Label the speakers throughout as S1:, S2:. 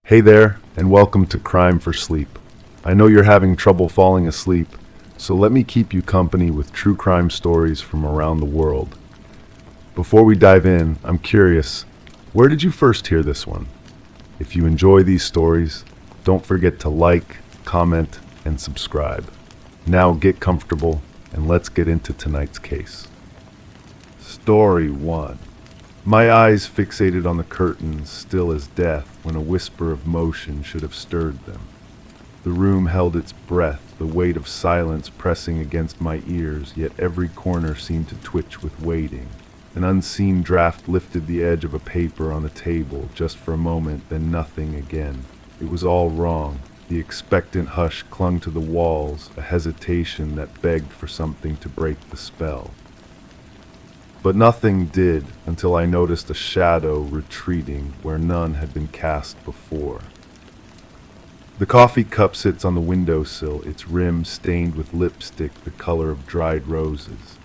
S1: Hey there, and welcome to Crime for Sleep. I know you're having trouble falling asleep, so let me keep you company with true crime stories from around the world. Before we dive in, I'm curious, where did you first hear this one? If you enjoy these stories, don't forget to like, comment, and subscribe. Now get comfortable, and let's get into tonight's case. Story 1. My eyes fixated on the curtains, still as death, when a whisper of motion should have stirred them. The room held its breath, the weight of silence pressing against my ears, yet every corner seemed to twitch with waiting. An unseen draft lifted the edge of a paper on the table, just for a moment, then nothing again. It was all wrong. The expectant hush clung to the walls, a hesitation that begged for something to break the spell. But nothing did until I noticed a shadow retreating where none had been cast before. The coffee cup sits on the windowsill, its rim stained with lipstick the color of dried roses.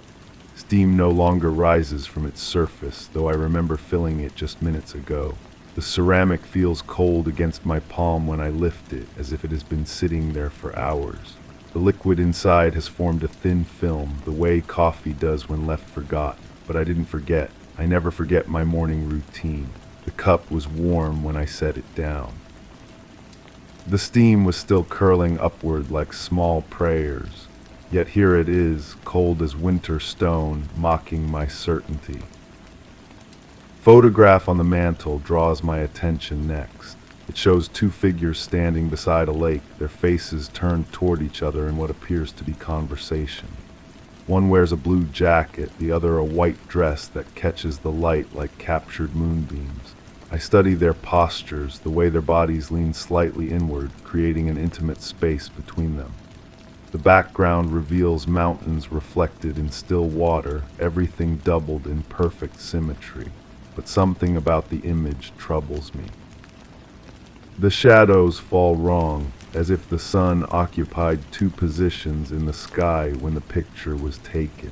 S1: Steam no longer rises from its surface, though I remember filling it just minutes ago. The ceramic feels cold against my palm when I lift it, as if it has been sitting there for hours. The liquid inside has formed a thin film, the way coffee does when left forgotten. But I didn't forget. I never forget my morning routine. The cup was warm when I set it down. The steam was still curling upward like small prayers. Yet here it is, cold as winter stone, mocking my certainty. Photograph on the mantel draws my attention next. It shows two figures standing beside a lake, their faces turned toward each other in what appears to be conversation. One wears a blue jacket, the other a white dress that catches the light like captured moonbeams. I study their postures, the way their bodies lean slightly inward, creating an intimate space between them. The background reveals mountains reflected in still water, everything doubled in perfect symmetry. But something about the image troubles me. The shadows fall wrong, as if the sun occupied two positions in the sky when the picture was taken.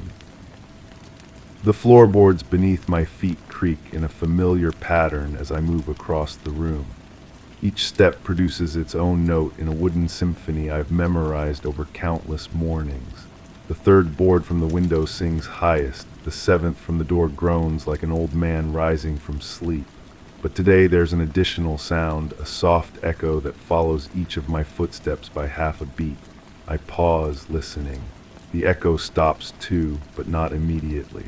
S1: The floorboards beneath my feet creak in a familiar pattern as I move across the room. Each step produces its own note in a wooden symphony I've memorized over countless mornings. The third board from the window sings highest, the seventh from the door groans like an old man rising from sleep. But today there's an additional sound, a soft echo that follows each of my footsteps by half a beat. I pause, listening. The echo stops too, but not immediately.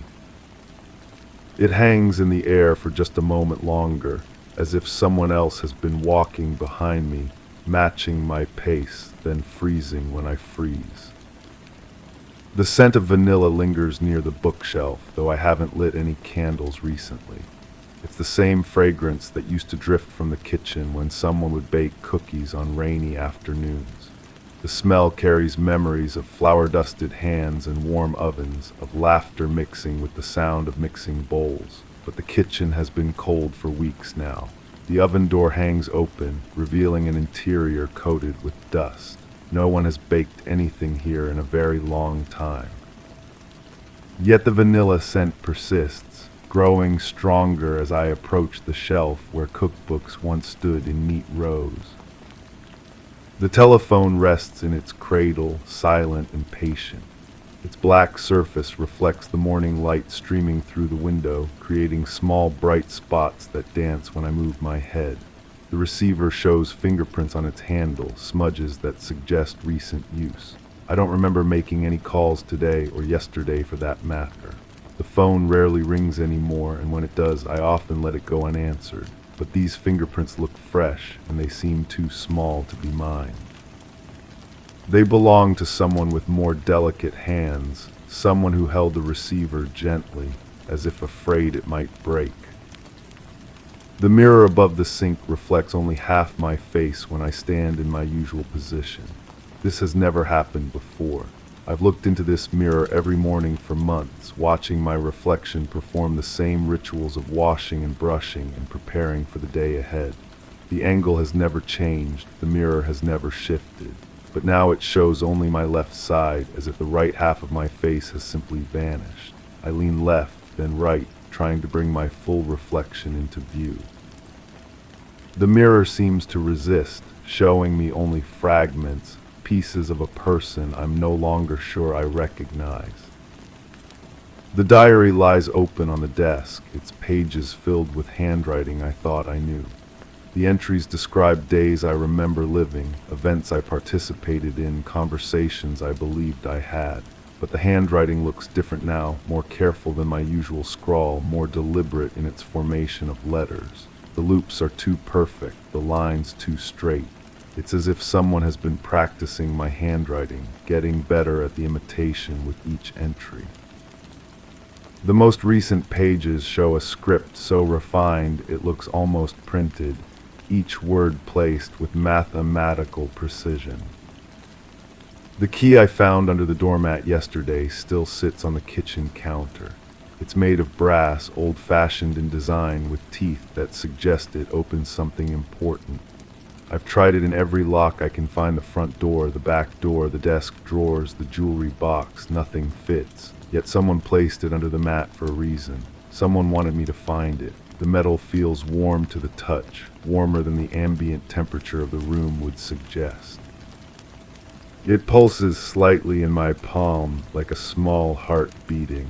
S1: It hangs in the air for just a moment longer, as if someone else has been walking behind me, matching my pace, then freezing when I freeze. The scent of vanilla lingers near the bookshelf, though I haven't lit any candles recently. It's the same fragrance that used to drift from the kitchen when someone would bake cookies on rainy afternoons. The smell carries memories of flour-dusted hands and warm ovens, of laughter mixing with the sound of mixing bowls. But the kitchen has been cold for weeks now. The oven door hangs open, revealing an interior coated with dust. No one has baked anything here in a very long time. Yet the vanilla scent persists, growing stronger as I approach the shelf where cookbooks once stood in neat rows. The telephone rests in its cradle, silent and patient. Its black surface reflects the morning light streaming through the window, creating small bright spots that dance when I move my head. The receiver shows fingerprints on its handle, smudges that suggest recent use. I don't remember making any calls today or yesterday for that matter. The phone rarely rings anymore, and when it does, I often let it go unanswered. But these fingerprints look fresh, and they seem too small to be mine. They belong to someone with more delicate hands, someone who held the receiver gently, as if afraid it might break. The mirror above the sink reflects only half my face when I stand in my usual position. This has never happened before. I've looked into this mirror every morning for months, watching my reflection perform the same rituals of washing and brushing and preparing for the day ahead. The angle has never changed, the mirror has never shifted, but now it shows only my left side, as if the right half of my face has simply vanished. I lean left, then right, trying to bring my full reflection into view. The mirror seems to resist, showing me only fragments, pieces of a person I'm no longer sure I recognize. The diary lies open on the desk, its pages filled with handwriting I thought I knew. The entries describe days I remember living, events I participated in, conversations I believed I had. But the handwriting looks different now, more careful than my usual scrawl, more deliberate in its formation of letters. The loops are too perfect, the lines too straight. It's as if someone has been practicing my handwriting, getting better at the imitation with each entry. The most recent pages show a script so refined it looks almost printed, each word placed with mathematical precision. The key I found under the doormat yesterday still sits on the kitchen counter. It's made of brass, old-fashioned in design, with teeth that suggest it opens something important. I've tried it in every lock I can find: the front door, the back door, the desk drawers, the jewelry box. Nothing fits. Yet someone placed it under the mat for a reason. Someone wanted me to find it. The metal feels warm to the touch, warmer than the ambient temperature of the room would suggest. It pulses slightly in my palm, like a small heart beating.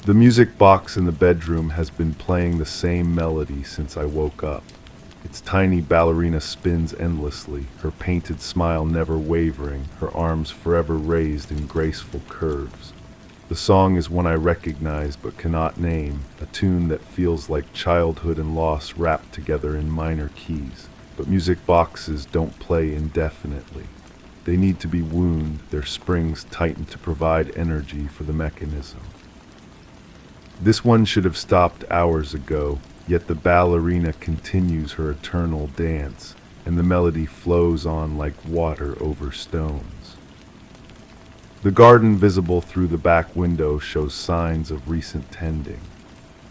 S1: The music box in the bedroom has been playing the same melody since I woke up. Its tiny ballerina spins endlessly, her painted smile never wavering, her arms forever raised in graceful curves. The song is one I recognize but cannot name, a tune that feels like childhood and loss wrapped together in minor keys. But music boxes don't play indefinitely. They need to be wound, their springs tightened to provide energy for the mechanism. This one should have stopped hours ago, yet the ballerina continues her eternal dance, and the melody flows on like water over stones. The garden visible through the back window shows signs of recent tending.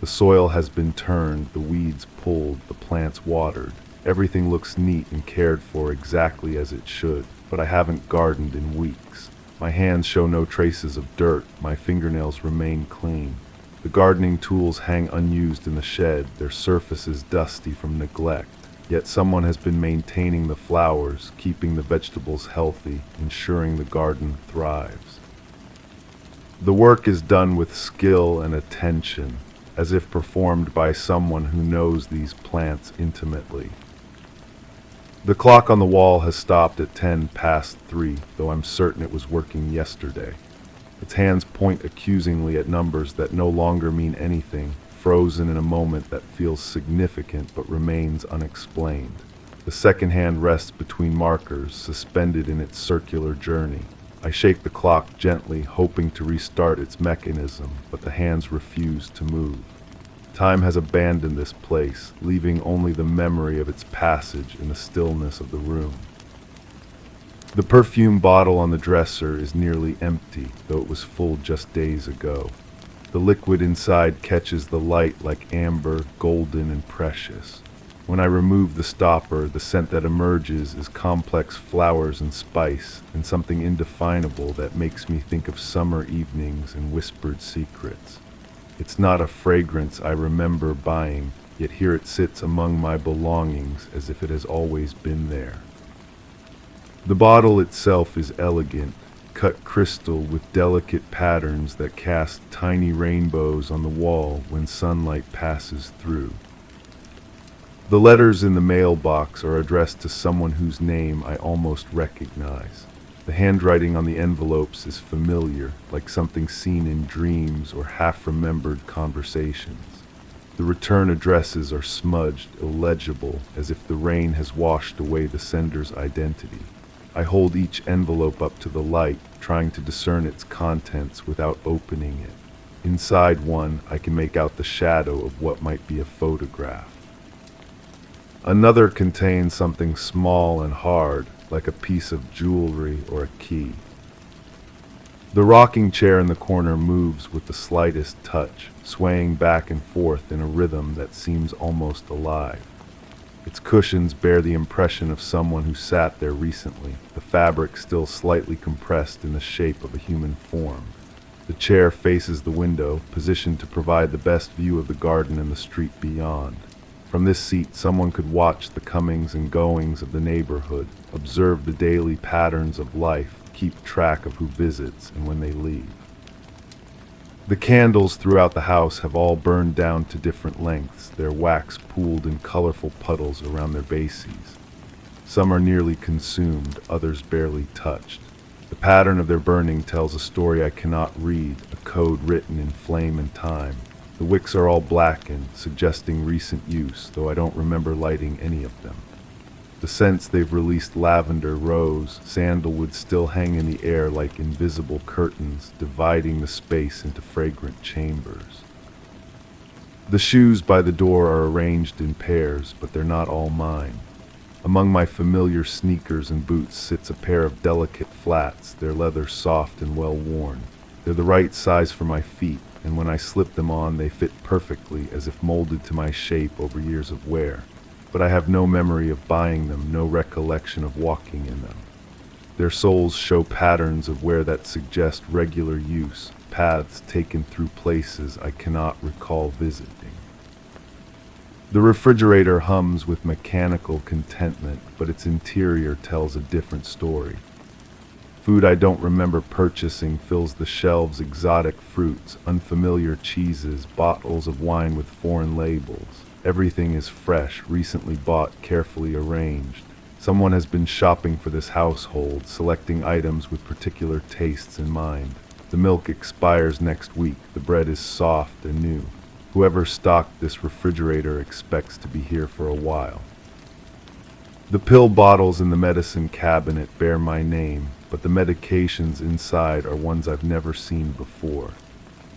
S1: The soil has been turned, the weeds pulled, the plants watered. Everything looks neat and cared for exactly as it should, but I haven't gardened in weeks. My hands show no traces of dirt, my fingernails remain clean. The gardening tools hang unused in the shed, their surfaces dusty from neglect. Yet someone has been maintaining the flowers, keeping the vegetables healthy, ensuring the garden thrives. The work is done with skill and attention, as if performed by someone who knows these plants intimately. The clock on the wall has stopped at 3:10, though I'm certain it was working yesterday. Its hands point accusingly at numbers that no longer mean anything, frozen in a moment that feels significant but remains unexplained. The second hand rests between markers, suspended in its circular journey. I shake the clock gently, hoping to restart its mechanism, but the hands refuse to move. Time has abandoned this place, leaving only the memory of its passage in the stillness of the room. The perfume bottle on the dresser is nearly empty, though it was full just days ago. The liquid inside catches the light like amber, golden, and precious. When I remove the stopper, the scent that emerges is complex flowers and spice, and something indefinable that makes me think of summer evenings and whispered secrets. It's not a fragrance I remember buying, yet here it sits among my belongings as if it has always been there. The bottle itself is elegant, cut crystal with delicate patterns that cast tiny rainbows on the wall when sunlight passes through. The letters in the mailbox are addressed to someone whose name I almost recognize. The handwriting on the envelopes is familiar, like something seen in dreams or half-remembered conversations. The return addresses are smudged, illegible, as if the rain has washed away the sender's identity. I hold each envelope up to the light, trying to discern its contents without opening it. Inside one, I can make out the shadow of what might be a photograph. Another contains something small and hard, like a piece of jewelry or a key. The rocking chair in the corner moves with the slightest touch, swaying back and forth in a rhythm that seems almost alive. Its cushions bear the impression of someone who sat there recently, the fabric still slightly compressed in the shape of a human form. The chair faces the window, positioned to provide the best view of the garden and the street beyond. From this seat, someone could watch the comings and goings of the neighborhood, observe the daily patterns of life, keep track of who visits and when they leave. The candles throughout the house have all burned down to different lengths, their wax pooled in colorful puddles around their bases. Some are nearly consumed, others barely touched. The pattern of their burning tells a story I cannot read, a code written in flame and time. The wicks are all blackened, suggesting recent use, though I don't remember lighting any of them. The scents they've released, lavender, rose, sandalwood, still hang in the air like invisible curtains, dividing the space into fragrant chambers. The shoes by the door are arranged in pairs, but they're not all mine. Among my familiar sneakers and boots sits a pair of delicate flats, their leather soft and well worn. They're the right size for my feet, and when I slip them on they fit perfectly, as if molded to my shape over years of wear. But I have no memory of buying them, no recollection of walking in them. Their soles show patterns of wear that suggest regular use, paths taken through places I cannot recall visiting. The refrigerator hums with mechanical contentment, but its interior tells a different story. Food I don't remember purchasing fills the shelves, exotic fruits, unfamiliar cheeses, bottles of wine with foreign labels. Everything is fresh, recently bought, carefully arranged. Someone has been shopping for this household, selecting items with particular tastes in mind. The milk expires next week, the bread is soft and new. Whoever stocked this refrigerator expects to be here for a while. The pill bottles in the medicine cabinet bear my name, but the medications inside are ones I've never seen before.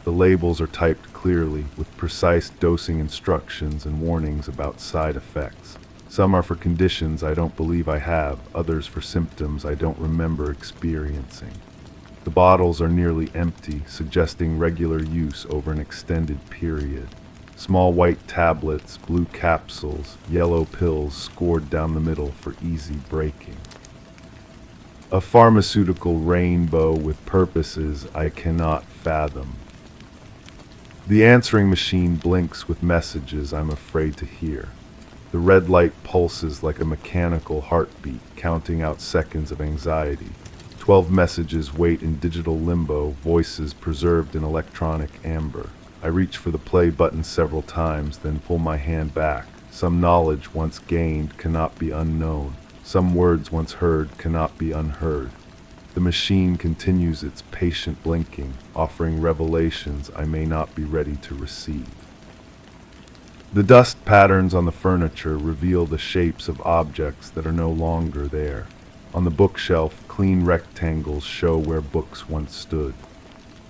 S1: The labels are typed clearly, with precise dosing instructions and warnings about side effects. Some are for conditions I don't believe I have, others for symptoms I don't remember experiencing. The bottles are nearly empty, suggesting regular use over an extended period. Small white tablets, blue capsules, yellow pills scored down the middle for easy breaking. A pharmaceutical rainbow with purposes I cannot fathom. The answering machine blinks with messages I'm afraid to hear. The red light pulses like a mechanical heartbeat, counting out seconds of anxiety. 12 messages wait in digital limbo, voices preserved in electronic amber. I reach for the play button several times, then pull my hand back. Some knowledge once gained cannot be unknown. Some words once heard cannot be unheard. The machine continues its patient blinking, offering revelations I may not be ready to receive. The dust patterns on the furniture reveal the shapes of objects that are no longer there. On the bookshelf, clean rectangles show where books once stood.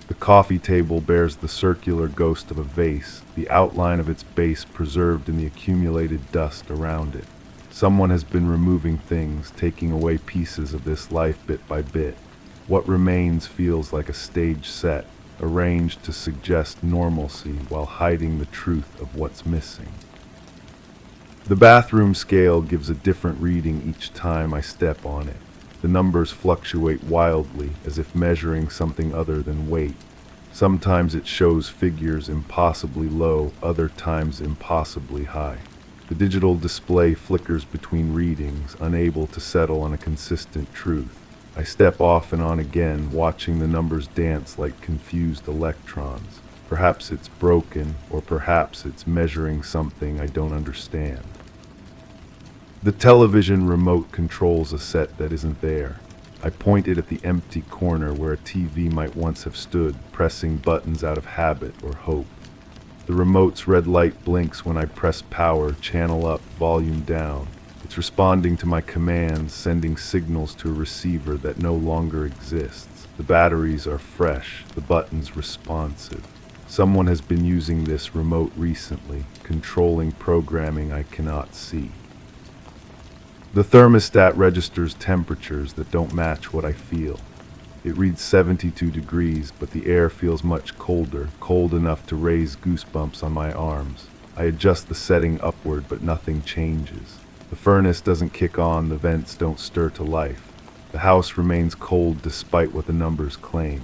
S1: The coffee table bears the circular ghost of a vase, the outline of its base preserved in the accumulated dust around it. Someone has been removing things, taking away pieces of this life bit by bit. What remains feels like a stage set, arranged to suggest normalcy while hiding the truth of what's missing. The bathroom scale gives a different reading each time I step on it. The numbers fluctuate wildly, as if measuring something other than weight. Sometimes it shows figures impossibly low, other times impossibly high. The digital display flickers between readings, unable to settle on a consistent truth. I step off and on again, watching the numbers dance like confused electrons. Perhaps it's broken, or perhaps it's measuring something I don't understand. The television remote controls a set that isn't there. I point it at the empty corner where a TV might once have stood, pressing buttons out of habit or hope. The remote's red light blinks when I press power, channel up, volume down. It's responding to my commands, sending signals to a receiver that no longer exists. The batteries are fresh, the buttons responsive. Someone has been using this remote recently, controlling programming I cannot see. The thermostat registers temperatures that don't match what I feel. It reads 72 degrees, but the air feels much colder, cold enough to raise goosebumps on my arms. I adjust the setting upward, but nothing changes. The furnace doesn't kick on, the vents don't stir to life. The house remains cold despite what the numbers claim.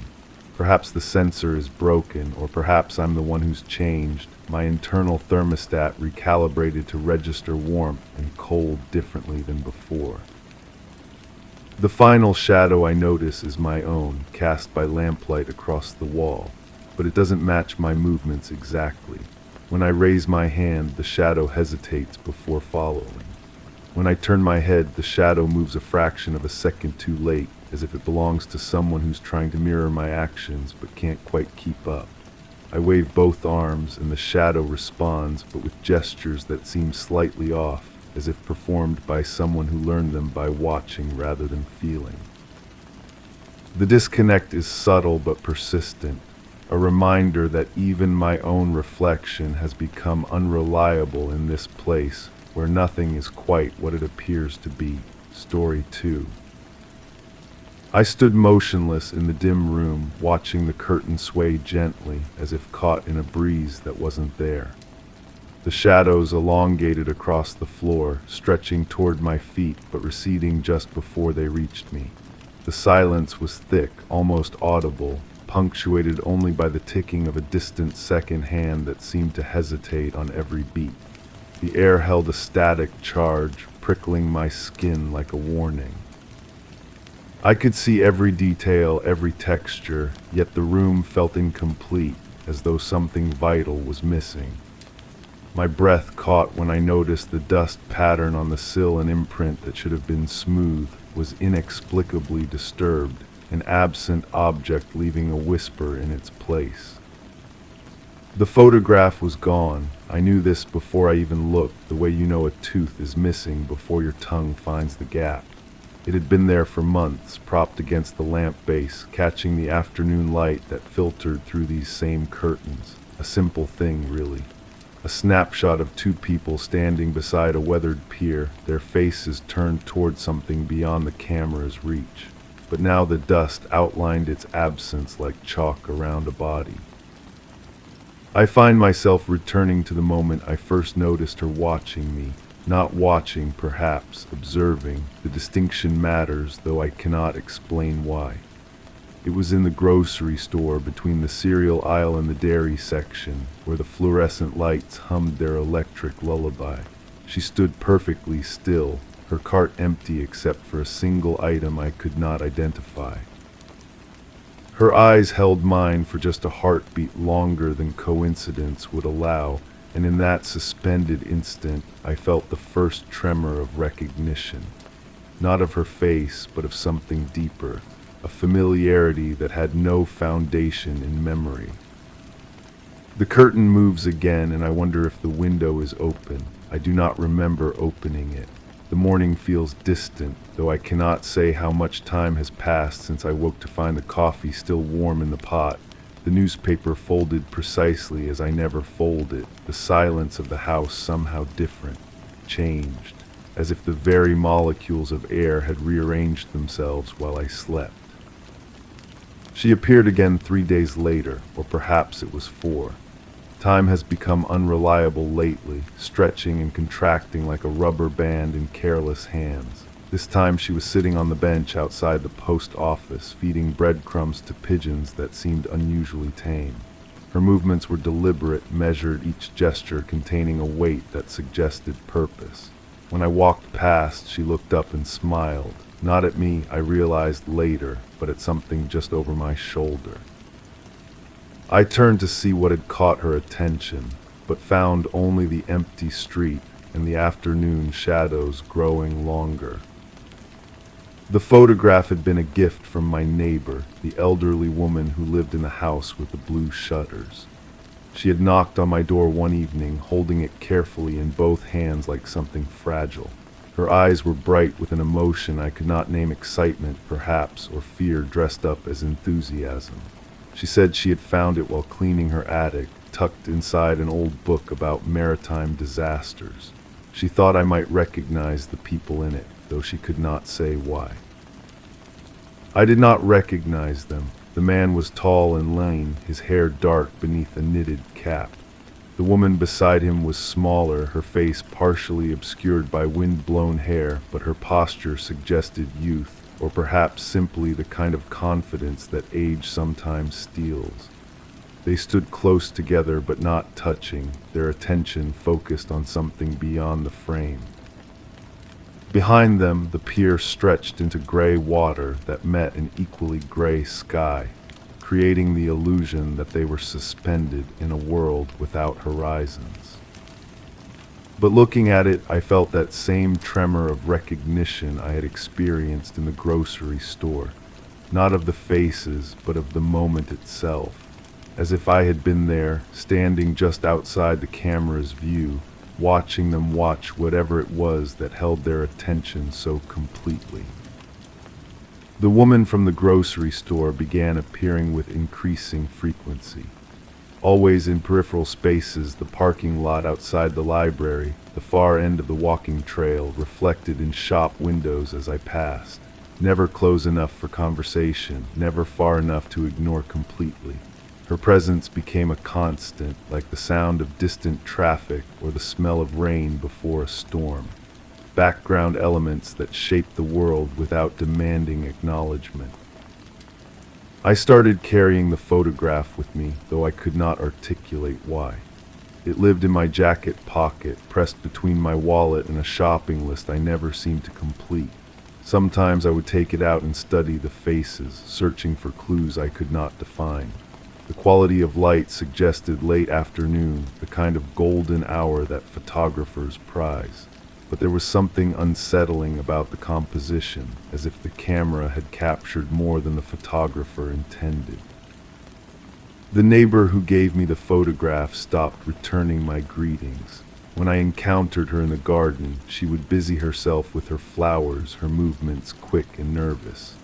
S1: Perhaps the sensor is broken, or perhaps I'm the one who's changed. My internal thermostat recalibrated to register warmth and cold differently than before. The final shadow I notice is my own, cast by lamplight across the wall, but it doesn't match my movements exactly. When I raise my hand, the shadow hesitates before following. When I turn my head, the shadow moves a fraction of a second too late, as if it belongs to someone who's trying to mirror my actions but can't quite keep up. I wave both arms, and the shadow responds, but with gestures that seem slightly off, as if performed by someone who learned them by watching rather than feeling. The disconnect is subtle but persistent, a reminder that even my own reflection has become unreliable in this place where nothing is quite what it appears to be. Story 2. I stood motionless in the dim room, watching the curtain sway gently, as if caught in a breeze that wasn't there. The shadows elongated across the floor, stretching toward my feet but receding just before they reached me. The silence was thick, almost audible, punctuated only by the ticking of a distant second hand that seemed to hesitate on every beat. The air held a static charge, prickling my skin like a warning. I could see every detail, every texture, yet the room felt incomplete, as though something vital was missing. My breath caught when I noticed the dust pattern on the sill, an imprint that should have been smooth, was inexplicably disturbed, an absent object leaving a whisper in its place. The photograph was gone. I knew this before I even looked, the way you know a tooth is missing before your tongue finds the gap. It had been there for months, propped against the lamp base, catching the afternoon light that filtered through these same curtains. A simple thing, really. A snapshot of two people standing beside a weathered pier, their faces turned toward something beyond the camera's reach. But now the dust outlined its absence like chalk around a body. I find myself returning to the moment I first noticed her watching me. Not watching, perhaps, observing. The distinction matters, though I cannot explain why. It was in the grocery store, between the cereal aisle and the dairy section, where the fluorescent lights hummed their electric lullaby. She stood perfectly still, her cart empty except for a single item I could not identify. Her eyes held mine for just a heartbeat longer than coincidence would allow, and in that suspended instant, I felt the first tremor of recognition. Not of her face, but of something deeper, a familiarity that had no foundation in memory. The curtain moves again, and I wonder if the window is open. I do not remember opening it. The morning feels distant, though I cannot say how much time has passed since I woke to find the coffee still warm in the pot, the newspaper folded precisely as I never fold it, the silence of the house somehow different, changed, as if the very molecules of air had rearranged themselves while I slept. She appeared again 3 days later, or perhaps it was 4. Time has become unreliable lately, stretching and contracting like a rubber band in careless hands. This time she was sitting on the bench outside the post office, feeding breadcrumbs to pigeons that seemed unusually tame. Her movements were deliberate, measured, each gesture containing a weight that suggested purpose. When I walked past, she looked up and smiled. Not at me, I realized later, but at something just over my shoulder. I turned to see what had caught her attention, but found only the empty street and the afternoon shadows growing longer. The photograph had been a gift from my neighbor, the elderly woman who lived in the house with the blue shutters. She had knocked on my door one evening, holding it carefully in both hands like something fragile. Her eyes were bright with an emotion I could not name, excitement, perhaps, or fear dressed up as enthusiasm. She said she had found it while cleaning her attic, tucked inside an old book about maritime disasters. She thought I might recognize the people in it, though she could not say why. I did not recognize them. The man was tall and lean, his hair dark beneath a knitted cap. The woman beside him was smaller, her face partially obscured by wind-blown hair, but her posture suggested youth, or perhaps simply the kind of confidence that age sometimes steals. They stood close together but not touching, their attention focused on something beyond the frame. Behind them, the pier stretched into gray water that met an equally gray sky, creating the illusion that they were suspended in a world without horizons. But looking at it, I felt that same tremor of recognition I had experienced in the grocery store, not of the faces, but of the moment itself, as if I had been there, standing just outside the camera's view, watching them watch whatever it was that held their attention so completely. The woman from the grocery store began appearing with increasing frequency. Always in peripheral spaces, the parking lot outside the library, the far end of the walking trail, reflected in shop windows as I passed. Never close enough for conversation, never far enough to ignore completely. Her presence became a constant, like the sound of distant traffic or the smell of rain before a storm. Background elements that shaped the world without demanding acknowledgement. I started carrying the photograph with me, though I could not articulate why. It lived in my jacket pocket, pressed between my wallet and a shopping list I never seemed to complete. Sometimes I would take it out and study the faces, searching for clues I could not define. The quality of light suggested late afternoon, the kind of golden hour that photographers prize. But there was something unsettling about the composition, as if the camera had captured more than the photographer intended. The neighbor who gave me the photograph stopped returning my greetings. When I encountered her in the garden, she would busy herself with her flowers, her movements quick and nervous.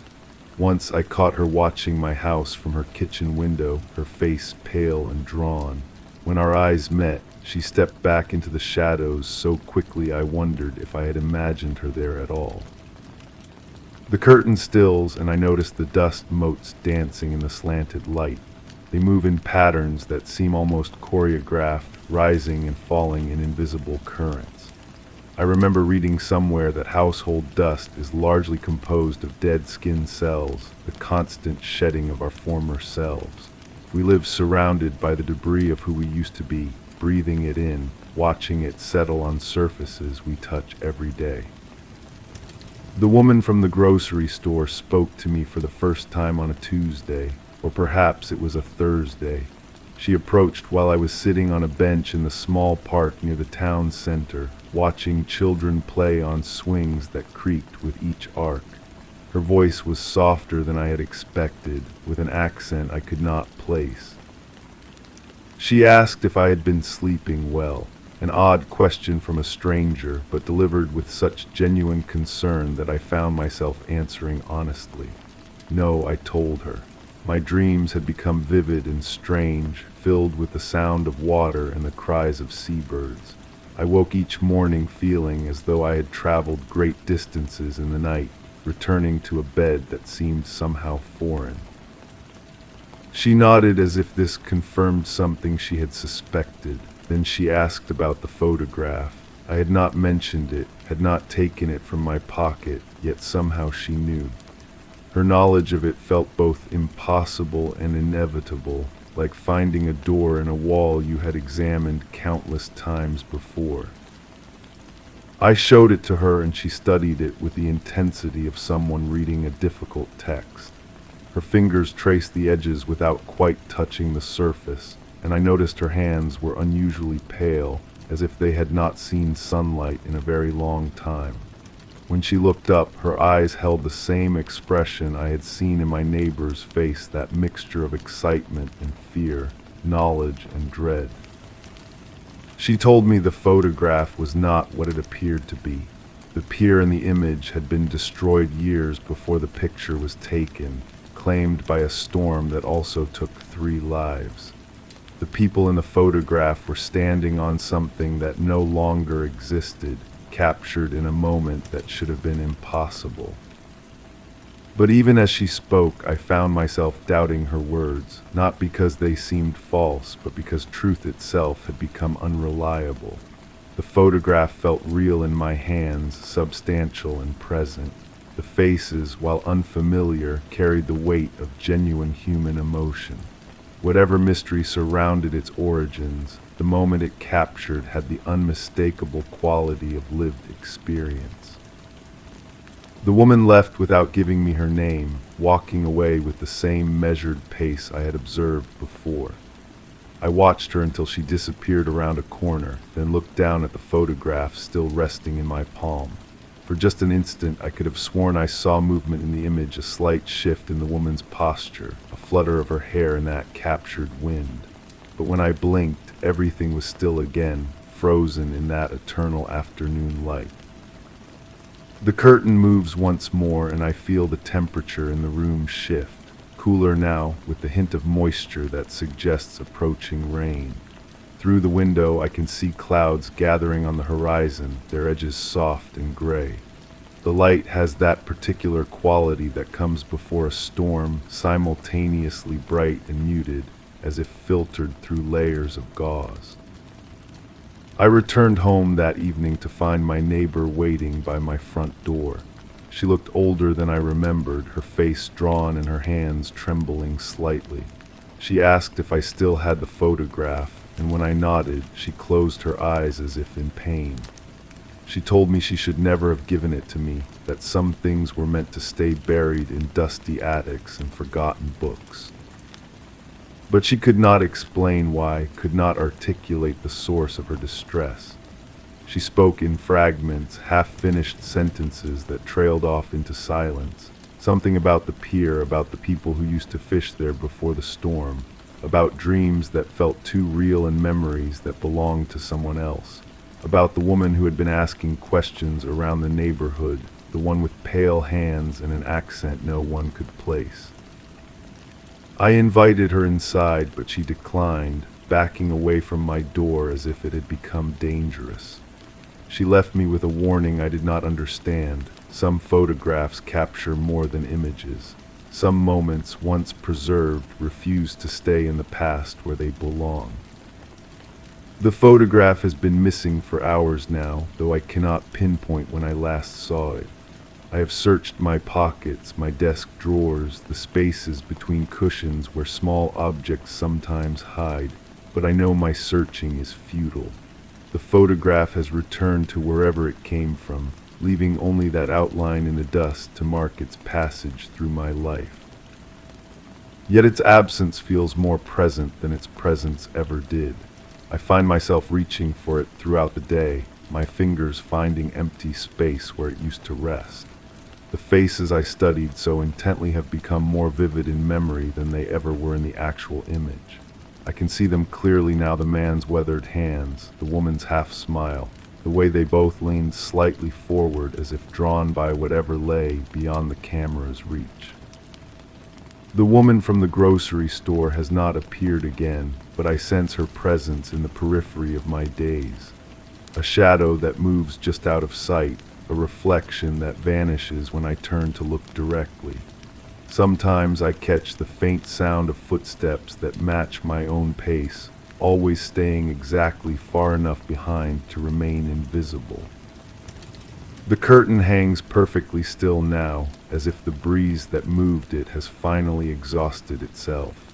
S1: Once I caught her watching my house from her kitchen window, her face pale and drawn. When our eyes met, she stepped back into the shadows so quickly I wondered if I had imagined her there at all. The curtain stills and I noticed the dust motes dancing in the slanted light. They move in patterns that seem almost choreographed, rising and falling in invisible currents. I remember reading somewhere that household dust is largely composed of dead skin cells, the constant shedding of our former selves. We live surrounded by the debris of who we used to be, breathing it in, watching it settle on surfaces we touch every day. The woman from the grocery store spoke to me for the first time on a Tuesday, or perhaps it was a Thursday. She approached while I was sitting on a bench in the small park near the town center, watching children play on swings that creaked with each arc. Her voice was softer than I had expected, with an accent I could not place. She asked if I had been sleeping well, an odd question from a stranger, but delivered with such genuine concern that I found myself answering honestly. No, I told her. My dreams had become vivid and strange, filled with the sound of water and the cries of seabirds. I woke each morning feeling as though I had traveled great distances in the night, returning to a bed that seemed somehow foreign. She nodded as if this confirmed something she had suspected. Then she asked about the photograph. I had not mentioned it, had not taken it from my pocket, yet somehow she knew. Her knowledge of it felt both impossible and inevitable, like finding a door in a wall you had examined countless times before. I showed it to her and she studied it with the intensity of someone reading a difficult text. Her fingers traced the edges without quite touching the surface, and I noticed her hands were unusually pale, as if they had not seen sunlight in a very long time. When she looked up, her eyes held the same expression I had seen in my neighbor's face, that mixture of excitement and fear, knowledge and dread. She told me the photograph was not what it appeared to be. The pier in the image had been destroyed years before the picture was taken, claimed by a storm that also took 3 lives. The people in the photograph were standing on something that no longer existed, captured in a moment that should have been impossible. But even as she spoke, I found myself doubting her words, not because they seemed false, but because truth itself had become unreliable. The photograph felt real in my hands, substantial and present. The faces, while unfamiliar, carried the weight of genuine human emotion. Whatever mystery surrounded its origins, the moment it captured had the unmistakable quality of lived experience. The woman left without giving me her name, walking away with the same measured pace I had observed before. I watched her until she disappeared around a corner, then looked down at the photograph still resting in my palm. For just an instant, I could have sworn I saw movement in the image, a slight shift in the woman's posture, a flutter of her hair in that captured wind. But when I blinked, everything was still again, frozen in that eternal afternoon light. The curtain moves once more, and I feel the temperature in the room shift, cooler now, with the hint of moisture that suggests approaching rain. Through the window, I can see clouds gathering on the horizon, their edges soft and gray. The light has that particular quality that comes before a storm, simultaneously bright and muted, as if filtered through layers of gauze. I returned home that evening to find my neighbor waiting by my front door. She looked older than I remembered, her face drawn and her hands trembling slightly. She asked if I still had the photograph, and when I nodded, she closed her eyes as if in pain. She told me she should never have given it to me, that some things were meant to stay buried in dusty attics and forgotten books. But she could not explain why, could not articulate the source of her distress. She spoke in fragments, half-finished sentences that trailed off into silence. Something about the pier, about the people who used to fish there before the storm, about dreams that felt too real and memories that belonged to someone else, about the woman who had been asking questions around the neighborhood, the one with pale hands and an accent no one could place. I invited her inside, but she declined, backing away from my door as if it had become dangerous. She left me with a warning I did not understand. Some photographs capture more than images. Some moments, once preserved, refuse to stay in the past where they belong. The photograph has been missing for hours now, though I cannot pinpoint when I last saw it. I have searched my pockets, my desk drawers, the spaces between cushions where small objects sometimes hide, but I know my searching is futile. The photograph has returned to wherever it came from, leaving only that outline in the dust to mark its passage through my life. Yet its absence feels more present than its presence ever did. I find myself reaching for it throughout the day, my fingers finding empty space where it used to rest. The faces I studied so intently have become more vivid in memory than they ever were in the actual image. I can see them clearly now, the man's weathered hands, the woman's half smile, the way they both leaned slightly forward as if drawn by whatever lay beyond the camera's reach. The woman from the grocery store has not appeared again, but I sense her presence in the periphery of my days. A shadow that moves just out of sight, a reflection that vanishes when I turn to look directly. Sometimes I catch the faint sound of footsteps that match my own pace, always staying exactly far enough behind to remain invisible. The curtain hangs perfectly still now, as if the breeze that moved it has finally exhausted itself.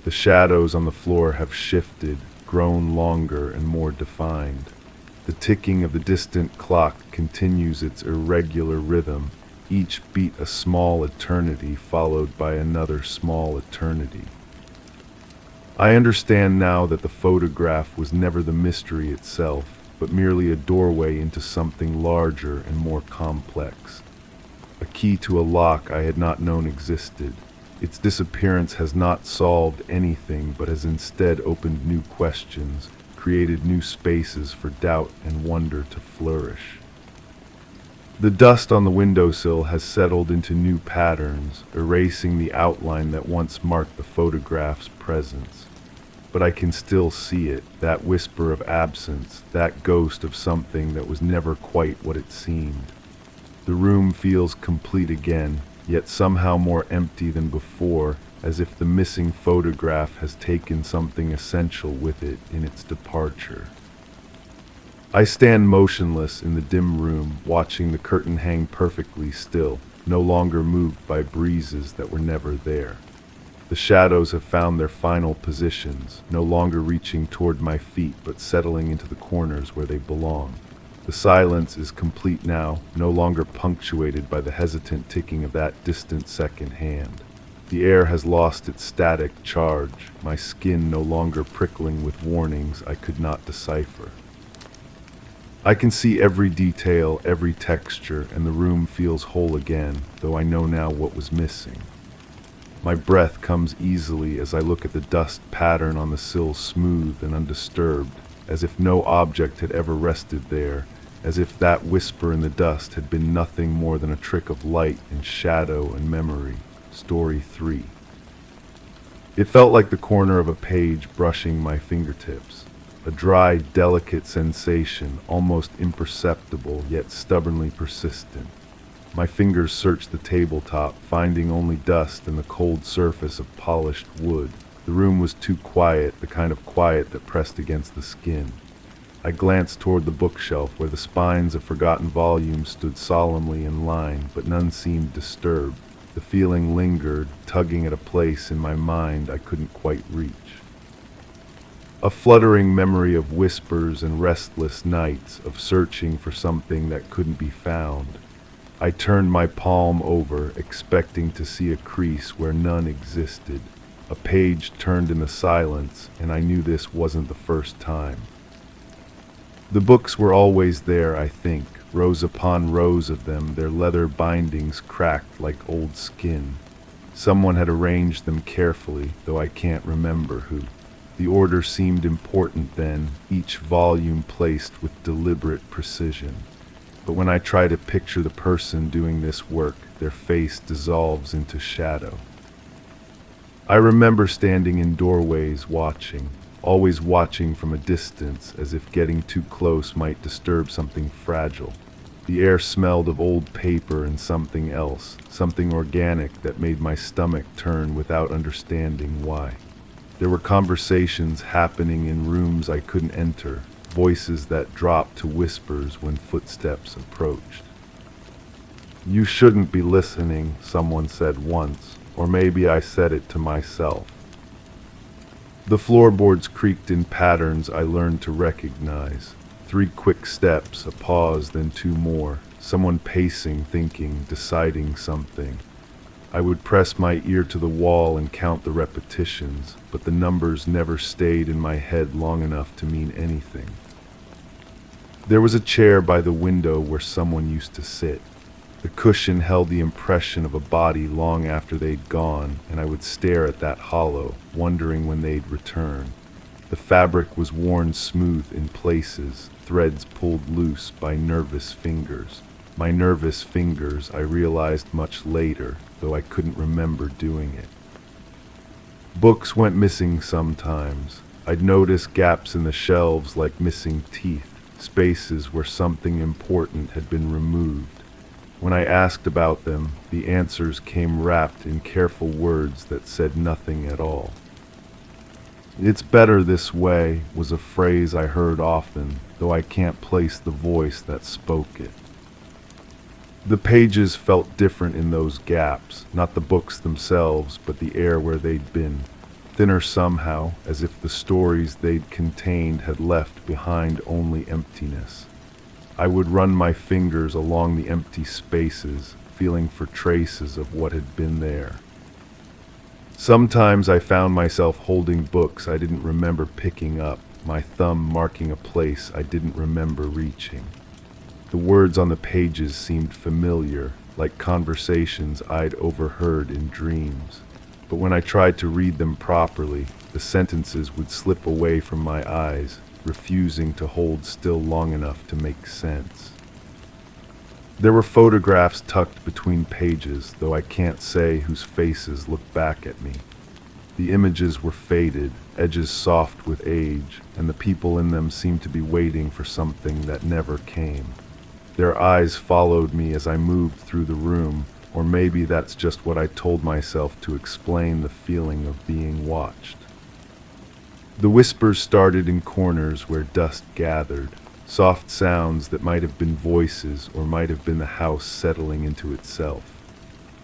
S1: The shadows on the floor have shifted, grown longer and more defined. The ticking of the distant clock continues its irregular rhythm, each beat a small eternity followed by another small eternity. I understand now that the photograph was never the mystery itself, but merely a doorway into something larger and more complex. A key to a lock I had not known existed. Its disappearance has not solved anything, but has instead opened new questions, created new spaces for doubt and wonder to flourish. The dust on the windowsill has settled into new patterns, erasing the outline that once marked the photograph's presence. But I can still see it, that whisper of absence, that ghost of something that was never quite what it seemed. The room feels complete again, yet somehow more empty than before, as if the missing photograph has taken something essential with it in its departure. I stand motionless in the dim room, watching the curtain hang perfectly still, no longer moved by breezes that were never there. The shadows have found their final positions, no longer reaching toward my feet but settling into the corners where they belong. The silence is complete now, no longer punctuated by the hesitant ticking of that distant second hand. The air has lost its static charge, my skin no longer prickling with warnings I could not decipher. I can see every detail, every texture, and the room feels whole again, though I know now what was missing. My breath comes easily as I look at the dust pattern on the sill, smooth and undisturbed, as if no object had ever rested there, as if that whisper in the dust had been nothing more than a trick of light and shadow and memory. Story 3. It felt like the corner of a page brushing my fingertips, a dry, delicate sensation, almost imperceptible yet stubbornly persistent. My fingers searched the tabletop, finding only dust and the cold surface of polished wood. The room was too quiet, the kind of quiet that pressed against the skin. I glanced toward the bookshelf where the spines of forgotten volumes stood solemnly in line, but none seemed disturbed. The feeling lingered, tugging at a place in my mind I couldn't quite reach. A fluttering memory of whispers and restless nights, of searching for something that couldn't be found. I turned my palm over, expecting to see a crease where none existed. A page turned in the silence, and I knew this wasn't the first time. The books were always there, I think, rows upon rows of them, their leather bindings cracked like old skin. Someone had arranged them carefully, though I can't remember who. The order seemed important then, each volume placed with deliberate precision. But when I try to picture the person doing this work, their face dissolves into shadow. I remember standing in doorways watching, always watching from a distance, as if getting too close might disturb something fragile. The air smelled of old paper and something else, something organic that made my stomach turn without understanding why. There were conversations happening in rooms I couldn't enter, voices that dropped to whispers when footsteps approached. "You shouldn't be listening," someone said once, or maybe I said it to myself. The floorboards creaked in patterns I learned to recognize. 3 quick steps, a pause, then 2 more. Someone pacing, thinking, deciding something. I would press my ear to the wall and count the repetitions, but the numbers never stayed in my head long enough to mean anything. There was a chair by the window where someone used to sit. The cushion held the impression of a body long after they'd gone, and I would stare at that hollow, wondering when they'd return. The fabric was worn smooth in places, threads pulled loose by nervous fingers. My nervous fingers, I realized much later, though I couldn't remember doing it. Books went missing sometimes. I'd notice gaps in the shelves like missing teeth, spaces where something important had been removed. When I asked about them, the answers came wrapped in careful words that said nothing at all. "It's better this way" was a phrase I heard often, though I can't place the voice that spoke it. The pages felt different in those gaps, not the books themselves, but the air where they'd been. Thinner somehow, as if the stories they'd contained had left behind only emptiness. I would run my fingers along the empty spaces, feeling for traces of what had been there. Sometimes I found myself holding books I didn't remember picking up, my thumb marking a place I didn't remember reaching. The words on the pages seemed familiar, like conversations I'd overheard in dreams. But when I tried to read them properly, the sentences would slip away from my eyes, refusing to hold still long enough to make sense. There were photographs tucked between pages, though I can't say whose faces looked back at me. The images were faded, edges soft with age, and the people in them seemed to be waiting for something that never came. Their eyes followed me as I moved through the room, or maybe that's just what I told myself to explain the feeling of being watched. The whispers started in corners where dust gathered, soft sounds that might have been voices or might have been the house settling into itself.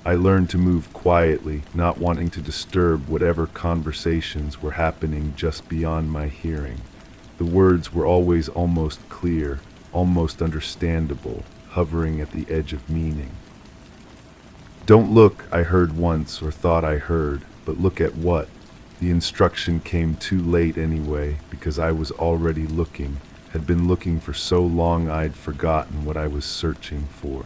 S1: I learned to move quietly, not wanting to disturb whatever conversations were happening just beyond my hearing. The words were always almost clear, almost understandable, hovering at the edge of meaning. "Don't look," I heard once, or thought I heard, but look at what? The instruction came too late anyway, because I was already looking, had been looking for so long I'd forgotten what I was searching for.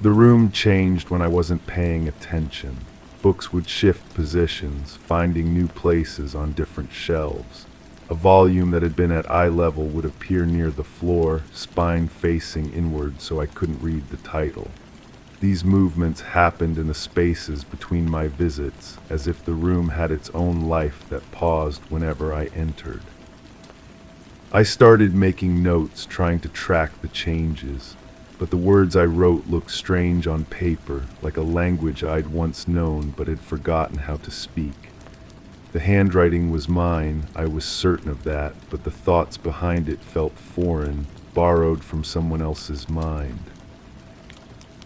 S1: The room changed when I wasn't paying attention. Books would shift positions, finding new places on different shelves. A volume that had been at eye level would appear near the floor, spine facing inward so I couldn't read the title. These movements happened in the spaces between my visits, as if the room had its own life that paused whenever I entered. I started making notes, trying to track the changes, but the words I wrote looked strange on paper, like a language I'd once known but had forgotten how to speak. The handwriting was mine, I was certain of that, but the thoughts behind it felt foreign, borrowed from someone else's mind.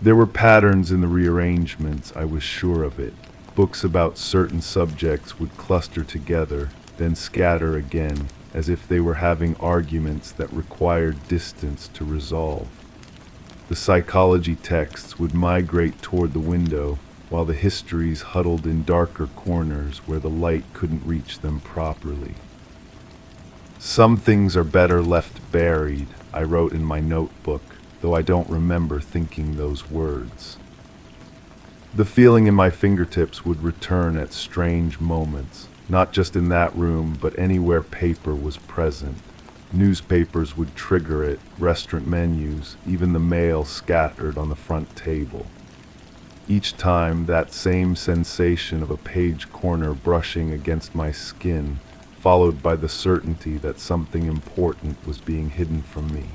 S1: There were patterns in the rearrangements, I was sure of it. Books about certain subjects would cluster together, then scatter again, as if they were having arguments that required distance to resolve. The psychology texts would migrate toward the window, while the histories huddled in darker corners where the light couldn't reach them properly. "Some things are better left buried," I wrote in my notebook, though I don't remember thinking those words. The feeling in my fingertips would return at strange moments, not just in that room, but anywhere paper was present. Newspapers would trigger it, restaurant menus, even the mail scattered on the front table. Each time, that same sensation of a page corner brushing against my skin, followed by the certainty that something important was being hidden from me.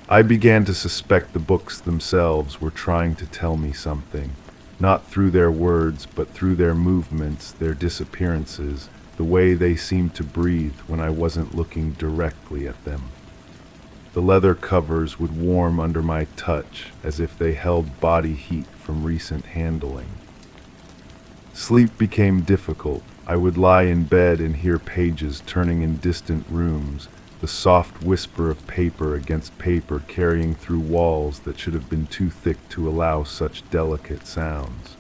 S1: I began to suspect the books themselves were trying to tell me something, not through their words, but through their movements, their disappearances, the way they seemed to breathe when I wasn't looking directly at them. The leather covers would warm under my touch, as if they held body heat from recent handling. Sleep became difficult. I would lie in bed and hear pages turning in distant rooms, the soft whisper of paper against paper carrying through walls that should have been too thick to allow such delicate sounds.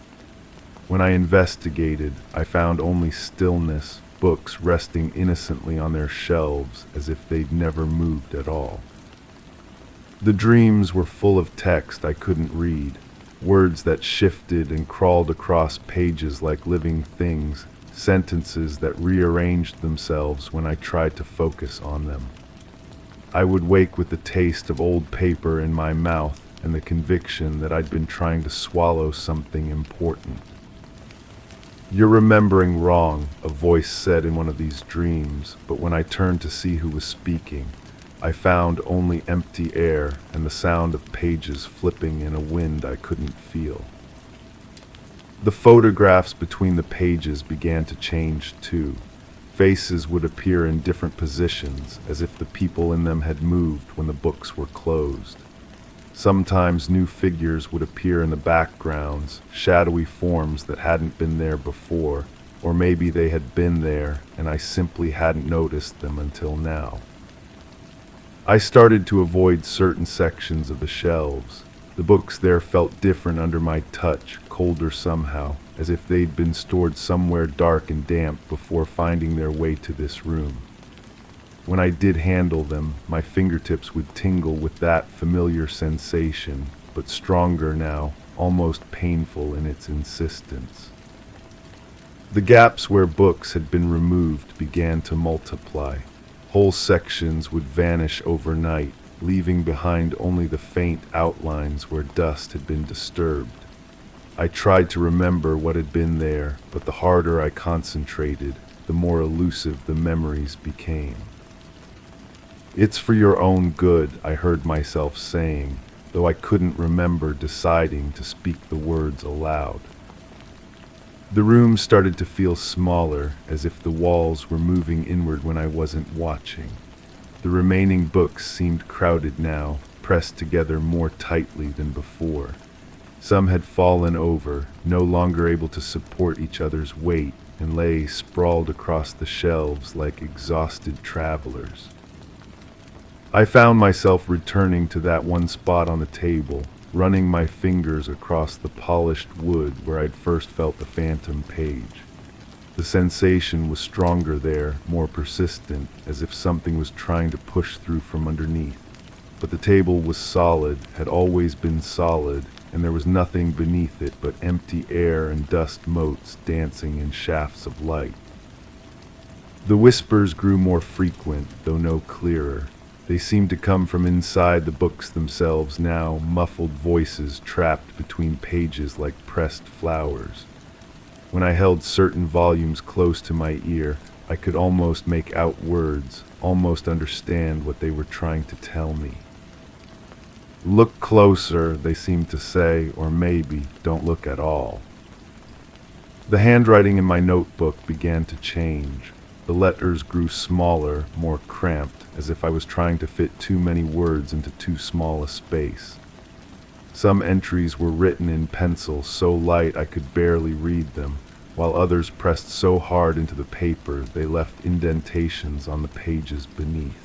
S1: When I investigated, I found only stillness, books resting innocently on their shelves as if they'd never moved at all. The dreams were full of text I couldn't read, words that shifted and crawled across pages like living things, sentences that rearranged themselves when I tried to focus on them. I would wake with the taste of old paper in my mouth and the conviction that I'd been trying to swallow something important. "You're remembering wrong," a voice said in one of these dreams, but when I turned to see who was speaking, I found only empty air and the sound of pages flipping in a wind I couldn't feel. The photographs between the pages began to change too. Faces would appear in different positions, as if the people in them had moved when the books were closed. Sometimes new figures would appear in the backgrounds, shadowy forms that hadn't been there before, or maybe they had been there and I simply hadn't noticed them until now. I started to avoid certain sections of the shelves. The books there felt different under my touch, colder somehow, as if they'd been stored somewhere dark and damp before finding their way to this room. When I did handle them, my fingertips would tingle with that familiar sensation, but stronger now, almost painful in its insistence. The gaps where books had been removed began to multiply. Whole sections would vanish overnight, leaving behind only the faint outlines where dust had been disturbed. I tried to remember what had been there, but the harder I concentrated, the more elusive the memories became. "It's for your own good," I heard myself saying, though I couldn't remember deciding to speak the words aloud. The room started to feel smaller, as if the walls were moving inward when I wasn't watching. The remaining books seemed crowded now, pressed together more tightly than before. Some had fallen over, no longer able to support each other's weight, and lay sprawled across the shelves like exhausted travelers. I found myself returning to that one spot on the table, running my fingers across the polished wood where I'd first felt the phantom page. The sensation was stronger there, more persistent, as if something was trying to push through from underneath. But the table was solid, had always been solid, and there was nothing beneath it but empty air and dust motes dancing in shafts of light. The whispers grew more frequent, though no clearer. They seemed to come from inside the books themselves now, muffled voices trapped between pages like pressed flowers. When I held certain volumes close to my ear, I could almost make out words, almost understand what they were trying to tell me. "Look closer," they seemed to say, or maybe, "don't look at all." The handwriting in my notebook began to change. The letters grew smaller, more cramped, as if I was trying to fit too many words into too small a space. Some entries were written in pencil so light I could barely read them, while others pressed so hard into the paper they left indentations on the pages beneath.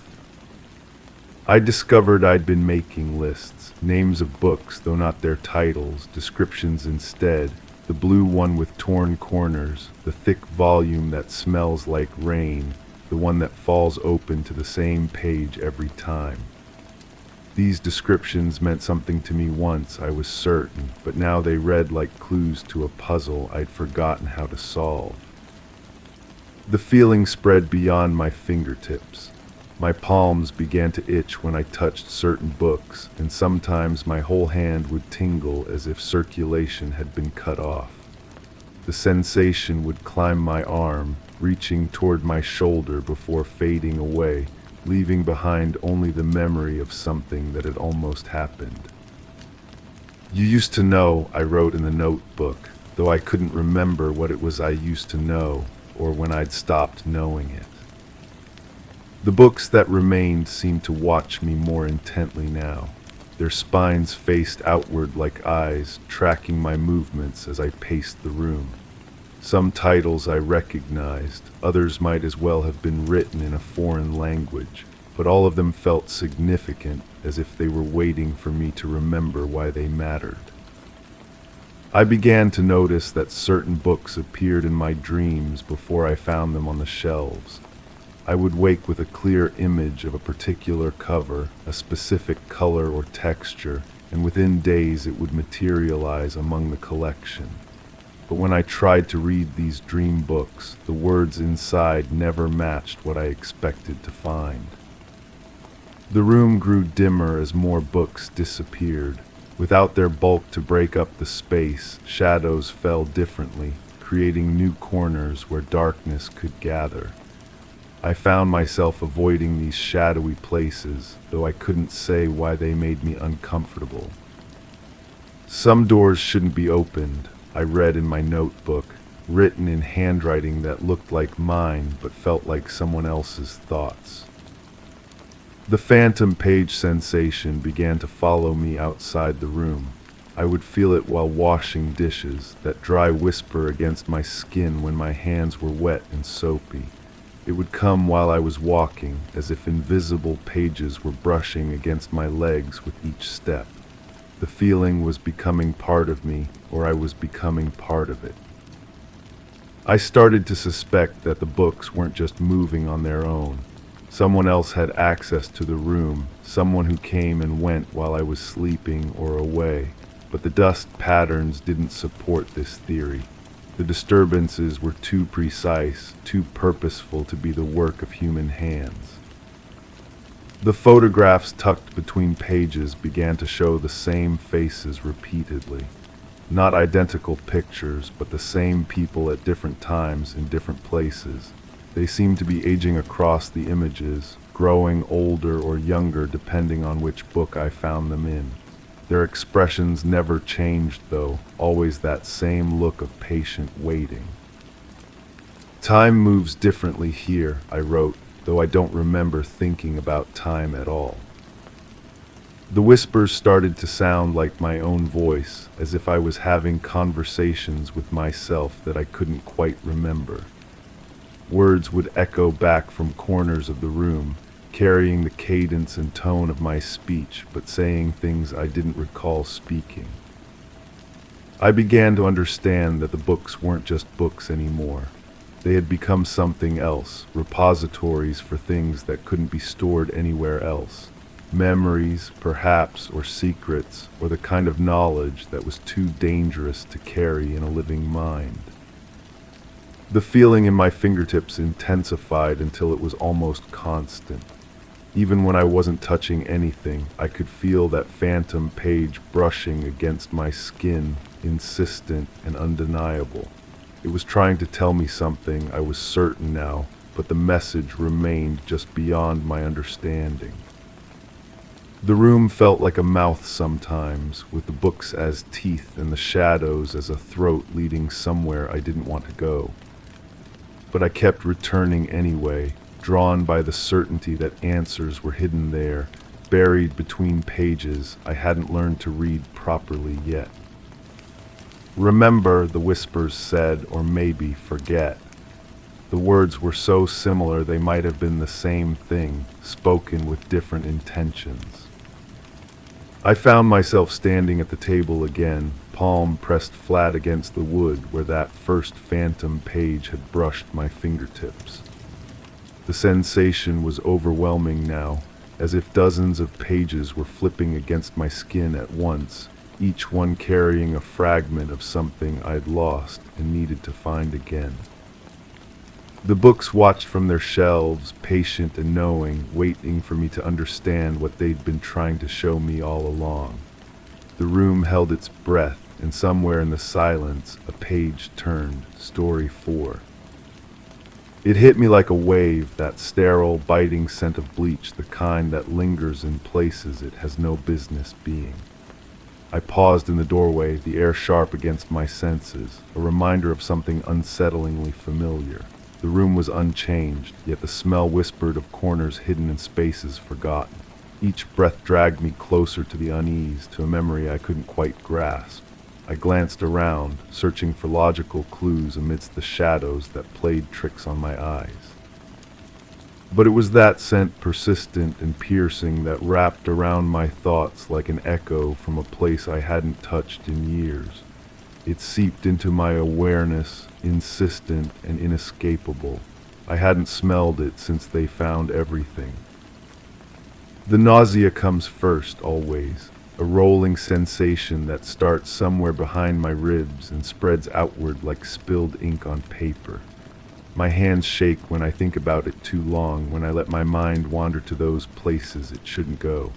S1: I discovered I'd been making lists, names of books, though not their titles, descriptions instead, the blue one with torn corners, the thick volume that smells like rain, the one that falls open to the same page every time. These descriptions meant something to me once, I was certain, but now they read like clues to a puzzle I'd forgotten how to solve. The feeling spread beyond my fingertips. My palms began to itch when I touched certain books, and sometimes my whole hand would tingle as if circulation had been cut off. The sensation would climb my arm, reaching toward my shoulder before fading away, leaving behind only the memory of something that had almost happened. "You used to know," I wrote in the notebook, though I couldn't remember what it was I used to know, or when I'd stopped knowing it. The books that remained seemed to watch me more intently now. Their spines faced outward like eyes, tracking my movements as I paced the room. Some titles I recognized, others might as well have been written in a foreign language, but all of them felt significant, as if they were waiting for me to remember why they mattered. I began to notice that certain books appeared in my dreams before I found them on the shelves. I would wake with a clear image of a particular cover, a specific color or texture, and within days it would materialize among the collection. But when I tried to read these dream books, the words inside never matched what I expected to find. The room grew dimmer as more books disappeared. Without their bulk to break up the space, shadows fell differently, creating new corners where darkness could gather. I found myself avoiding these shadowy places, though I couldn't say why they made me uncomfortable. "Some doors shouldn't be opened," I read in my notebook, written in handwriting that looked like mine but felt like someone else's thoughts. The phantom page sensation began to follow me outside the room. I would feel it while washing dishes, that dry whisper against my skin when my hands were wet and soapy. It would come while I was walking, as if invisible pages were brushing against my legs with each step. The feeling was becoming part of me, or I was becoming part of it. I started to suspect that the books weren't just moving on their own. Someone else had access to the room, someone who came and went while I was sleeping or away. But the dust patterns didn't support this theory. The disturbances were too precise, too purposeful to be the work of human hands. The photographs tucked between pages began to show the same faces repeatedly. Not identical pictures, but the same people at different times in different places. They seemed to be aging across the images, growing older or younger depending on which book I found them in. Their expressions never changed though, always that same look of patient waiting. "Time moves differently here," I wrote, though I don't remember thinking about time at all. The whispers started to sound like my own voice, as if I was having conversations with myself that I couldn't quite remember. Words would echo back from corners of the room, carrying the cadence and tone of my speech, but saying things I didn't recall speaking. I began to understand that the books weren't just books anymore. They had become something else, repositories for things that couldn't be stored anywhere else. Memories, perhaps, or secrets, or the kind of knowledge that was too dangerous to carry in a living mind. The feeling in my fingertips intensified until it was almost constant. Even when I wasn't touching anything, I could feel that phantom page brushing against my skin, insistent and undeniable. It was trying to tell me something, I was certain now, but the message remained just beyond my understanding. The room felt like a mouth sometimes, with the books as teeth and the shadows as a throat leading somewhere I didn't want to go. But I kept returning anyway, drawn by the certainty that answers were hidden there, buried between pages I hadn't learned to read properly yet. Remember, the whispers said, or maybe forget. The words were so similar they might have been the same thing, spoken with different intentions. I found myself standing at the table again, palm pressed flat against the wood where that first phantom page had brushed my fingertips. The sensation was overwhelming now, as if dozens of pages were flipping against my skin at once, each one carrying a fragment of something I'd lost and needed to find again. The books watched from their shelves, patient and knowing, waiting for me to understand what they'd been trying to show me all along. The room held its breath, and somewhere in the silence, a page turned, story 4. It hit me like a wave, that sterile, biting scent of bleach, the kind that lingers in places it has no business being. I paused in the doorway, the air sharp against my senses, a reminder of something unsettlingly familiar. The room was unchanged, yet the smell whispered of corners hidden and spaces forgotten. Each breath dragged me closer to the unease, to a memory I couldn't quite grasp. I glanced around, searching for logical clues amidst the shadows that played tricks on my eyes. But it was that scent, persistent and piercing, that wrapped around my thoughts like an echo from a place I hadn't touched in years. It seeped into my awareness, insistent and inescapable. I hadn't smelled it since they found everything. The nausea comes first, always, a rolling sensation that starts somewhere behind my ribs and spreads outward like spilled ink on paper. My hands shake when I think about it too long, when I let my mind wander to those places it shouldn't go.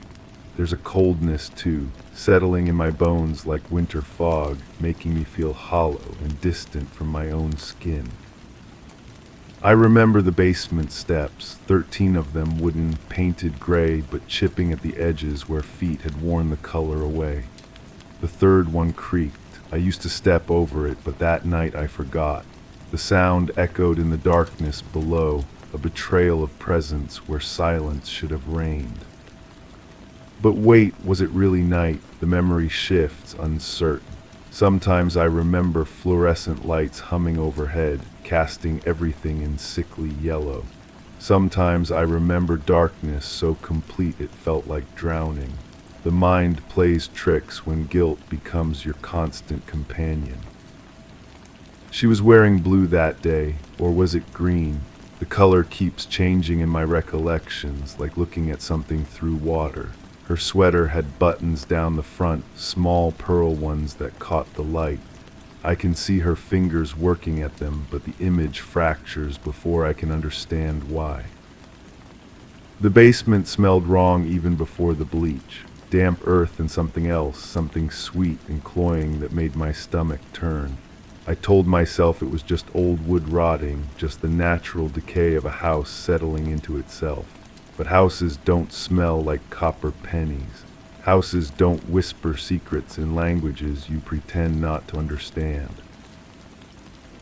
S1: There's a coldness, too, settling in my bones like winter fog, making me feel hollow and distant from my own skin. I remember the basement steps, 13 of them wooden, painted gray, but chipping at the edges where feet had worn the color away. The third one creaked. I used to step over it, but that night I forgot. The sound echoed in the darkness below, a betrayal of presence where silence should have reigned. But wait, was it really night? The memory shifts, uncertain. Sometimes I remember fluorescent lights humming overhead, casting everything in sickly yellow. Sometimes I remember darkness so complete it felt like drowning. The mind plays tricks when guilt becomes your constant companion. She was wearing blue that day, or was it green? The color keeps changing in my recollections, like looking at something through water. Her sweater had buttons down the front, small pearl ones that caught the light. I can see her fingers working at them, but the image fractures before I can understand why. The basement smelled wrong even before the bleach. Damp earth and something else, something sweet and cloying that made my stomach turn. I told myself it was just old wood rotting, just the natural decay of a house settling into itself. But houses don't smell like copper pennies. Houses don't whisper secrets in languages you pretend not to understand.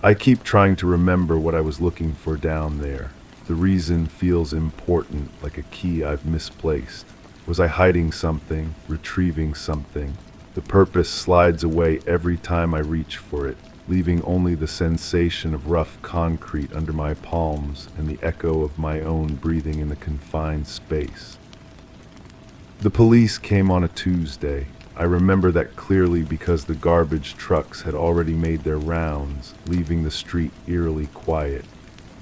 S1: I keep trying to remember what I was looking for down there. The reason feels important, like a key I've misplaced. Was I hiding something, retrieving something? The purpose slides away every time I reach for it, leaving only the sensation of rough concrete under my palms and the echo of my own breathing in the confined space. The police came on a Tuesday. I remember that clearly because the garbage trucks had already made their rounds, leaving the street eerily quiet.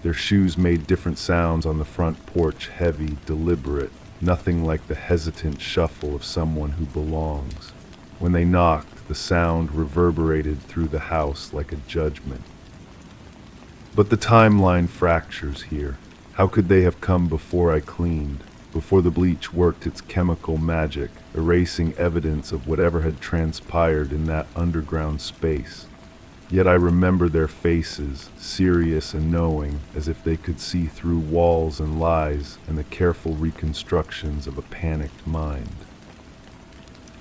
S1: Their shoes made different sounds on the front porch, heavy, deliberate, nothing like the hesitant shuffle of someone who belongs. When they knocked, the sound reverberated through the house like a judgment. But the timeline fractures here. How could they have come before I cleaned? Before the bleach worked its chemical magic, erasing evidence of whatever had transpired in that underground space. Yet I remember their faces, serious and knowing, as if they could see through walls and lies and the careful reconstructions of a panicked mind.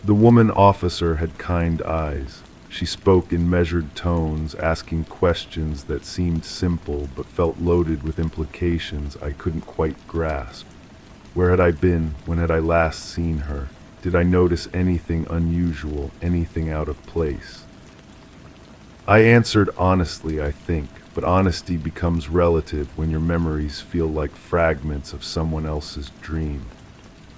S1: The woman officer had kind eyes. She spoke in measured tones, asking questions that seemed simple but felt loaded with implications I couldn't quite grasp. Where had I been? When had I last seen her? Did I notice anything unusual, anything out of place? I answered honestly, I think, but honesty becomes relative when your memories feel like fragments of someone else's dream.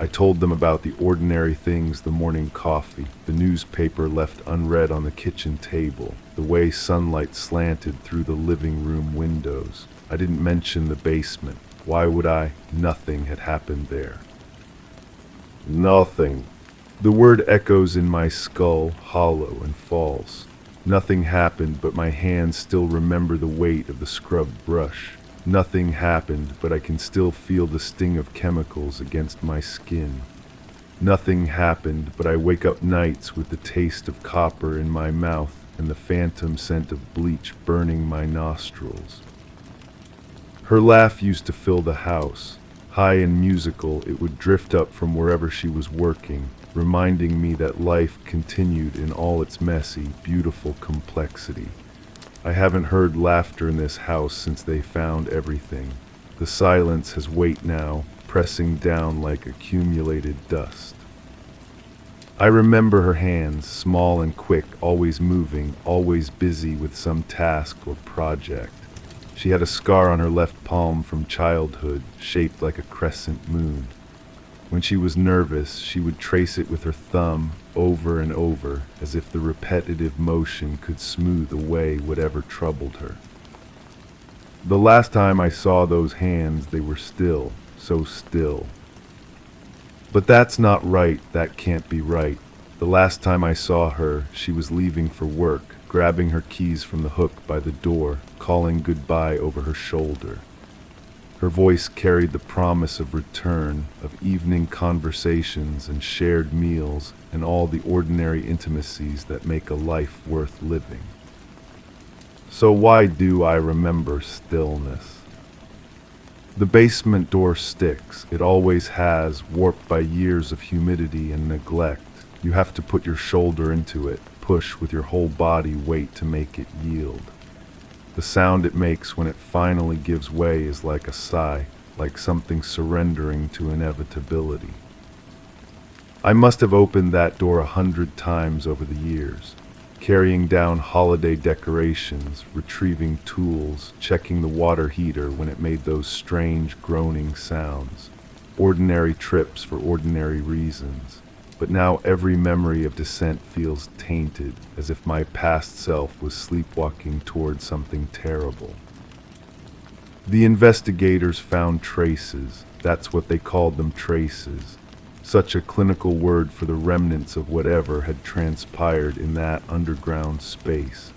S1: I told them about the ordinary things: the morning coffee, the newspaper left unread on the kitchen table, the way sunlight slanted through the living room windows. I didn't mention the basement. Why would I? Nothing had happened there. Nothing. The word echoes in my skull, hollow and false. Nothing happened, but my hands still remember the weight of the scrubbed brush. Nothing happened, but I can still feel the sting of chemicals against my skin. Nothing happened, but I wake up nights with the taste of copper in my mouth and the phantom scent of bleach burning my nostrils. Her laugh used to fill the house. High and musical, it would drift up from wherever she was working, reminding me that life continued in all its messy, beautiful complexity. I haven't heard laughter in this house since they found everything. The silence has weight now, pressing down like accumulated dust. I remember her hands, small and quick, always moving, always busy with some task or project. She had a scar on her left palm from childhood, shaped like a crescent moon. When she was nervous, she would trace it with her thumb over and over, as if the repetitive motion could smooth away whatever troubled her. The last time I saw those hands, they were still, so still. But that's not right, that can't be right. The last time I saw her, she was leaving for work, grabbing her keys from the hook by the door, calling goodbye over her shoulder. Her voice carried the promise of return, of evening conversations and shared meals, and all the ordinary intimacies that make a life worth living. So why do I remember stillness? The basement door sticks. It always has, warped by years of humidity and neglect. You have to put your shoulder into it, push with your whole body weight to make it yield. The sound it makes when it finally gives way is like a sigh, like something surrendering to inevitability. I must have opened that door 100 times over the years, carrying down holiday decorations, retrieving tools, checking the water heater when it made those strange groaning sounds. Ordinary trips for ordinary reasons. But now every memory of descent feels tainted, as if my past self was sleepwalking toward something terrible. The investigators found traces. That's what they called them, traces. Such a clinical word for the remnants of whatever had transpired in that underground space.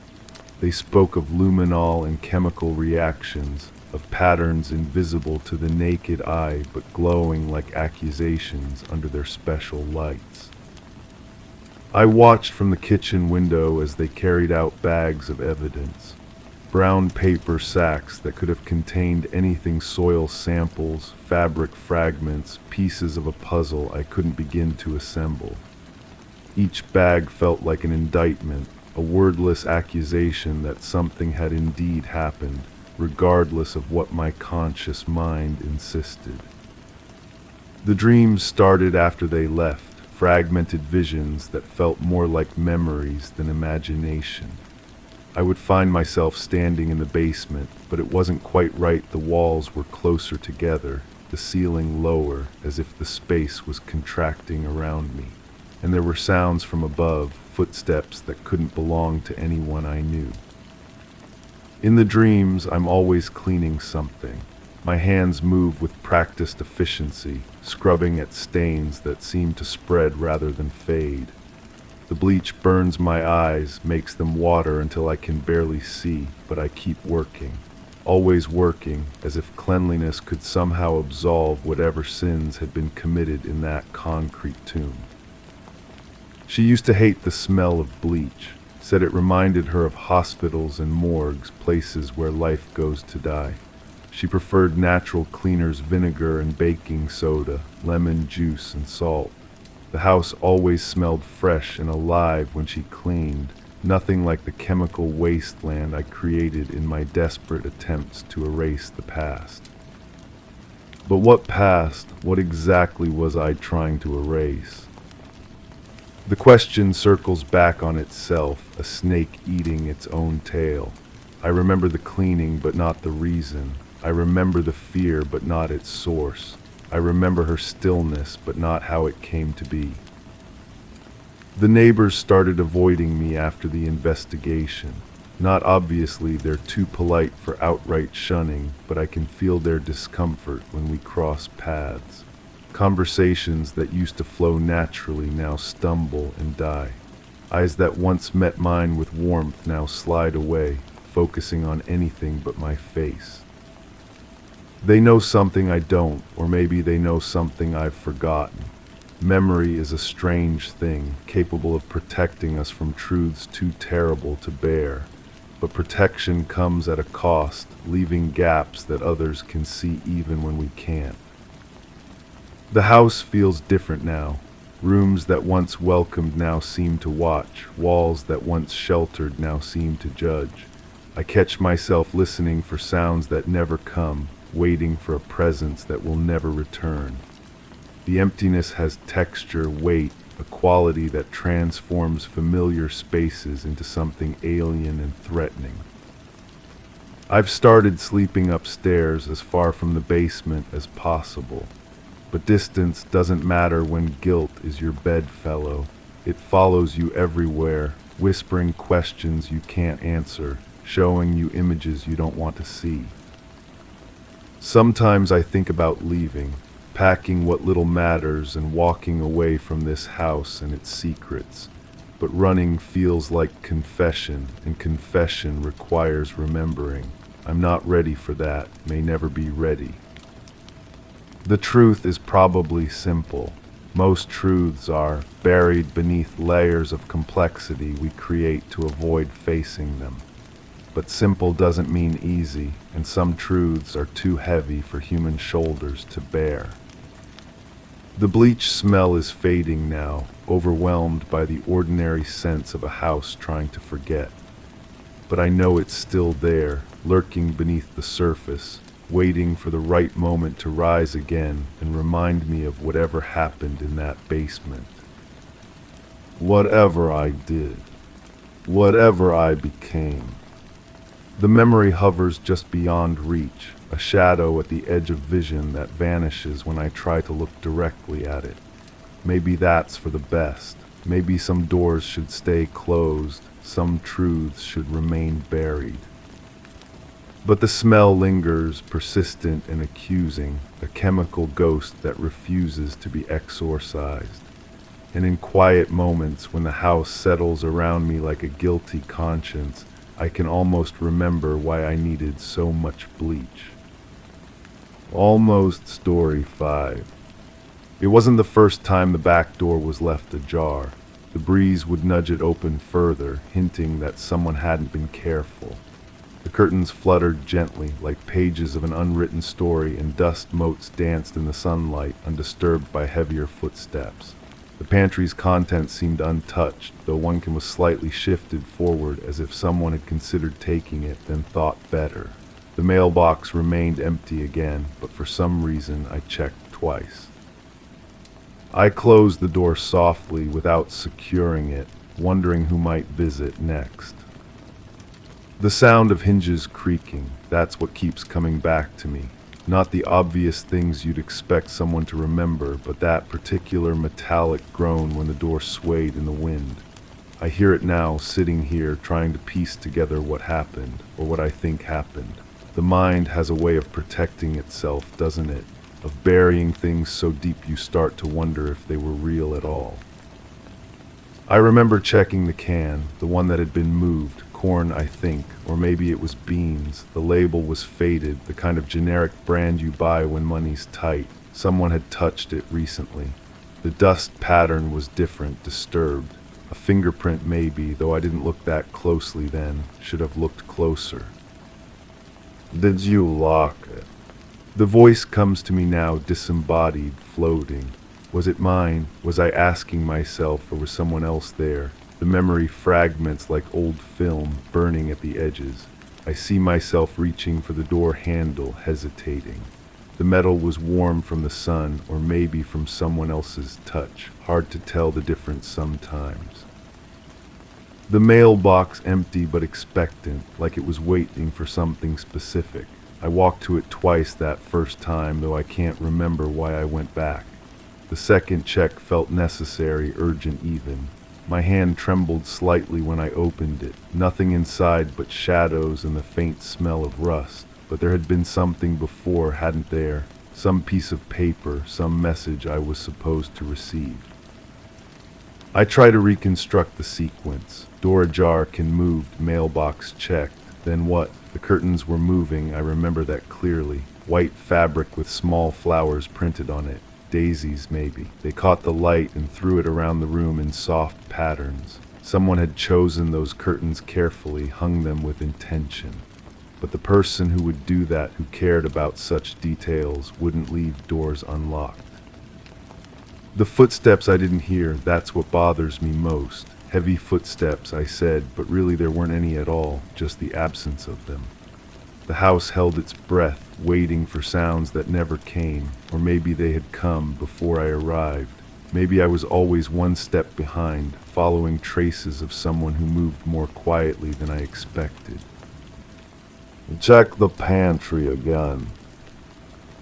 S1: They spoke of luminol and chemical reactions, of patterns invisible to the naked eye but glowing like accusations under their special lights. I watched from the kitchen window as they carried out bags of evidence. Brown paper sacks that could have contained anything: soil samples, fabric fragments, pieces of a puzzle I couldn't begin to assemble. Each bag felt like an indictment, a wordless accusation that something had indeed happened, regardless of what my conscious mind insisted. The dreams started after they left, fragmented visions that felt more like memories than imagination. I would find myself standing in the basement, but it wasn't quite right. The walls were closer together, the ceiling lower, as if the space was contracting around me. And there were sounds from above, footsteps that couldn't belong to anyone I knew. In the dreams, I'm always cleaning something. My hands move with practiced efficiency, scrubbing at stains that seem to spread rather than fade. The bleach burns my eyes, makes them water until I can barely see, but I keep working. Always working, as if cleanliness could somehow absolve whatever sins had been committed in that concrete tomb. She used to hate the smell of bleach, said it reminded her of hospitals and morgues, places where life goes to die. She preferred natural cleaners, vinegar and baking soda, lemon juice and salt. The house always smelled fresh and alive when she cleaned, nothing like the chemical wasteland I created in my desperate attempts to erase the past. But what past? What exactly was I trying to erase? The question circles back on itself, a snake eating its own tail. I remember the cleaning, but not the reason. I remember the fear, but not its source. I remember her stillness, but not how it came to be. The neighbors started avoiding me after the investigation. Not obviously, they're too polite for outright shunning, but I can feel their discomfort when we cross paths. Conversations that used to flow naturally now stumble and die. Eyes that once met mine with warmth now slide away, focusing on anything but my face. They know something I don't, or maybe they know something I've forgotten. Memory is a strange thing, capable of protecting us from truths too terrible to bear. But protection comes at a cost, leaving gaps that others can see even when we can't. The house feels different now. Rooms that once welcomed now seem to watch. Walls that once sheltered now seem to judge. I catch myself listening for sounds that never come, waiting for a presence that will never return. The emptiness has texture, weight, a quality that transforms familiar spaces into something alien and threatening. I've started sleeping upstairs, as far from the basement as possible. But distance doesn't matter when guilt is your bedfellow. It follows you everywhere, whispering questions you can't answer, showing you images you don't want to see. Sometimes I think about leaving, packing what little matters and walking away from this house and its secrets. But running feels like confession, and confession requires remembering. I'm not ready for that, may never be ready. The truth is probably simple. Most truths are buried beneath layers of complexity we create to avoid facing them. But simple doesn't mean easy, and some truths are too heavy for human shoulders to bear. The bleach smell is fading now, overwhelmed by the ordinary sense of a house trying to forget. But I know it's still there, lurking beneath the surface, waiting for the right moment to rise again and remind me of whatever happened in that basement. Whatever I did, whatever I became. The memory hovers just beyond reach, a shadow at the edge of vision that vanishes when I try to look directly at it. Maybe that's for the best. Maybe some doors should stay closed, some truths should remain buried. But the smell lingers, persistent and accusing, a chemical ghost that refuses to be exorcised. And in quiet moments, when the house settles around me like a guilty conscience, I can almost remember why I needed so much bleach. Almost story 5. It wasn't the first time the back door was left ajar. The breeze would nudge it open further, hinting that someone hadn't been careful. The curtains fluttered gently, like pages of an unwritten story, and dust motes danced in the sunlight, undisturbed by heavier footsteps. The pantry's contents seemed untouched, though one was slightly shifted forward as if someone had considered taking it, then thought better. The mailbox remained empty again, but for some reason I checked twice. I closed the door softly without securing it, wondering who might visit next. The sound of hinges creaking, that's what keeps coming back to me. Not the obvious things you'd expect someone to remember, but that particular metallic groan when the door swayed in the wind. I hear it now, sitting here, trying to piece together what happened, or what I think happened. The mind has a way of protecting itself, doesn't it? Of burying things so deep you start to wonder if they were real at all. I remember checking the can, the one that had been moved, corn I think, or maybe it was beans. The label was faded, the kind of generic brand you buy when money's tight. Someone had touched it recently. The dust pattern was different, disturbed. A fingerprint maybe, though I didn't look that closely then, should have looked closer. Did you lock it? The voice comes to me now, disembodied, floating. Was it mine? Was I asking myself, or was someone else there? The memory fragments like old film, burning at the edges. I see myself reaching for the door handle, hesitating. The metal was warm from the sun, or maybe from someone else's touch. Hard to tell the difference sometimes. The mailbox empty but expectant, like it was waiting for something specific. I walked to it twice that first time, though I can't remember why I went back. The second check felt necessary, urgent even. My hand trembled slightly when I opened it. Nothing inside but shadows and the faint smell of rust. But there had been something before, hadn't there? Some piece of paper, some message I was supposed to receive. I try to reconstruct the sequence. Door ajar, can moved, mailbox checked. Then what? The curtains were moving, I remember that clearly. White fabric with small flowers printed on it. Daisies, maybe. They caught the light and threw it around the room in soft patterns. Someone had chosen those curtains carefully, hung them with intention. But the person who would do that, who cared about such details, wouldn't leave doors unlocked. The footsteps I didn't hear, that's what bothers me most. Heavy footsteps, I said, but really there weren't any at all, just the absence of them. The house held its breath, waiting for sounds that never came, or maybe they had come before I arrived. Maybe I was always one step behind, following traces of someone who moved more quietly than I expected. Check the pantry again.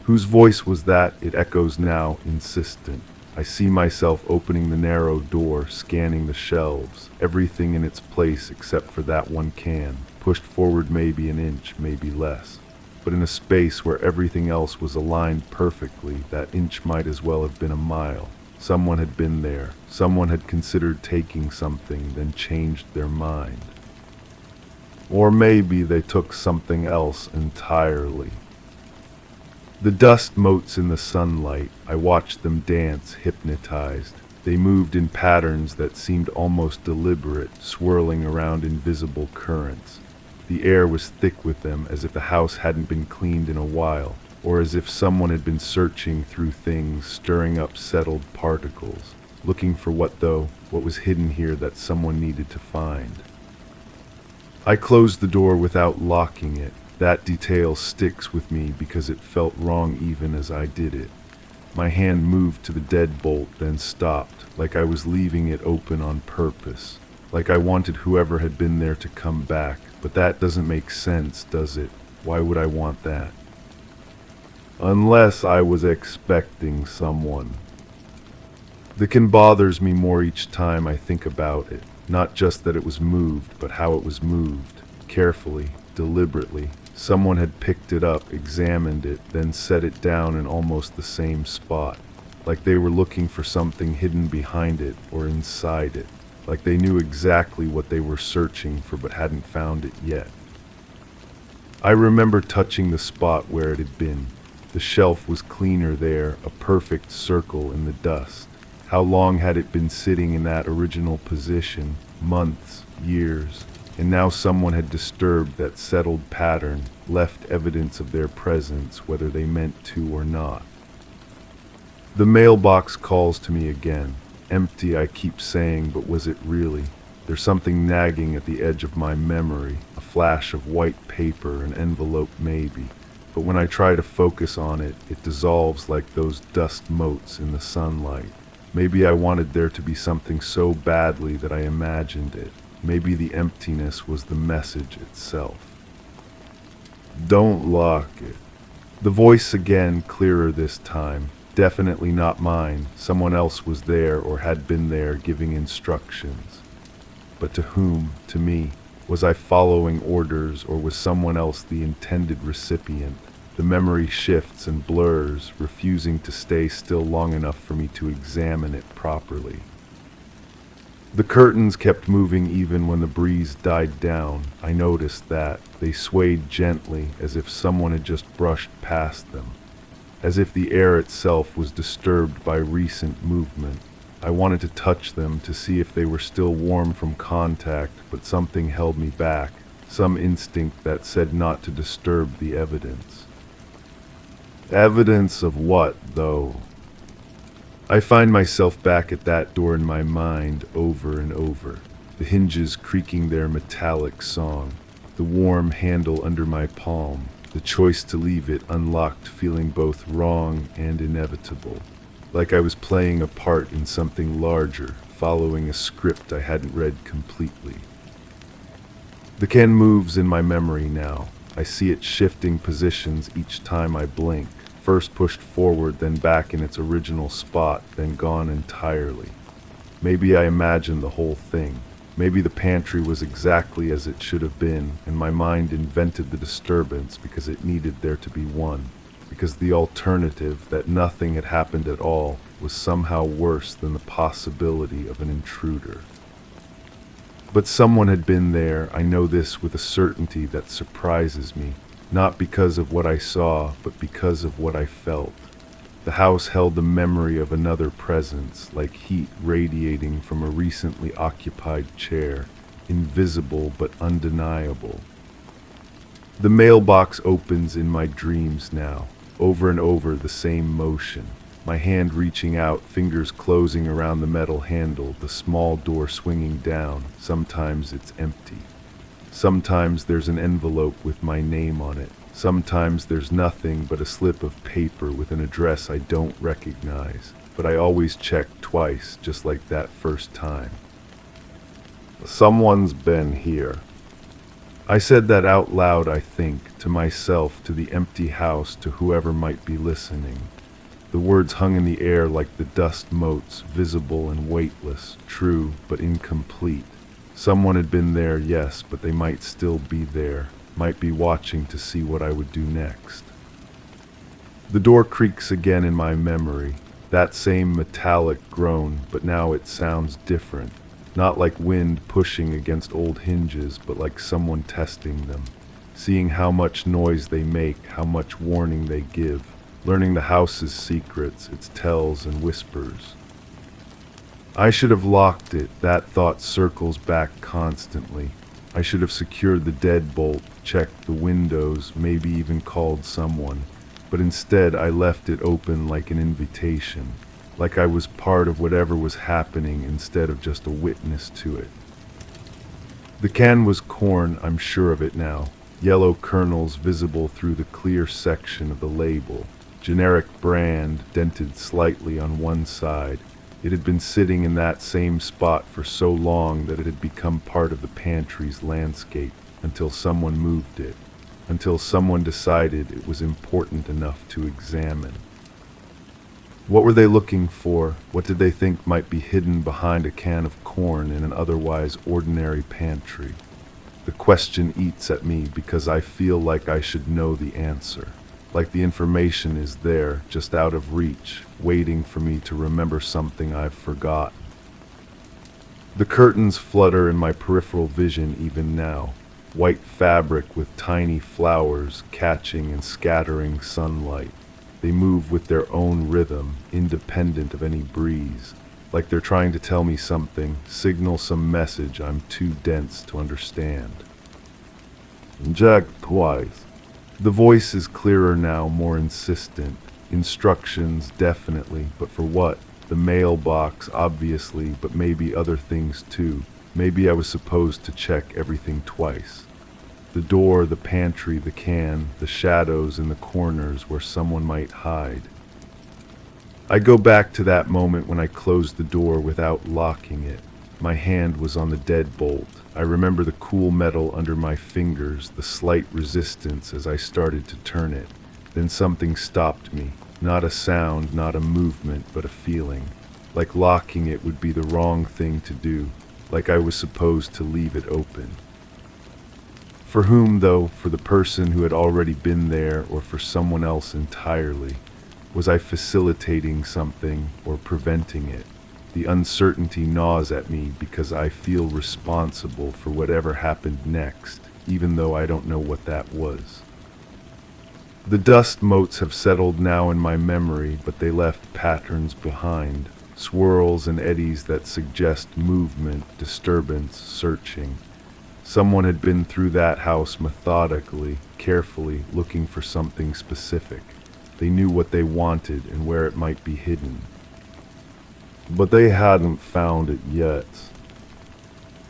S1: Whose voice was that? It echoes now, insistent. I see myself opening the narrow door, scanning the shelves, everything in its place except for that one can, pushed forward maybe an inch, maybe less. But in a space where everything else was aligned perfectly, that inch might as well have been a mile. Someone had been there. Someone had considered taking something, then changed their mind. Or maybe they took something else entirely. The dust motes in the sunlight. I watched them dance, hypnotized. They moved in patterns that seemed almost deliberate, swirling around invisible currents. The air was thick with them, as if the house hadn't been cleaned in a while, or as if someone had been searching through things, stirring up settled particles. Looking for what, though? What was hidden here that someone needed to find? I closed the door without locking it. That detail sticks with me because it felt wrong even as I did it. My hand moved to the deadbolt, then stopped, like I was leaving it open on purpose, like I wanted whoever had been there to come back. But that doesn't make sense, does it? Why would I want that? Unless I was expecting someone. The can bothers me more each time I think about it. Not just that it was moved, but how it was moved. Carefully, deliberately. Someone had picked it up, examined it, then set it down in almost the same spot. Like they were looking for something hidden behind it or inside it. Like they knew exactly what they were searching for but hadn't found it yet. I remember touching the spot where it had been. The shelf was cleaner there, a perfect circle in the dust. How long had it been sitting in that original position? Months, years. And now someone had disturbed that settled pattern, left evidence of their presence, whether they meant to or not. The mailbox calls to me again. Empty, I keep saying, but was it really? There's something nagging at the edge of my memory, a flash of white paper, an envelope maybe. But when I try to focus on it, it dissolves like those dust motes in the sunlight. Maybe I wanted there to be something so badly that I imagined it. Maybe the emptiness was the message itself. Don't lock it. The voice again, clearer this time. Definitely not mine. Someone else was there or had been there giving instructions. But to whom? To me. Was I following orders, or was someone else the intended recipient? The memory shifts and blurs, refusing to stay still long enough for me to examine it properly. The curtains kept moving even when the breeze died down. I noticed that. They swayed gently, as if someone had just brushed past them. As if the air itself was disturbed by recent movement. I wanted to touch them to see if they were still warm from contact, but something held me back, some instinct that said not to disturb the evidence. Evidence of what, though? I find myself back at that door in my mind over and over, the hinges creaking their metallic song, the warm handle under my palm, the choice to leave it unlocked feeling both wrong and inevitable. Like I was playing a part in something larger, following a script I hadn't read completely. The can moves in my memory now. I see it shifting positions each time I blink, first pushed forward, then back in its original spot, then gone entirely. Maybe I imagined the whole thing. Maybe the pantry was exactly as it should have been, and my mind invented the disturbance because it needed there to be one. Because the alternative, that nothing had happened at all, was somehow worse than the possibility of an intruder. But someone had been there. I know this with a certainty that surprises me, not because of what I saw, but because of what I felt. The house held the memory of another presence, like heat radiating from a recently occupied chair, invisible but undeniable. The mailbox opens in my dreams now. Over and over the same motion, my hand reaching out, fingers closing around the metal handle, the small door swinging down. Sometimes it's empty. Sometimes there's an envelope with my name on it. Sometimes there's nothing but a slip of paper with an address I don't recognize. But I always check twice, just like that first time. Someone's been here. I said that out loud, I think, to myself, to the empty house, to whoever might be listening. The words hung in the air like the dust motes, visible and weightless, true but incomplete. Someone had been there, yes, but they might still be there, might be watching to see what I would do next. The door creaks again in my memory, that same metallic groan, but now it sounds different. Not like wind pushing against old hinges, but like someone testing them, seeing how much noise they make, how much warning they give, learning the house's secrets, its tells and whispers. I should have locked it. That thought circles back constantly. I should have secured the deadbolt, checked the windows, maybe even called someone. But instead I left it open like an invitation. Like I was part of whatever was happening instead of just a witness to it. The can was corn, I'm sure of it now. Yellow kernels visible through the clear section of the label. Generic brand, dented slightly on one side. It had been sitting in that same spot for so long that it had become part of the pantry's landscape until someone moved it. Until someone decided it was important enough to examine. What were they looking for? What did they think might be hidden behind a can of corn in an otherwise ordinary pantry? The question eats at me because I feel like I should know the answer. Like the information is there, just out of reach, waiting for me to remember something I've forgotten. The curtains flutter in my peripheral vision even now. White fabric with tiny flowers catching and scattering sunlight. They move with their own rhythm, independent of any breeze, like they're trying to tell me something, signal some message I'm too dense to understand. Jack twice. The voice is clearer now, more insistent. Instructions, definitely, but for what? The mailbox, obviously, but maybe other things too. Maybe I was supposed to check everything twice. The door, the pantry, the can, the shadows in the corners where someone might hide. I go back to that moment when I closed the door without locking it. My hand was on the deadbolt. I remember the cool metal under my fingers, the slight resistance as I started to turn it. Then something stopped me. Not a sound, not a movement, but a feeling. Like locking it would be the wrong thing to do. Like I was supposed to leave it open. For whom, though? For the person who had already been there, or for someone else entirely? Was I facilitating something or preventing it? The uncertainty gnaws at me because I feel responsible for whatever happened next, even though I don't know what that was. The dust motes have settled now in my memory, but they left patterns behind, swirls and eddies that suggest movement, disturbance, searching. Someone had been through that house methodically, carefully, looking for something specific. They knew what they wanted and where it might be hidden. But they hadn't found it yet.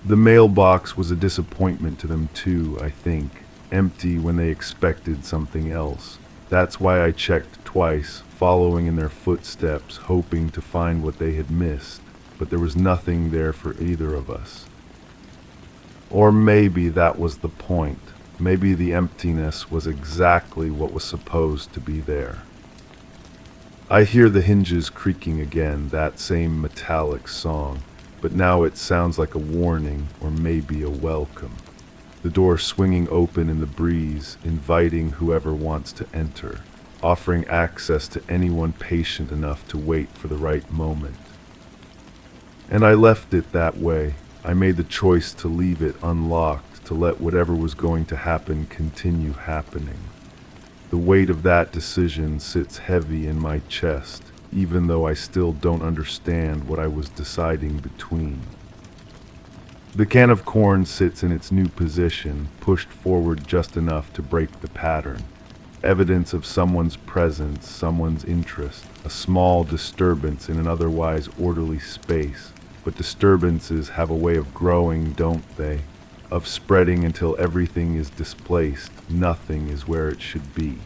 S1: The mailbox was a disappointment to them too, I think, empty when they expected something else. That's why I checked twice, following in their footsteps, hoping to find what they had missed, but there was nothing there for either of us. Or maybe that was the point. Maybe the emptiness was exactly what was supposed to be there. I hear the hinges creaking again, that same metallic song, but now it sounds like a warning or maybe a welcome. The door swinging open in the breeze, inviting whoever wants to enter, offering access to anyone patient enough to wait for the right moment. And I left it that way. I made the choice to leave it unlocked, to let whatever was going to happen continue happening. The weight of that decision sits heavy in my chest, even though I still don't understand what I was deciding between. The can of corn sits in its new position, pushed forward just enough to break the pattern. Evidence of someone's presence, someone's interest, a small disturbance in an otherwise orderly space. But disturbances have a way of growing, don't they? Of spreading until everything is displaced, nothing is where it should be.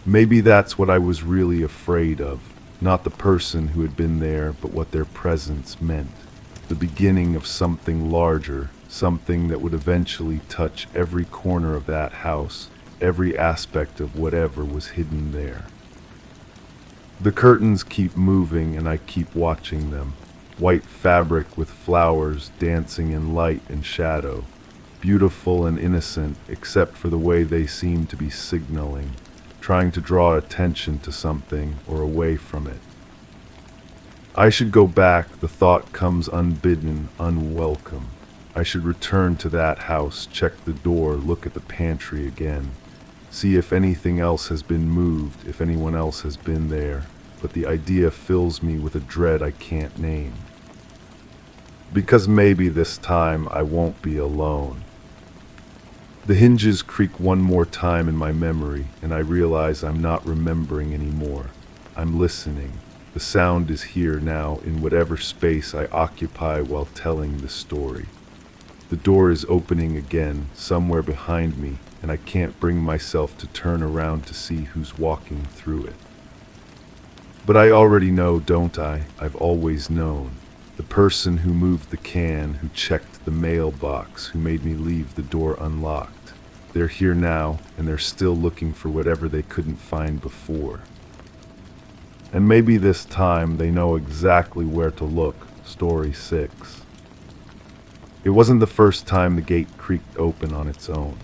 S1: Maybe that's what I was really afraid of, not the person who had been there, but what their presence meant. The beginning of something larger, something that would eventually touch every corner of that house, every aspect of whatever was hidden there. The curtains keep moving and I keep watching them. White fabric with flowers dancing in light and shadow, beautiful and innocent except for the way they seem to be signaling, trying to draw attention to something or away from it. I should go back, the thought comes unbidden, unwelcome. I should return to that house, check the door, look at the pantry again, see if anything else has been moved, if anyone else has been there. But the idea fills me with a dread I can't name. Because maybe this time I won't be alone. The hinges creak one more time in my memory, and I realize I'm not remembering anymore. I'm listening. The sound is here now in whatever space I occupy while telling the story. The door is opening again, somewhere behind me, and I can't bring myself to turn around to see who's walking through it. But I already know, don't I? I've always known. The person who moved the can, who checked the mailbox, who made me leave the door unlocked. They're here now, and they're still looking for whatever they couldn't find before. And maybe this time they know exactly where to look. Story 6. It wasn't the first time the gate creaked open on its own.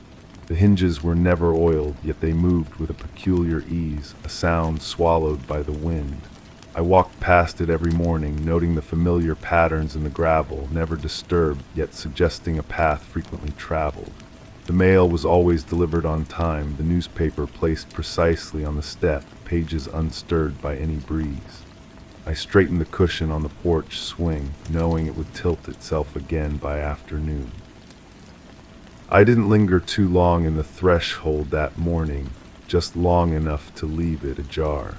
S1: The hinges were never oiled, yet they moved with a peculiar ease, a sound swallowed by the wind. I walked past it every morning, noting the familiar patterns in the gravel, never disturbed, yet suggesting a path frequently traveled. The mail was always delivered on time, the newspaper placed precisely on the step, pages unstirred by any breeze. I straightened the cushion on the porch swing, knowing it would tilt itself again by afternoon. I didn't linger too long in the threshold that morning, just long enough to leave it ajar.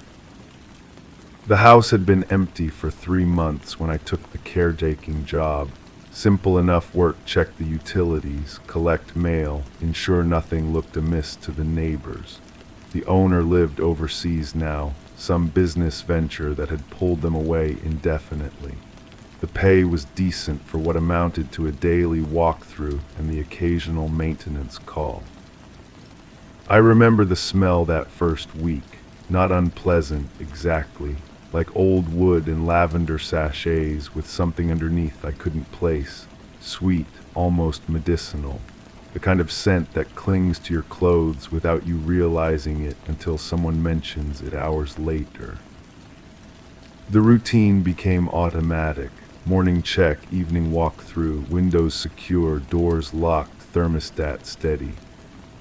S1: The house had been empty for 3 months when I took the caretaking job. Simple enough work: check the utilities, collect mail, ensure nothing looked amiss to the neighbors. The owner lived overseas now, some business venture that had pulled them away indefinitely. The pay was decent for what amounted to a daily walkthrough and the occasional maintenance call. I remember the smell that first week, not unpleasant exactly, like old wood and lavender sachets with something underneath I couldn't place, sweet, almost medicinal, the kind of scent that clings to your clothes without you realizing it until someone mentions it hours later. The routine became automatic. Morning check, evening walk through, windows secure, doors locked, thermostat steady.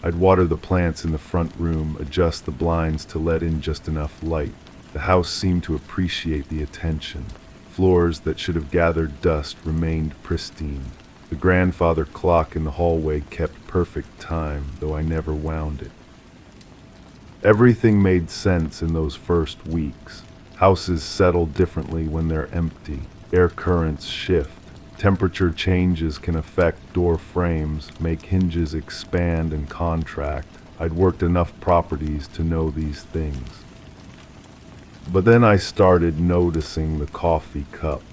S1: I'd water the plants in the front room, adjust the blinds to let in just enough light. The house seemed to appreciate the attention. Floors that should have gathered dust remained pristine. The grandfather clock in the hallway kept perfect time, though I never wound it. Everything made sense in those first weeks. Houses settle differently when they're empty. Air currents shift. Temperature changes can affect door frames, make hinges expand and contract. I'd worked enough properties to know these things. But then I started noticing the coffee cup.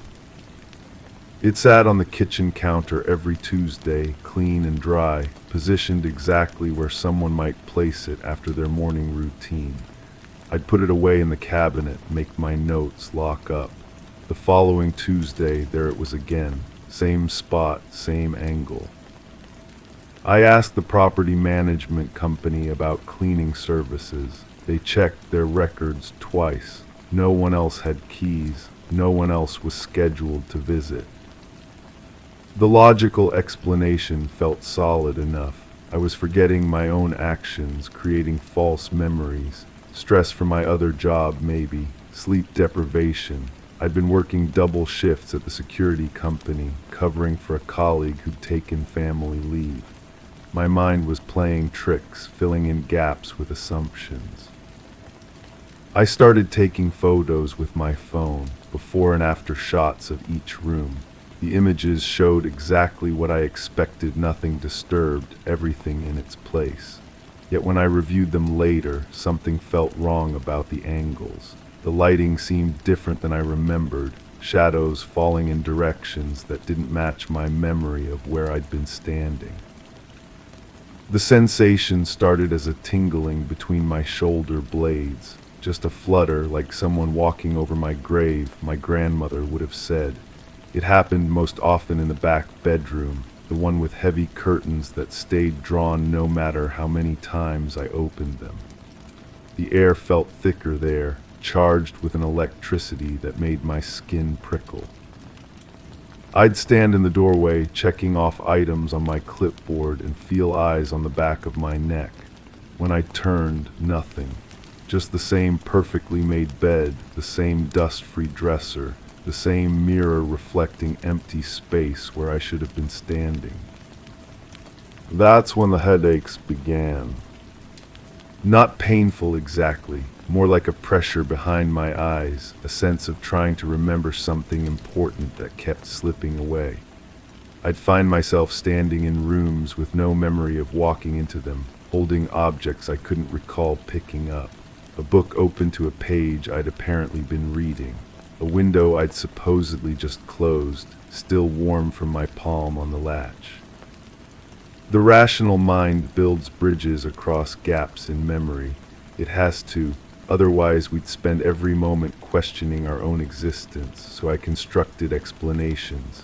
S1: It sat on the kitchen counter every Tuesday, clean and dry, positioned exactly where someone might place it after their morning routine. I'd put it away in the cabinet, make my notes, lock up. The following Tuesday, there it was again. Same spot, same angle. I asked the property management company about cleaning services. They checked their records twice. No one else had keys. No one else was scheduled to visit. The logical explanation felt solid enough. I was forgetting my own actions, creating false memories. Stress from my other job, maybe. Sleep deprivation. I'd been working double shifts at the security company, covering for a colleague who'd taken family leave. My mind was playing tricks, filling in gaps with assumptions. I started taking photos with my phone, before and after shots of each room. The images showed exactly what I expected, nothing disturbed, everything in its place. Yet when I reviewed them later, something felt wrong about the angles. The lighting seemed different than I remembered, shadows falling in directions that didn't match my memory of where I'd been standing. The sensation started as a tingling between my shoulder blades, just a flutter like someone walking over my grave, my grandmother would have said. It happened most often in the back bedroom, the one with heavy curtains that stayed drawn no matter how many times I opened them. The air felt thicker there, charged with an electricity that made my skin prickle. I'd stand in the doorway, checking off items on my clipboard and feel eyes on the back of my neck. When I turned, nothing. Just the same perfectly made bed, the same dust-free dresser, the same mirror reflecting empty space where I should have been standing. That's when the headaches began. Not painful exactly, more like a pressure behind my eyes, a sense of trying to remember something important that kept slipping away. I'd find myself standing in rooms with no memory of walking into them, holding objects I couldn't recall picking up. A book open to a page I'd apparently been reading. A window I'd supposedly just closed, still warm from my palm on the latch. The rational mind builds bridges across gaps in memory. It has to, otherwise we'd spend every moment questioning our own existence, so I constructed explanations.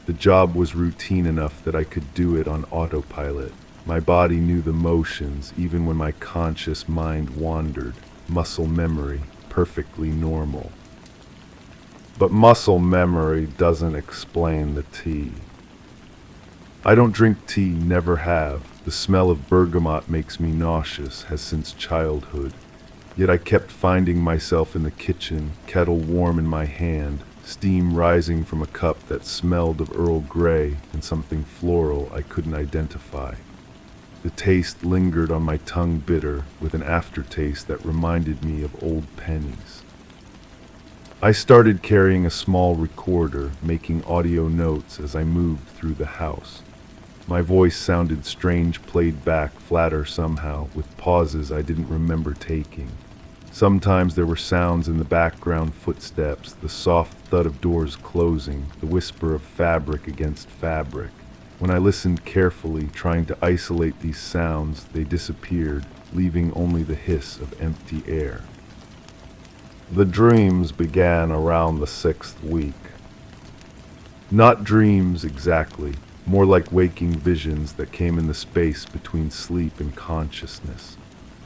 S1: The job was routine enough that I could do it on autopilot. My body knew the motions, even when my conscious mind wandered. Muscle memory, perfectly normal. But muscle memory doesn't explain the tea. I don't drink tea, never have. The smell of bergamot makes me nauseous, has since childhood. Yet I kept finding myself in the kitchen, kettle warm in my hand, steam rising from a cup that smelled of Earl Grey and something floral I couldn't identify. The taste lingered on my tongue bitter, with an aftertaste that reminded me of old pennies. I started carrying a small recorder, making audio notes as I moved through the house. My voice sounded strange, played back, flatter somehow, with pauses I didn't remember taking. Sometimes there were sounds in the background, footsteps, the soft thud of doors closing, the whisper of fabric against fabric. When I listened carefully, trying to isolate these sounds, they disappeared, leaving only the hiss of empty air. The dreams began around the 6th week. Not dreams exactly, more like waking visions that came in the space between sleep and consciousness.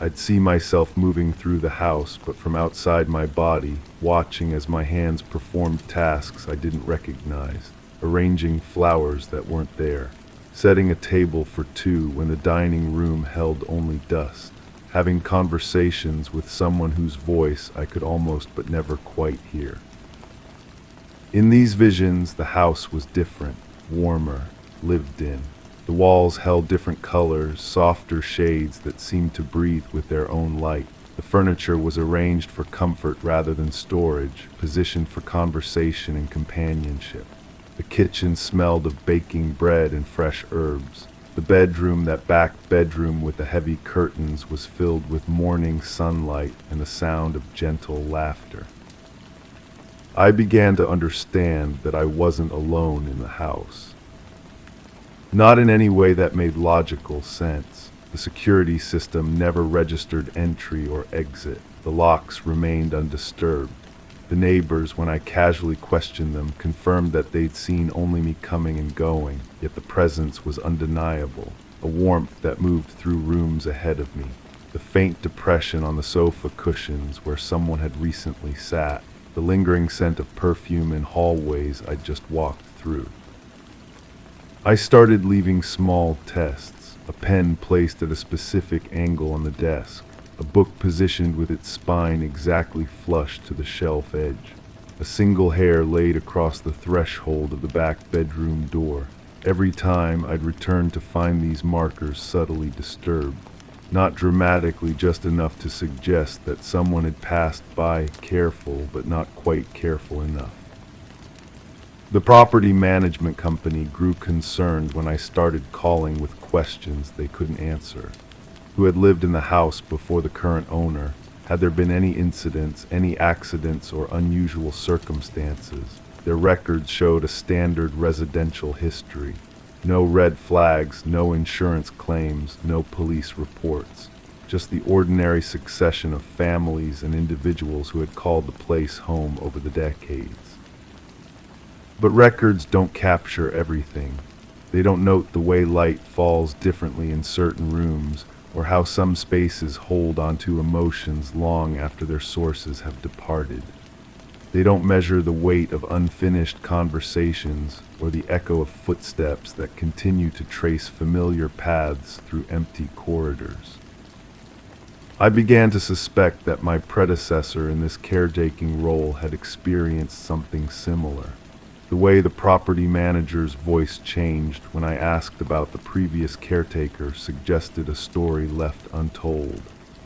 S1: I'd see myself moving through the house, but from outside my body, watching as my hands performed tasks I didn't recognize, arranging flowers that weren't there, setting a table for two when the dining room held only dust, having conversations with someone whose voice I could almost but never quite hear. In these visions, the house was different, warmer, lived in. The walls held different colors, softer shades that seemed to breathe with their own light. The furniture was arranged for comfort rather than storage, positioned for conversation and companionship. The kitchen smelled of baking bread and fresh herbs. The bedroom, that back bedroom with the heavy curtains, was filled with morning sunlight and the sound of gentle laughter. I began to understand that I wasn't alone in the house. Not in any way that made logical sense. The security system never registered entry or exit. The locks remained undisturbed. The neighbors, when I casually questioned them, confirmed that they'd seen only me coming and going, yet the presence was undeniable, a warmth that moved through rooms ahead of me, the faint depression on the sofa cushions where someone had recently sat, the lingering scent of perfume in hallways I'd just walked through. I started leaving small tests, a pen placed at a specific angle on the desk, a book positioned with its spine exactly flush to the shelf edge, a single hair laid across the threshold of the back bedroom door. Every time I'd return to find these markers subtly disturbed, not dramatically, just enough to suggest that someone had passed by, careful but not quite careful enough. The property management company grew concerned when I started calling with questions they couldn't answer. Who had lived in the house before the current owner? Had there been any incidents, any accidents or unusual circumstances? Their records showed a standard residential history. No red flags, no insurance claims, no police reports. Just the ordinary succession of families and individuals who had called the place home over the decades. But records don't capture everything. They don't note the way light falls differently in certain rooms, or how some spaces hold onto emotions long after their sources have departed. They don't measure the weight of unfinished conversations or the echo of footsteps that continue to trace familiar paths through empty corridors. I began to suspect that my predecessor in this caretaking role had experienced something similar. The way the property manager's voice changed when I asked about the previous caretaker suggested a story left untold.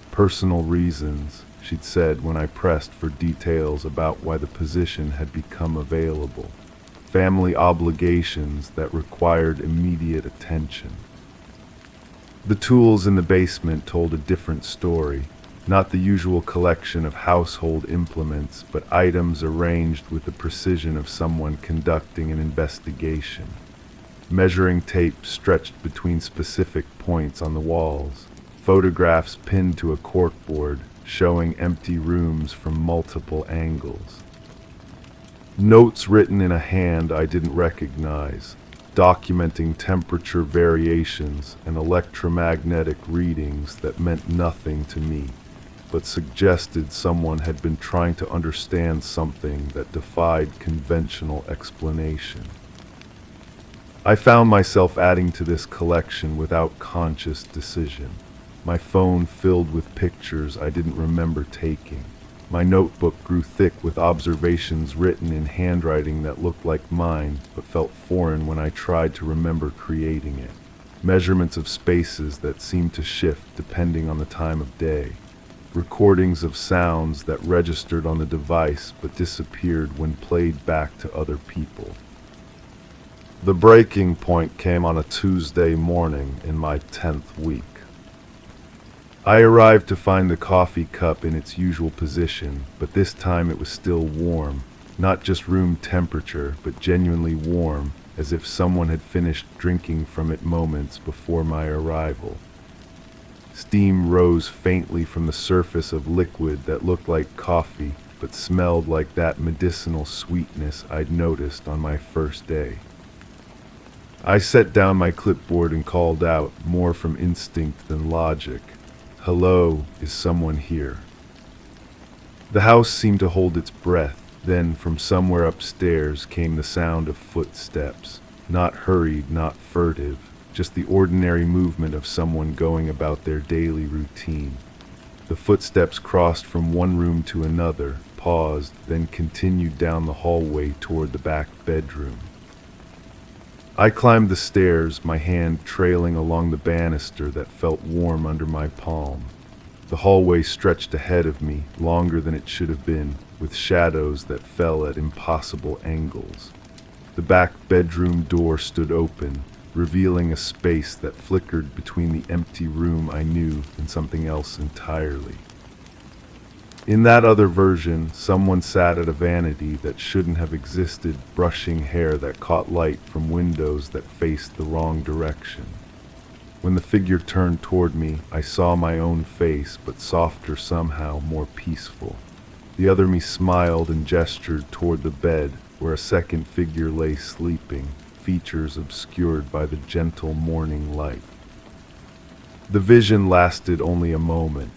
S1: Personal reasons, she'd said when I pressed for details about why the position had become available. Family obligations that required immediate attention. The tools in the basement told a different story. Not the usual collection of household implements, but items arranged with the precision of someone conducting an investigation. Measuring tape stretched between specific points on the walls. Photographs pinned to a corkboard, showing empty rooms from multiple angles. Notes written in a hand I didn't recognize, documenting temperature variations and electromagnetic readings that meant nothing to me, but suggested someone had been trying to understand something that defied conventional explanation. I found myself adding to this collection without conscious decision, my phone filled with pictures I didn't remember taking. My notebook grew thick with observations written in handwriting that looked like mine, but felt foreign when I tried to remember creating it. Measurements of spaces that seemed to shift depending on the time of day. Recordings of sounds that registered on the device but disappeared when played back to other people. The breaking point came on a Tuesday morning in my 10th week. I arrived to find the coffee cup in its usual position, but this time it was still warm, not just room temperature, but genuinely warm, as if someone had finished drinking from it moments before my arrival. Steam rose faintly from the surface of liquid that looked like coffee, but smelled like that medicinal sweetness I'd noticed on my first day. I set down my clipboard and called out, more from instinct than logic, "Hello, is someone here?" The house seemed to hold its breath. Then, from somewhere upstairs, came the sound of footsteps. Not hurried, not furtive, just the ordinary movement of someone going about their daily routine. The footsteps crossed from one room to another, paused, then continued down the hallway toward the back bedroom. I climbed the stairs, my hand trailing along the banister that felt warm under my palm. The hallway stretched ahead of me, longer than it should have been, with shadows that fell at impossible angles. The back bedroom door stood open, revealing a space that flickered between the empty room I knew and something else entirely. In that other version, someone sat at a vanity that shouldn't have existed, brushing hair that caught light from windows that faced the wrong direction. When the figure turned toward me, I saw my own face, but softer somehow, more peaceful. The other me smiled and gestured toward the bed, where a second figure lay sleeping, features obscured by the gentle morning light. The vision lasted only a moment.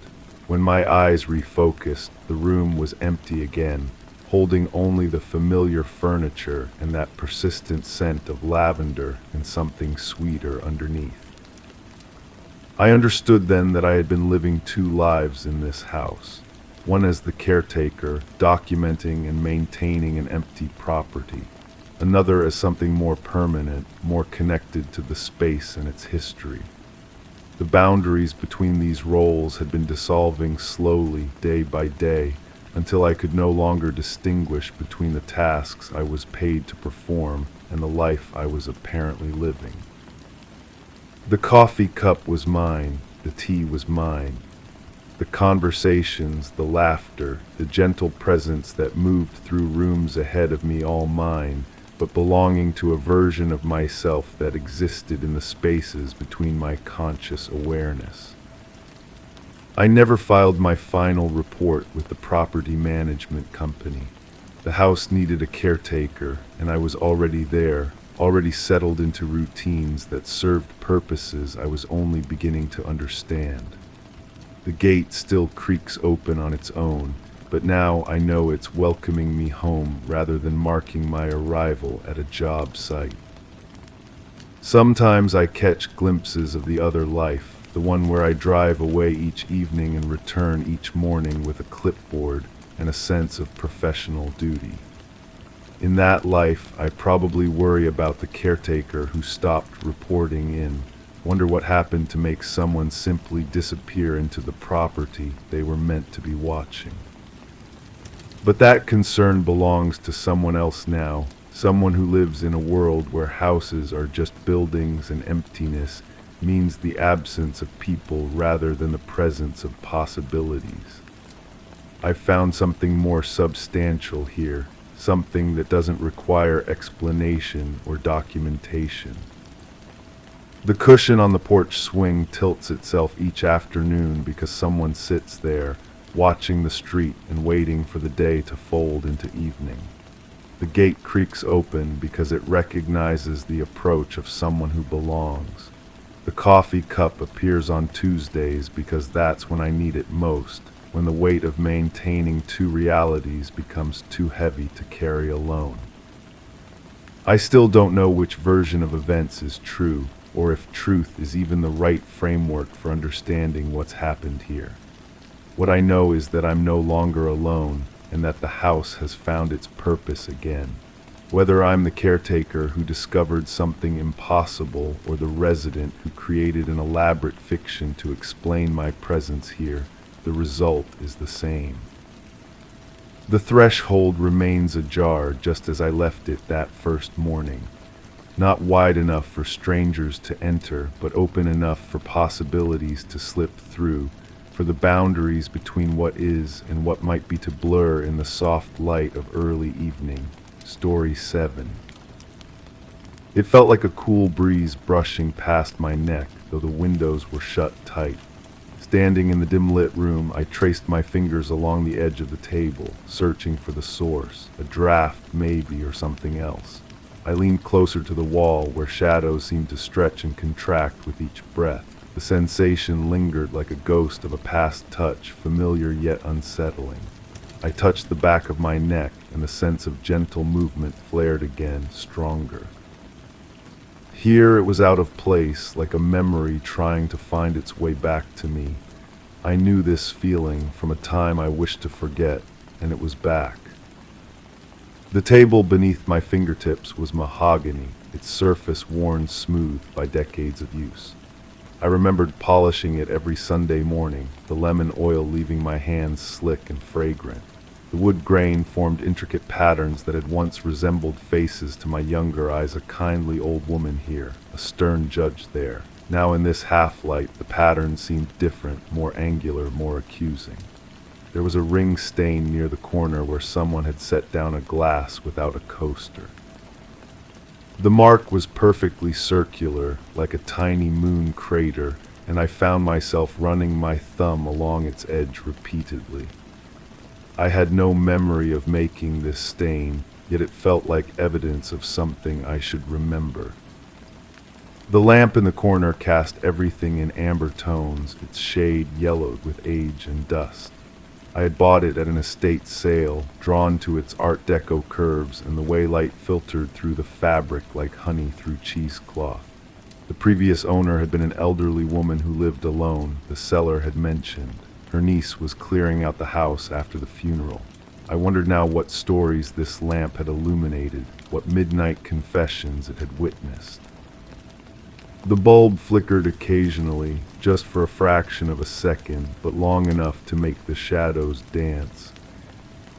S1: When my eyes refocused, the room was empty again, holding only the familiar furniture and that persistent scent of lavender and something sweeter underneath. I understood then that I had been living two lives in this house, one as the caretaker, documenting and maintaining an empty property, another as something more permanent, more connected to the space and its history. The boundaries between these roles had been dissolving slowly, day by day, until I could no longer distinguish between the tasks I was paid to perform and the life I was apparently living. The coffee cup was mine, the tea was mine. The conversations, the laughter, the gentle presence that moved through rooms ahead of me all mine, but belonging to a version of myself that existed in the spaces between my conscious awareness. I never filed my final report with the property management company. The house needed a caretaker, and I was already there, already settled into routines that served purposes I was only beginning to understand. The gate still creaks open on its own, but now I know it's welcoming me home rather than marking my arrival at a job site. Sometimes I catch glimpses of the other life, the one where I drive away each evening and return each morning with a clipboard and a sense of professional duty. In that life, I probably worry about the caretaker who stopped reporting in, wonder what happened to make someone simply disappear into the property they were meant to be watching. But that concern belongs to someone else now, someone who lives in a world where houses are just buildings and emptiness means the absence of people rather than the presence of possibilities. I've found something more substantial here, something that doesn't require explanation or documentation. The cushion on the porch swing tilts itself each afternoon because someone sits there, watching the street and waiting for the day to fold into evening. The gate creaks open because it recognizes the approach of someone who belongs. The coffee cup appears on Tuesdays because that's when I need it most, when the weight of maintaining two realities becomes too heavy to carry alone. I still don't know which version of events is true, or if truth is even the right framework for understanding what's happened here. What I know is that I'm no longer alone, and that the house has found its purpose again. Whether I'm the caretaker who discovered something impossible or the resident who created an elaborate fiction to explain my presence here, the result is the same. The threshold remains ajar just as I left it that first morning. Not wide enough for strangers to enter, but open enough for possibilities to slip through, for the boundaries between what is and what might be to blur in the soft light of early evening. Story 7. It felt like a cool breeze brushing past my neck, though the windows were shut tight. Standing in the dim-lit room, I traced my fingers along the edge of the table, searching for the source, a draft maybe, or something else. I leaned closer to the wall, where shadows seemed to stretch and contract with each breath. The sensation lingered like a ghost of a past touch, familiar yet unsettling. I touched the back of my neck, and the sense of gentle movement flared again, stronger. Here it was out of place, like a memory trying to find its way back to me. I knew this feeling from a time I wished to forget, and it was back. The table beneath my fingertips was mahogany, its surface worn smooth by decades of use. I remembered polishing it every Sunday morning, the lemon oil leaving my hands slick and fragrant. The wood grain formed intricate patterns that had once resembled faces to my younger eyes, a kindly old woman here, a stern judge there. Now in this half-light, the patterns seemed different, more angular, more accusing. There was a ring stain near the corner where someone had set down a glass without a coaster. The mark was perfectly circular, like a tiny moon crater, and I found myself running my thumb along its edge repeatedly. I had no memory of making this stain, yet it felt like evidence of something I should remember. The lamp in the corner cast everything in amber tones, its shade yellowed with age and dust. I had bought it at an estate sale, drawn to its Art Deco curves and the way light filtered through the fabric like honey through cheesecloth. The previous owner had been an elderly woman who lived alone, the seller had mentioned. Her niece was clearing out the house after the funeral. I wondered now what stories this lamp had illuminated, what midnight confessions it had witnessed. The bulb flickered occasionally, just for a fraction of a second, but long enough to make the shadows dance.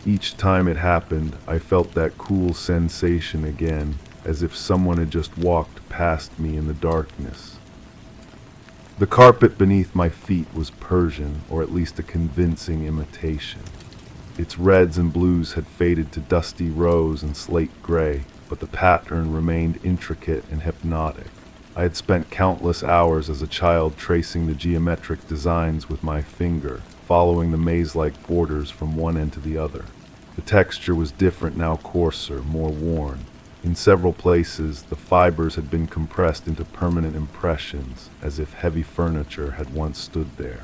S1: Each time it happened, I felt that cool sensation again, as if someone had just walked past me in the darkness. The carpet beneath my feet was Persian, or at least a convincing imitation. Its reds and blues had faded to dusty rose and slate gray, but the pattern remained intricate and hypnotic. I had spent countless hours as a child tracing the geometric designs with my finger, following the maze-like borders from one end to the other. The texture was different now, coarser, more worn. In several places, the fibers had been compressed into permanent impressions, as if heavy furniture had once stood there.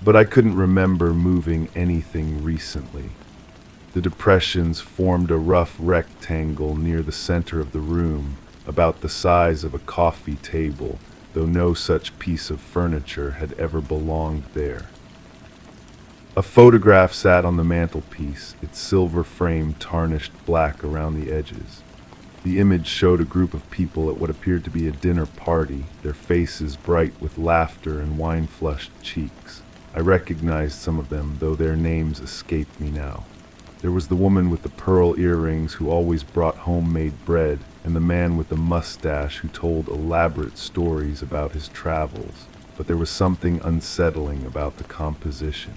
S1: But I couldn't remember moving anything recently. The depressions formed a rough rectangle near the center of the room, about the size of a coffee table, though no such piece of furniture had ever belonged there. A photograph sat on the mantelpiece, its silver frame tarnished black around the edges. The image showed a group of people at what appeared to be a dinner party, their faces bright with laughter and wine-flushed cheeks. I recognized some of them, though their names escaped me now. There was the woman with the pearl earrings who always brought homemade bread, and the man with the mustache who told elaborate stories about his travels, but there was something unsettling about the composition.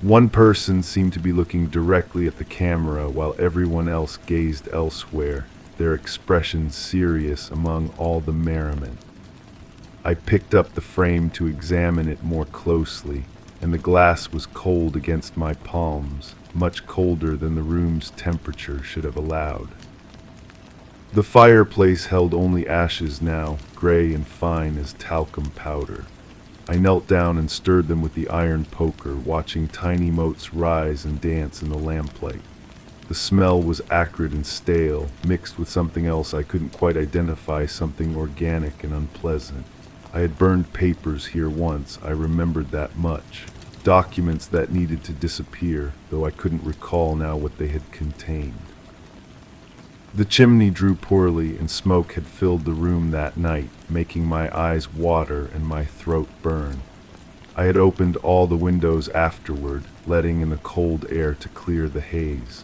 S1: One person seemed to be looking directly at the camera while everyone else gazed elsewhere, their expressions serious among all the merriment. I picked up the frame to examine it more closely, and the glass was cold against my palms, much colder than the room's temperature should have allowed. The fireplace held only ashes now, gray and fine as talcum powder. I knelt down and stirred them with the iron poker, watching tiny motes rise and dance in the lamplight. The smell was acrid and stale, mixed with something else I couldn't quite identify, something organic and unpleasant. I had burned papers here once, I remembered that much. Documents that needed to disappear, though I couldn't recall now what they had contained. The chimney drew poorly, and smoke had filled the room that night, making my eyes water and my throat burn. I had opened all the windows afterward, letting in the cold air to clear the haze.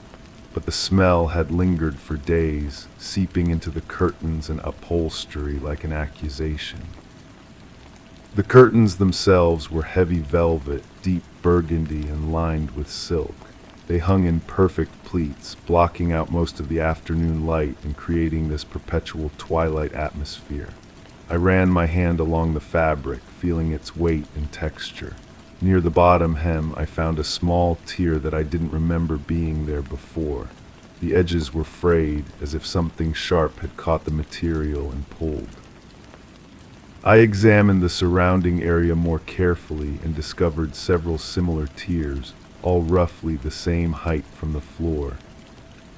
S1: But the smell had lingered for days, seeping into the curtains and upholstery like an accusation. The curtains themselves were heavy velvet, deep burgundy, and lined with silk. They hung in perfect pleats, blocking out most of the afternoon light and creating this perpetual twilight atmosphere. I ran my hand along the fabric, feeling its weight and texture. Near the bottom hem, I found a small tear that I didn't remember being there before. The edges were frayed, as if something sharp had caught the material and pulled. I examined the surrounding area more carefully and discovered several similar tears, all roughly the same height from the floor.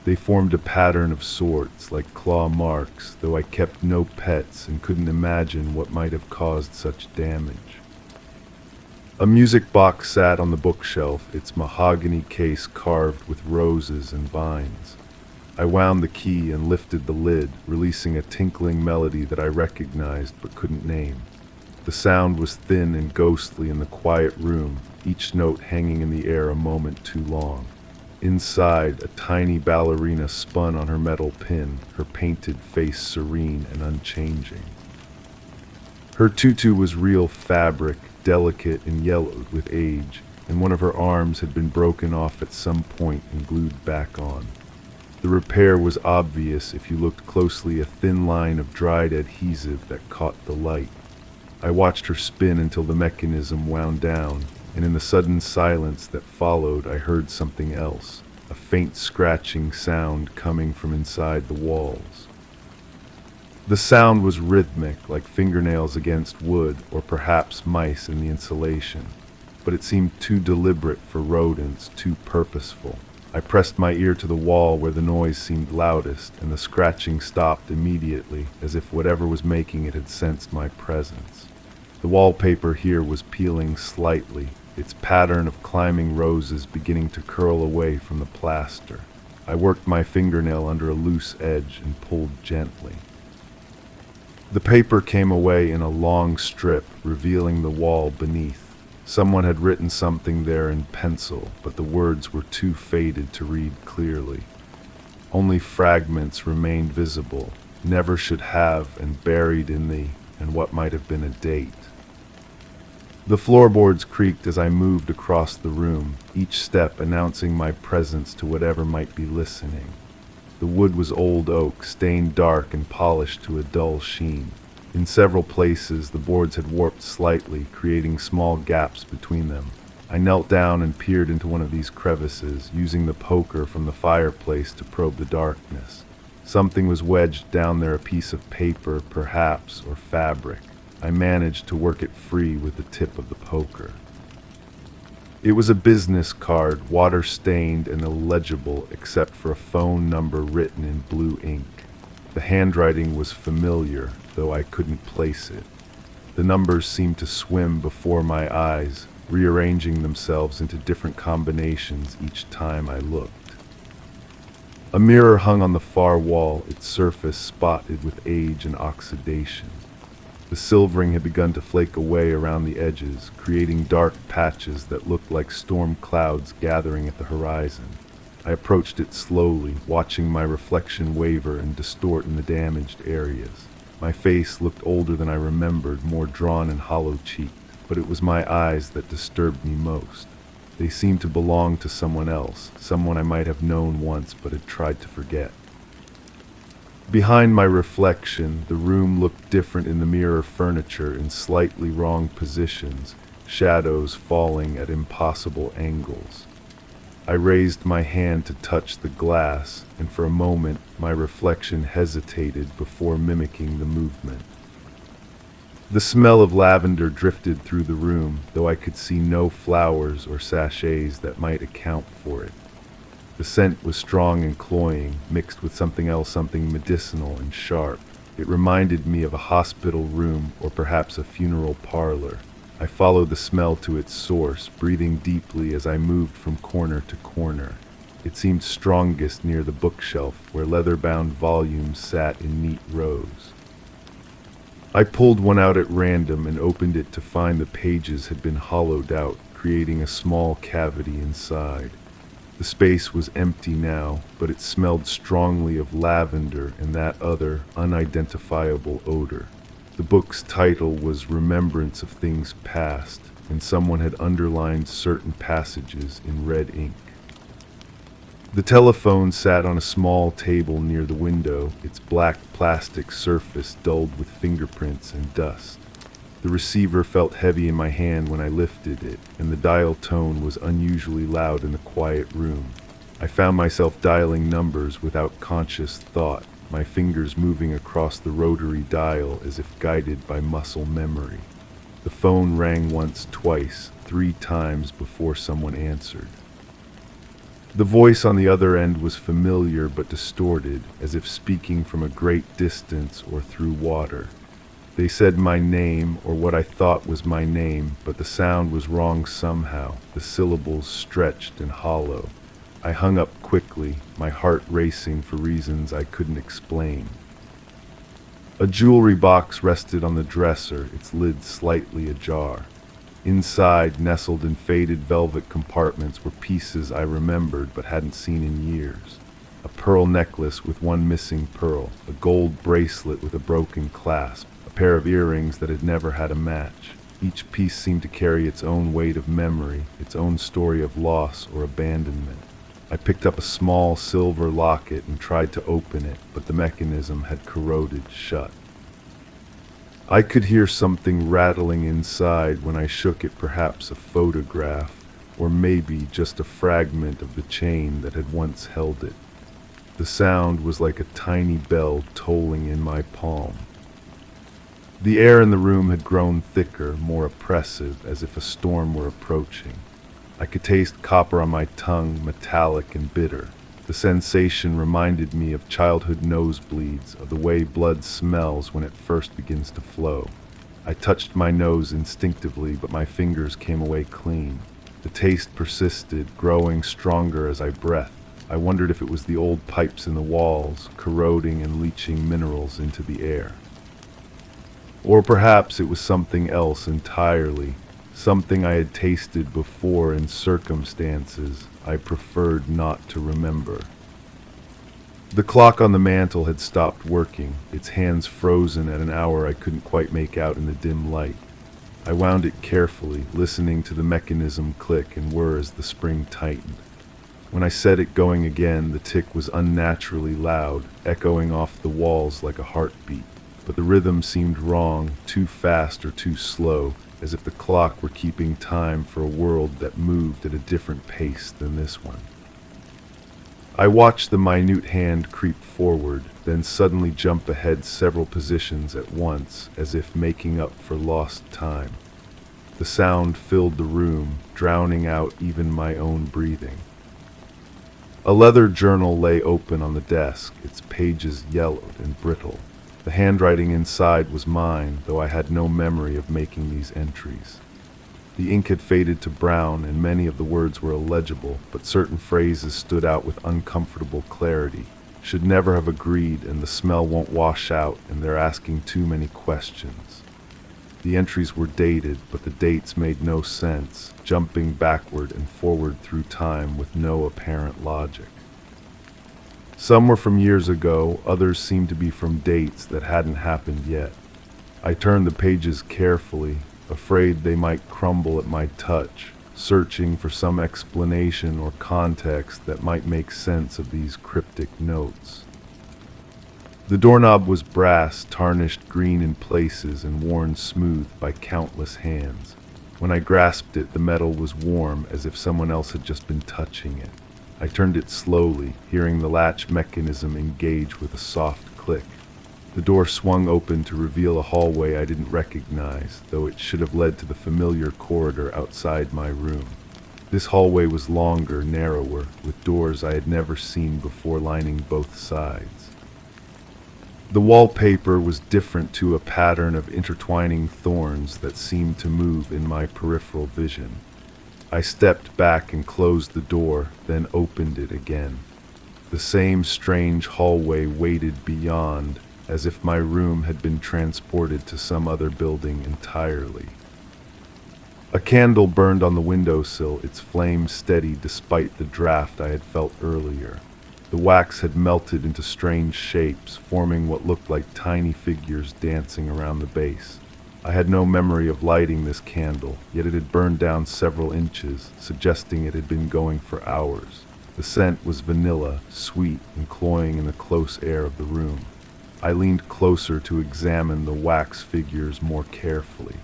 S1: They formed a pattern of sorts, like claw marks, though I kept no pets and couldn't imagine what might have caused such damage. A music box sat on the bookshelf, its mahogany case carved with roses and vines. I wound the key and lifted the lid, releasing a tinkling melody that I recognized but couldn't name. The sound was thin and ghostly in the quiet room, each note hanging in the air a moment too long. Inside, a tiny ballerina spun on her metal pin, her painted face serene and unchanging. Her tutu was real fabric, delicate and yellowed with age, and one of her arms had been broken off at some point and glued back on. The repair was obvious if you looked closely, a thin line of dried adhesive that caught the light. I watched her spin until the mechanism wound down, and in the sudden silence that followed, I heard something else, a faint scratching sound coming from inside the walls. The sound was rhythmic, like fingernails against wood, or perhaps mice in the insulation, but it seemed too deliberate for rodents, too purposeful. I pressed my ear to the wall where the noise seemed loudest, and the scratching stopped immediately, as if whatever was making it had sensed my presence. The wallpaper here was peeling slightly, its pattern of climbing roses beginning to curl away from the plaster. I worked my fingernail under a loose edge and pulled gently. The paper came away in a long strip, revealing the wall beneath. Someone had written something there in pencil, but the words were too faded to read clearly. Only fragments remained visible, never should have, and buried in the, and what might have been a date. The floorboards creaked as I moved across the room, each step announcing my presence to whatever might be listening. The wood was old oak, stained dark and polished to a dull sheen. In several places, the boards had warped slightly, creating small gaps between them. I knelt down and peered into one of these crevices, using the poker from the fireplace to probe the darkness. Something was wedged down there, a piece of paper, perhaps, or fabric. I managed to work it free with the tip of the poker. It was a business card, water-stained and illegible except for a phone number written in blue ink. The handwriting was familiar, though I couldn't place it. The numbers seemed to swim before my eyes, rearranging themselves into different combinations each time I looked. A mirror hung on the far wall, its surface spotted with age and oxidation. The silvering had begun to flake away around the edges, creating dark patches that looked like storm clouds gathering at the horizon. I approached it slowly, watching my reflection waver and distort in the damaged areas. My face looked older than I remembered, more drawn and hollow-cheeked, but it was my eyes that disturbed me most. They seemed to belong to someone else, someone I might have known once but had tried to forget. Behind my reflection, the room looked different in the mirror furniture in slightly wrong positions, shadows falling at impossible angles. I raised my hand to touch the glass, and for a moment my reflection hesitated before mimicking the movement. The smell of lavender drifted through the room, though I could see no flowers or sachets that might account for it. The scent was strong and cloying, mixed with something else, something medicinal and sharp. It reminded me of a hospital room or perhaps a funeral parlor. I followed the smell to its source, breathing deeply as I moved from corner to corner. It seemed strongest near the bookshelf, where leather-bound volumes sat in neat rows. I pulled one out at random and opened it to find the pages had been hollowed out, creating a small cavity inside. The space was empty now, but it smelled strongly of lavender and that other, unidentifiable odor. The book's title was Remembrance of Things Past, and someone had underlined certain passages in red ink. The telephone sat on a small table near the window, its black plastic surface dulled with fingerprints and dust. The receiver felt heavy in my hand when I lifted it, and the dial tone was unusually loud in the quiet room. I found myself dialing numbers without conscious thought, my fingers moving across the rotary dial as if guided by muscle memory. The phone rang once, twice, 3 times before someone answered. The voice on the other end was familiar but distorted, as if speaking from a great distance or through water. They said my name, or what I thought was my name, but the sound was wrong somehow, the syllables stretched and hollow. I hung up quickly, my heart racing for reasons I couldn't explain. A jewelry box rested on the dresser, its lid slightly ajar. Inside, nestled in faded velvet compartments, were pieces I remembered but hadn't seen in years. A pearl necklace with one missing pearl, a gold bracelet with a broken clasp, a pair of earrings that had never had a match. Each piece seemed to carry its own weight of memory, its own story of loss or abandonment. I picked up a small silver locket and tried to open it, but the mechanism had corroded shut. I could hear something rattling inside when I shook it, perhaps a photograph, or maybe just a fragment of the chain that had once held it. The sound was like a tiny bell tolling in my palm. The air in the room had grown thicker, more oppressive, as if a storm were approaching. I could taste copper on my tongue, metallic and bitter. The sensation reminded me of childhood nosebleeds, of the way blood smells when it first begins to flow. I touched my nose instinctively, but my fingers came away clean. The taste persisted, growing stronger as I breathed. I wondered if it was the old pipes in the walls, corroding and leaching minerals into the air. Or perhaps it was something else entirely, something I had tasted before in circumstances I preferred not to remember. The clock on the mantel had stopped working, its hands frozen at an hour I couldn't quite make out in the dim light. I wound it carefully, listening to the mechanism click and whir as the spring tightened. When I set it going again, the tick was unnaturally loud, echoing off the walls like a heartbeat. But the rhythm seemed wrong, too fast or too slow, as if the clock were keeping time for a world that moved at a different pace than this one. I watched the minute hand creep forward, then suddenly jump ahead several positions at once, as if making up for lost time. The sound filled the room, drowning out even my own breathing. A leather journal lay open on the desk, its pages yellowed and brittle. The handwriting inside was mine, though I had no memory of making these entries. The ink had faded to brown, and many of the words were illegible, but certain phrases stood out with uncomfortable clarity. Should never have agreed, and the smell won't wash out, and they're asking too many questions. The entries were dated, but the dates made no sense, jumping backward and forward through time with no apparent logic. Some were from years ago, others seemed to be from dates that hadn't happened yet. I turned the pages carefully, afraid they might crumble at my touch, searching for some explanation or context that might make sense of these cryptic notes. The doorknob was brass, tarnished green in places and worn smooth by countless hands. When I grasped it, the metal was warm, as if someone else had just been touching it. I turned it slowly, hearing the latch mechanism engage with a soft click. The door swung open to reveal a hallway I didn't recognize, though it should have led to the familiar corridor outside my room. This hallway was longer, narrower, with doors I had never seen before lining both sides. The wallpaper was different, to a pattern of intertwining thorns that seemed to move in my peripheral vision. I stepped back and closed the door, then opened it again. The same strange hallway waited beyond, as if my room had been transported to some other building entirely. A candle burned on the windowsill, its flame steady despite the draft I had felt earlier. The wax had melted into strange shapes, forming what looked like tiny figures dancing around the base. I had no memory of lighting this candle, yet it had burned down several inches, suggesting it had been going for hours. The scent was vanilla, sweet and cloying in the close air of the room. I leaned closer to examine the wax figures more carefully.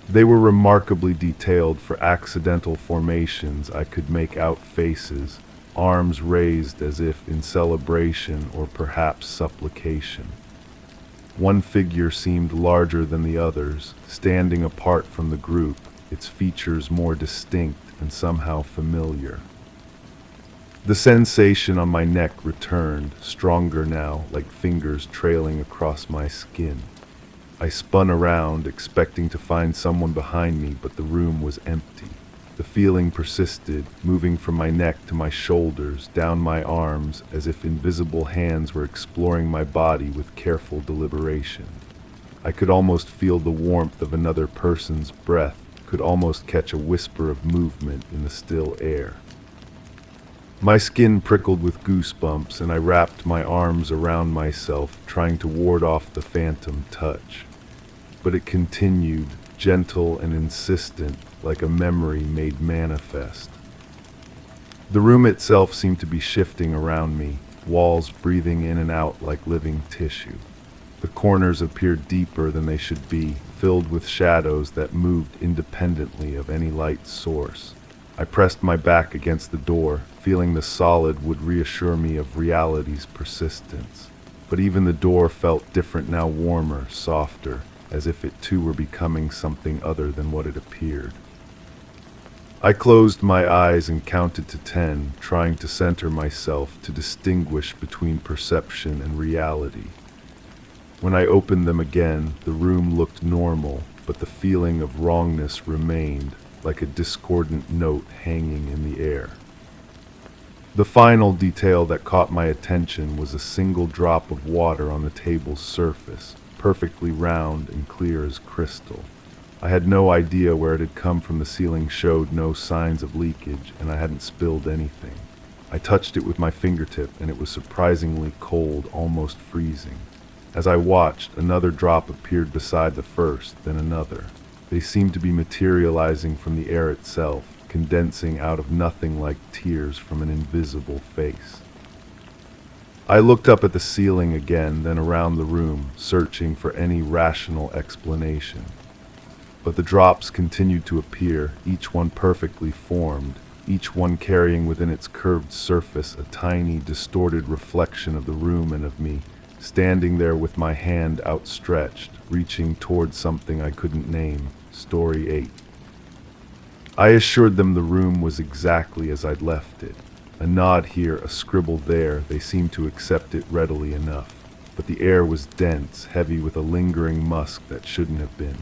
S1: They were remarkably detailed. For accidental formations, I could make out faces, arms raised as if in celebration or perhaps supplication. One figure seemed larger than the others, standing apart from the group, its features more distinct and somehow familiar. The sensation on my neck returned, stronger now, like fingers trailing across my skin. I spun around, expecting to find someone behind me, but the room was empty. The feeling persisted, moving from my neck to my shoulders, down my arms, as if invisible hands were exploring my body with careful deliberation. I could almost feel the warmth of another person's breath, could almost catch a whisper of movement in the still air. My skin prickled with goosebumps, and I wrapped my arms around myself, trying to ward off the phantom touch. But it continued, gentle and insistent, like a memory made manifest. The room itself seemed to be shifting around me, walls breathing in and out like living tissue. The corners appeared deeper than they should be, filled with shadows that moved independently of any light source. I pressed my back against the door, feeling the solid would reassure me of reality's persistence. But even the door felt different now, warmer, softer, as if it too were becoming something other than what it appeared. I closed my eyes and counted to 10, trying to center myself, to distinguish between perception and reality. When I opened them again, the room looked normal, but the feeling of wrongness remained, like a discordant note hanging in the air. The final detail that caught my attention was a single drop of water on the table's surface, perfectly round and clear as crystal. I had no idea where it had come from. The ceiling showed no signs of leakage, and I hadn't spilled anything. I touched it with my fingertip, and it was surprisingly cold, almost freezing. As I watched, another drop appeared beside the first, then another. They seemed to be materializing from the air itself, condensing out of nothing like tears from an invisible face. I looked up at the ceiling again, then around the room, searching for any rational explanation. But the drops continued to appear, each one perfectly formed, each one carrying within its curved surface a tiny, distorted reflection of the room and of me, standing there with my hand outstretched, reaching toward something I couldn't name. Story 8. I assured them the room was exactly as I'd left it. A nod here, a scribble there, they seemed to accept it readily enough. But the air was dense, heavy with a lingering musk that shouldn't have been.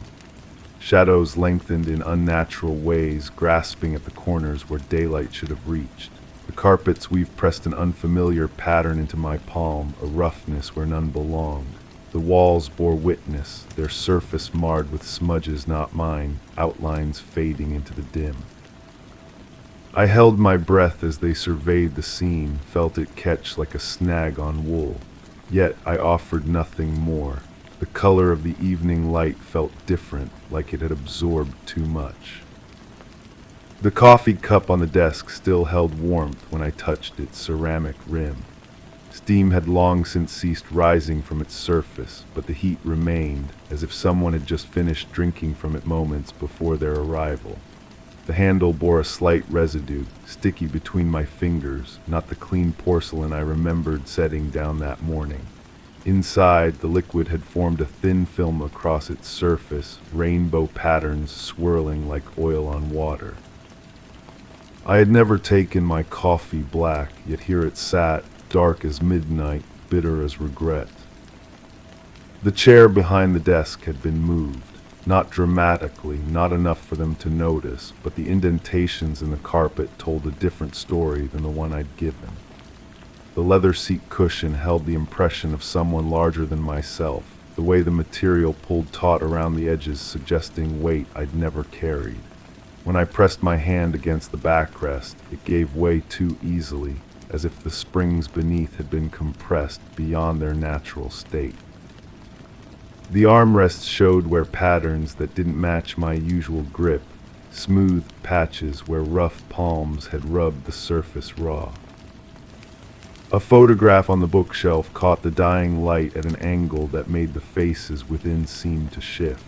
S1: Shadows lengthened in unnatural ways, grasping at the corners where daylight should have reached. The carpets weaved pressed an unfamiliar pattern into my palm, a roughness where none belonged. The walls bore witness, their surface marred with smudges not mine, outlines fading into the dim. I held my breath as they surveyed the scene, felt it catch like a snag on wool. Yet I offered nothing more. The color of the evening light felt different, like it had absorbed too much. The coffee cup on the desk still held warmth when I touched its ceramic rim. Steam had long since ceased rising from its surface, but the heat remained, as if someone had just finished drinking from it moments before their arrival. The handle bore a slight residue, sticky between my fingers, not the clean porcelain I remembered setting down that morning. Inside, the liquid had formed a thin film across its surface, rainbow patterns swirling like oil on water. I had never taken my coffee black, yet here it sat, dark as midnight, bitter as regret. The chair behind the desk had been moved, not dramatically, not enough for them to notice, but the indentations in the carpet told a different story than the one I'd given. The leather seat cushion held the impression of someone larger than myself, the way the material pulled taut around the edges suggesting weight I'd never carried. When I pressed my hand against the backrest, it gave way too easily, as if the springs beneath had been compressed beyond their natural state. The armrests showed where patterns that didn't match my usual grip, smooth patches where rough palms had rubbed the surface raw. A photograph on the bookshelf caught the dying light at an angle that made the faces within seem to shift.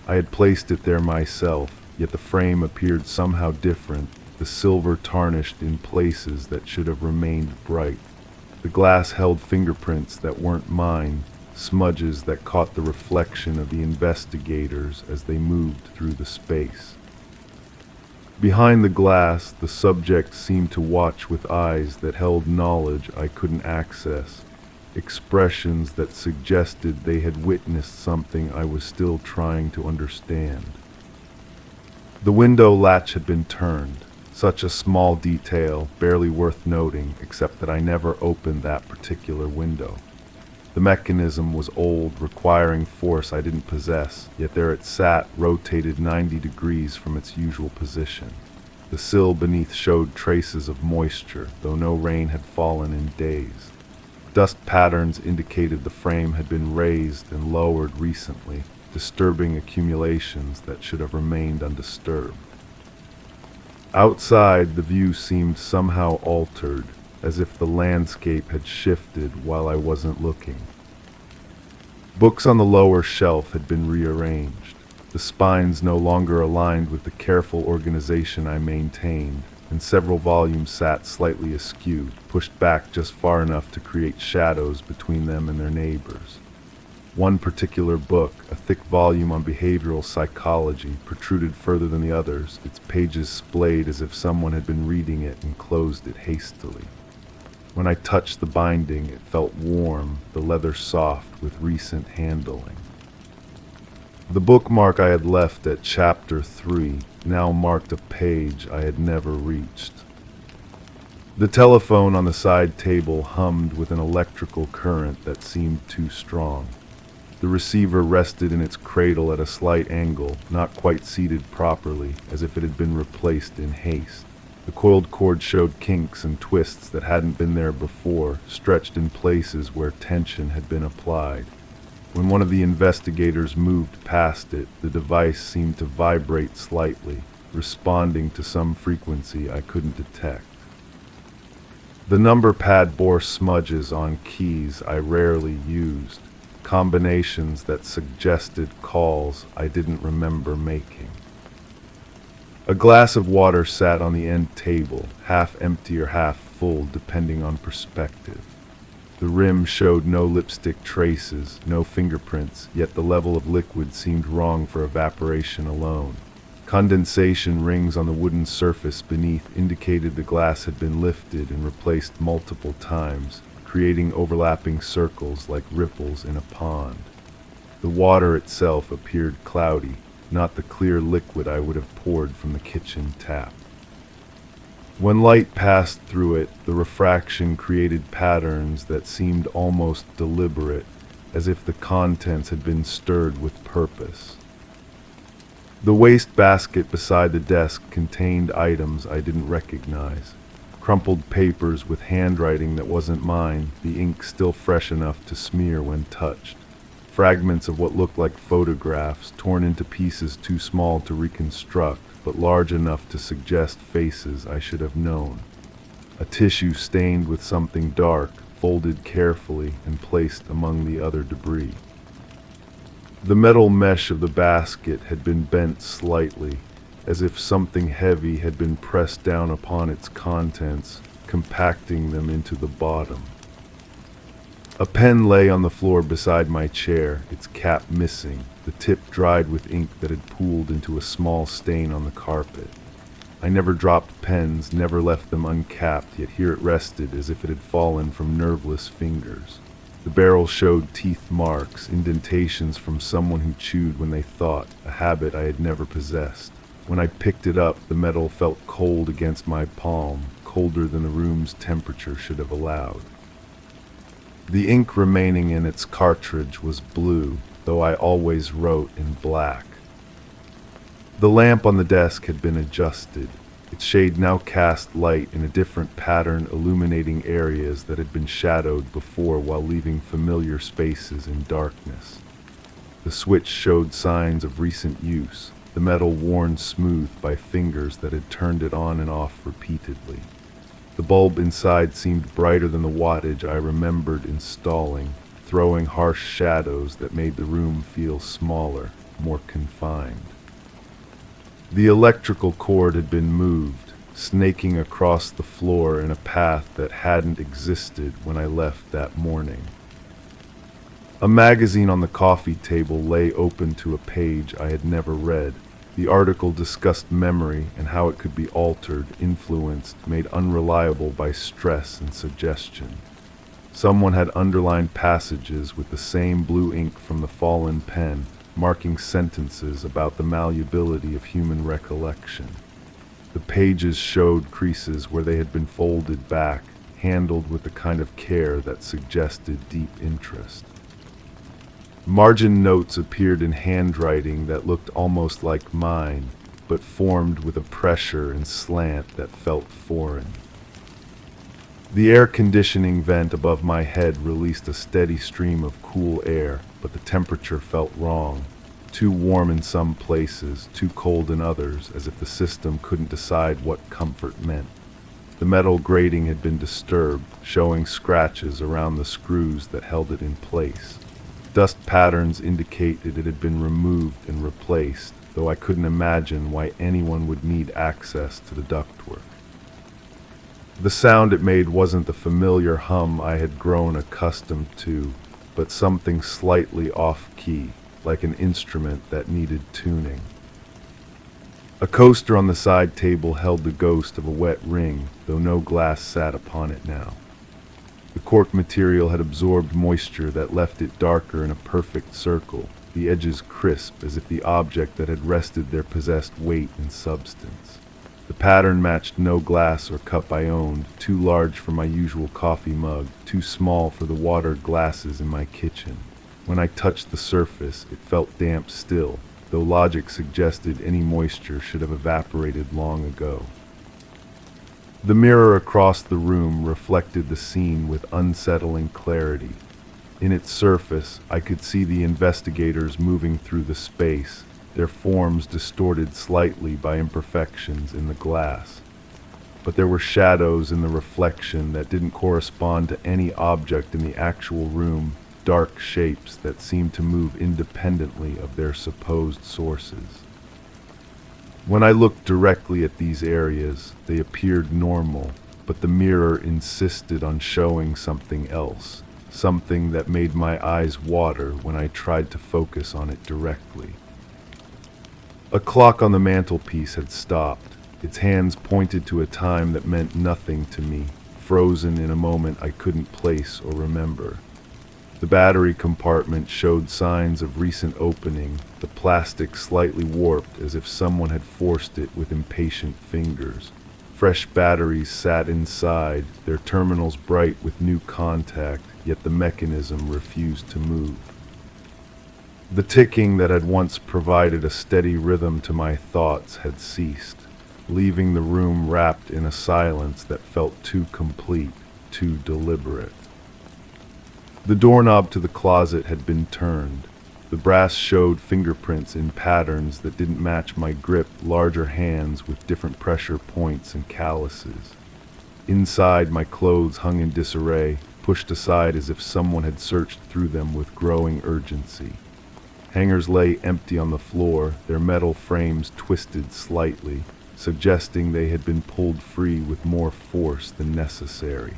S1: I had placed it there myself, yet the frame appeared somehow different, the silver tarnished in places that should have remained bright. The glass held fingerprints that weren't mine, smudges that caught the reflection of the investigators as they moved through the space. Behind the glass, the subject seemed to watch with eyes that held knowledge I couldn't access, expressions that suggested they had witnessed something I was still trying to understand. The window latch had been turned, such a small detail, barely worth noting, except that I never opened that particular window. The mechanism was old, requiring force I didn't possess, yet there it sat, rotated 90 degrees from its usual position. The sill beneath showed traces of moisture, though no rain had fallen in days. Dust patterns indicated the frame had been raised and lowered recently, disturbing accumulations that should have remained undisturbed. Outside, the view seemed somehow altered, as if the landscape had shifted while I wasn't looking. Books on the lower shelf had been rearranged, the spines no longer aligned with the careful organization I maintained, and several volumes sat slightly askew, pushed back just far enough to create shadows between them and their neighbors. One particular book, a thick volume on behavioral psychology, protruded further than the others, its pages splayed as if someone had been reading it and closed it hastily. When I touched the binding, it felt warm, the leather soft with recent handling. The bookmark I had left at chapter 3 now marked a page I had never reached. The telephone on the side table hummed with an electrical current that seemed too strong. The receiver rested in its cradle at a slight angle, not quite seated properly, as if it had been replaced in haste. The coiled cord showed kinks and twists that hadn't been there before, stretched in places where tension had been applied. When one of the investigators moved past it, the device seemed to vibrate slightly, responding to some frequency I couldn't detect. The number pad bore smudges on keys I rarely used, combinations that suggested calls I didn't remember making. A glass of water sat on the end table, half empty or half full depending on perspective. The rim showed no lipstick traces, no fingerprints, yet the level of liquid seemed wrong for evaporation alone. Condensation rings on the wooden surface beneath indicated the glass had been lifted and replaced multiple times, creating overlapping circles like ripples in a pond. The water itself appeared cloudy, not the clear liquid I would have poured from the kitchen tap. When light passed through it, the refraction created patterns that seemed almost deliberate, as if the contents had been stirred with purpose. The wastebasket beside the desk contained items I didn't recognize. Crumpled papers with handwriting that wasn't mine, the ink still fresh enough to smear when touched. Fragments of what looked like photographs, torn into pieces too small to reconstruct, but large enough to suggest faces I should have known. A tissue stained with something dark, folded carefully and placed among the other debris. The metal mesh of the basket had been bent slightly, as if something heavy had been pressed down upon its contents, compacting them into the bottom. A pen lay on the floor beside my chair, its cap missing, the tip dried with ink that had pooled into a small stain on the carpet. I never dropped pens, never left them uncapped, yet here it rested as if it had fallen from nerveless fingers. The barrel showed teeth marks, indentations from someone who chewed when they thought, a habit I had never possessed. When I picked it up, the metal felt cold against my palm, colder than the room's temperature should have allowed. The ink remaining in its cartridge was blue, though I always wrote in black. The lamp on the desk had been adjusted. Its shade now cast light in a different pattern, illuminating areas that had been shadowed before while leaving familiar spaces in darkness. The switch showed signs of recent use, the metal worn smooth by fingers that had turned it on and off repeatedly. The bulb inside seemed brighter than the wattage I remembered installing, throwing harsh shadows that made the room feel smaller, more confined. The electrical cord had been moved, snaking across the floor in a path that hadn't existed when I left that morning. A magazine on the coffee table lay open to a page I had never read. The article discussed memory and how it could be altered, influenced, made unreliable by stress and suggestion. Someone had underlined passages with the same blue ink from the fallen pen, marking sentences about the malleability of human recollection. The pages showed creases where they had been folded back, handled with the kind of care that suggested deep interest. Margin notes appeared in handwriting that looked almost like mine, but formed with a pressure and slant that felt foreign. The air conditioning vent above my head released a steady stream of cool air, but the temperature felt wrong. Too warm in some places, too cold in others, as if the system couldn't decide what comfort meant. The metal grating had been disturbed, showing scratches around the screws that held it in place. Dust patterns indicated it had been removed and replaced, though I couldn't imagine why anyone would need access to the ductwork. The sound it made wasn't the familiar hum I had grown accustomed to, but something slightly off-key, like an instrument that needed tuning. A coaster on the side table held the ghost of a wet ring, though no glass sat upon it now. The cork material had absorbed moisture that left it darker in a perfect circle, the edges crisp as if the object that had rested there possessed weight and substance. The pattern matched no glass or cup I owned, too large for my usual coffee mug, too small for the water glasses in my kitchen. When I touched the surface, it felt damp still, though logic suggested any moisture should have evaporated long ago. The mirror across the room reflected the scene with unsettling clarity. In its surface, I could see the investigators moving through the space, their forms distorted slightly by imperfections in the glass. But there were shadows in the reflection that didn't correspond to any object in the actual room, dark shapes that seemed to move independently of their supposed sources. When I looked directly at these areas, they appeared normal, but the mirror insisted on showing something else, something that made my eyes water when I tried to focus on it directly. A clock on the mantelpiece had stopped. Its hands pointed to a time that meant nothing to me, frozen in a moment I couldn't place or remember. The battery compartment showed signs of recent opening, the plastic slightly warped as if someone had forced it with impatient fingers. Fresh batteries sat inside, their terminals bright with new contact, yet the mechanism refused to move. The ticking that had once provided a steady rhythm to my thoughts had ceased, leaving the room wrapped in a silence that felt too complete, too deliberate. The doorknob to the closet had been turned. The brass showed fingerprints in patterns that didn't match my grip, larger hands with different pressure points and calluses. Inside, my clothes hung in disarray, pushed aside as if someone had searched through them with growing urgency. Hangers lay empty on the floor, their metal frames twisted slightly, suggesting they had been pulled free with more force than necessary.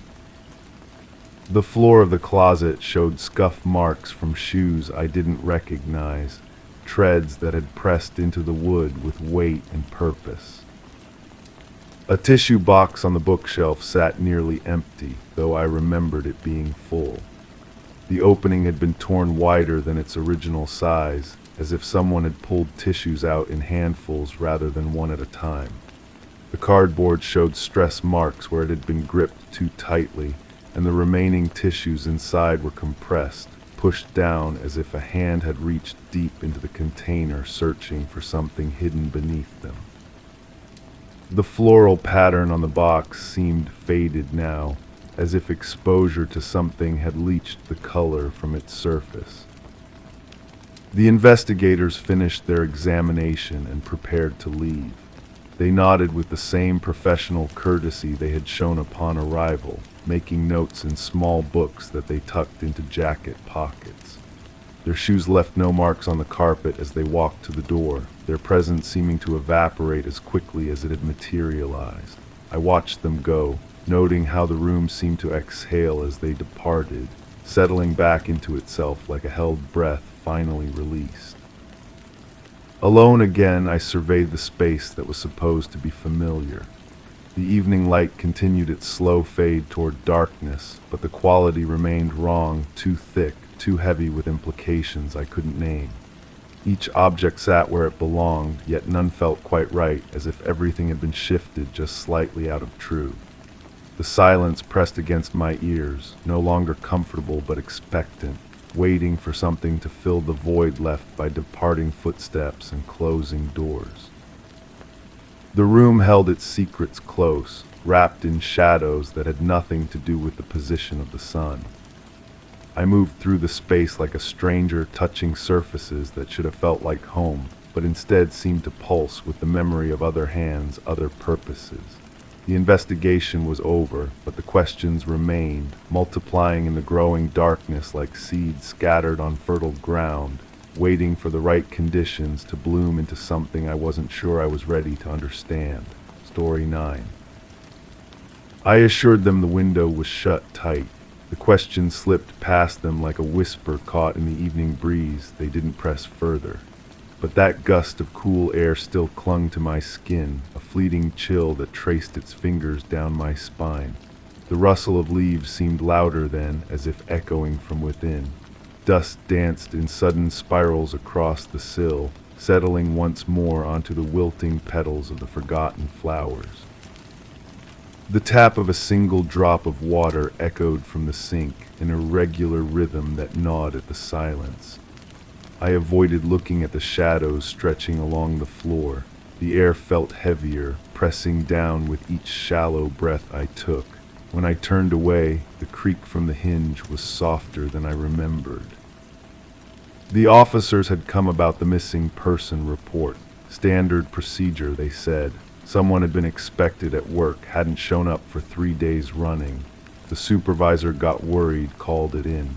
S1: The floor of the closet showed scuff marks from shoes I didn't recognize, treads that had pressed into the wood with weight and purpose. A tissue box on the bookshelf sat nearly empty, though I remembered it being full. The opening had been torn wider than its original size, as if someone had pulled tissues out in handfuls rather than one at a time. The cardboard showed stress marks where it had been gripped too tightly, and the remaining tissues inside were compressed, pushed down as if a hand had reached deep into the container searching for something hidden beneath them. The floral pattern on the box seemed faded now, as if exposure to something had leached the color from its surface. The investigators finished their examination and prepared to leave. They nodded with the same professional courtesy they had shown upon arrival, making notes in small books that they tucked into jacket pockets. Their shoes left no marks on the carpet as they walked to the door, their presence seeming to evaporate as quickly as it had materialized. I watched them go, noting how the room seemed to exhale as they departed, settling back into itself like a held breath finally released. Alone again, I surveyed the space that was supposed to be familiar. The evening light continued its slow fade toward darkness, but the quality remained wrong, too thick, too heavy with implications I couldn't name. Each object sat where it belonged, yet none felt quite right, as if everything had been shifted just slightly out of truth. The silence pressed against my ears, no longer comfortable but expectant, waiting for something to fill the void left by departing footsteps and closing doors. The room held its secrets close, wrapped in shadows that had nothing to do with the position of the sun. I moved through the space like a stranger touching surfaces that should have felt like home, but instead seemed to pulse with the memory of other hands, other purposes. The investigation was over, but the questions remained, multiplying in the growing darkness like seeds scattered on fertile ground, waiting for the right conditions to bloom into something I wasn't sure I was ready to understand. Story 9. I assured them the window was shut tight. The questions slipped past them like a whisper caught in the evening breeze. They didn't press further. But that gust of cool air still clung to my skin, a fleeting chill that traced its fingers down my spine. The rustle of leaves seemed louder then, as if echoing from within. Dust danced in sudden spirals across the sill, settling once more onto the wilting petals of the forgotten flowers. The tap of a single drop of water echoed from the sink, an irregular rhythm that gnawed at the silence. I avoided looking at the shadows stretching along the floor. The air felt heavier, pressing down with each shallow breath I took. When I turned away, the creak from the hinge was softer than I remembered. The officers had come about the missing person report. Standard procedure, they said. Someone had been expected at work, hadn't shown up for 3 days running. The supervisor got worried, called it in.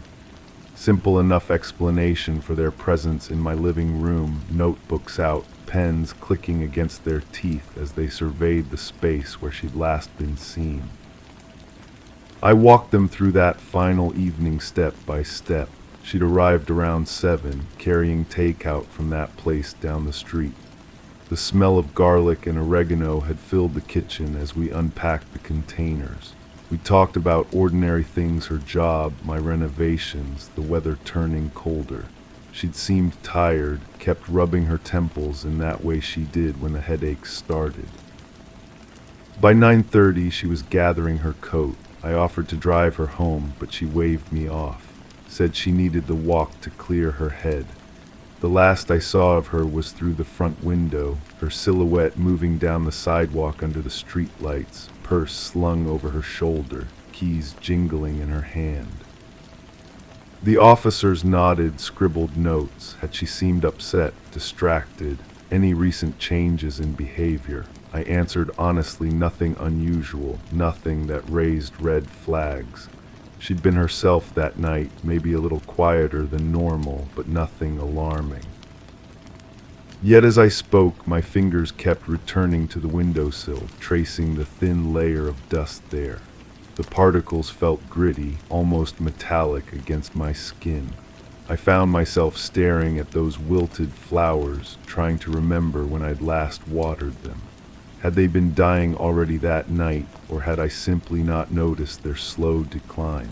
S1: Simple enough explanation for their presence in my living room, notebooks out, pens clicking against their teeth as they surveyed the space where she'd last been seen. I walked them through that final evening step by step. She'd arrived around 7, carrying takeout from that place down the street. The smell of garlic and oregano had filled the kitchen as we unpacked the containers. We talked about ordinary things, her job, my renovations, the weather turning colder. She'd seemed tired, kept rubbing her temples in that way she did when the headaches started. By 9:30 she was gathering her coat. I offered to drive her home, but she waved me off, said she needed the walk to clear her head. The last I saw of her was through the front window, her silhouette moving down the sidewalk under the street lights, purse slung over her shoulder, keys jingling in her hand. The officers nodded, scribbled notes. Had she seemed upset, distracted, any recent changes in behavior? I answered honestly, nothing unusual, nothing that raised red flags. She'd been herself that night, maybe a little quieter than normal, but nothing alarming. Yet as I spoke, my fingers kept returning to the windowsill, tracing the thin layer of dust there. The particles felt gritty, almost metallic against my skin. I found myself staring at those wilted flowers, trying to remember when I'd last watered them. Had they been dying already that night, or had I simply not noticed their slow decline?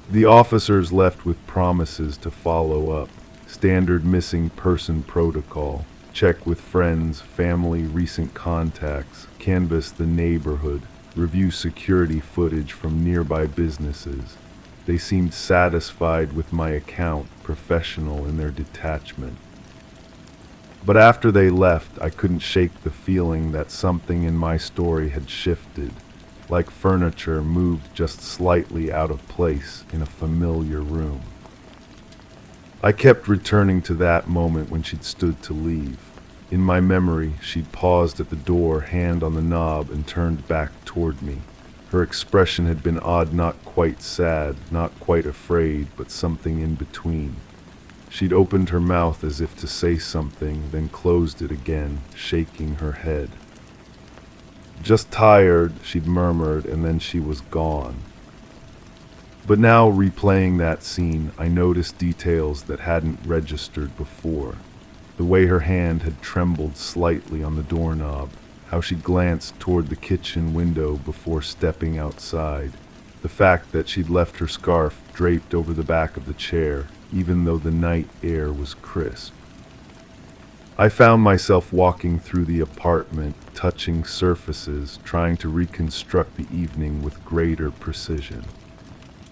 S1: The officers left with promises to follow up. Standard missing person protocol. Check with friends, family, recent contacts. Canvass the neighborhood. Review security footage from nearby businesses. They seemed satisfied with my account, professional in their detachment. But after they left, I couldn't shake the feeling that something in my story had shifted, like furniture moved just slightly out of place in a familiar room. I kept returning to that moment when she'd stood to leave. In my memory, she'd paused at the door, hand on the knob, and turned back toward me. Her expression had been odd, not quite sad, not quite afraid, but something in between. She'd opened her mouth as if to say something, then closed it again, shaking her head. "Just tired," she'd murmured, and then she was gone. But now, replaying that scene, I noticed details that hadn't registered before. The way her hand had trembled slightly on the doorknob, how she glanced toward the kitchen window before stepping outside, the fact that she'd left her scarf draped over the back of the chair, even though the night air was crisp. I found myself walking through the apartment, touching surfaces, trying to reconstruct the evening with greater precision.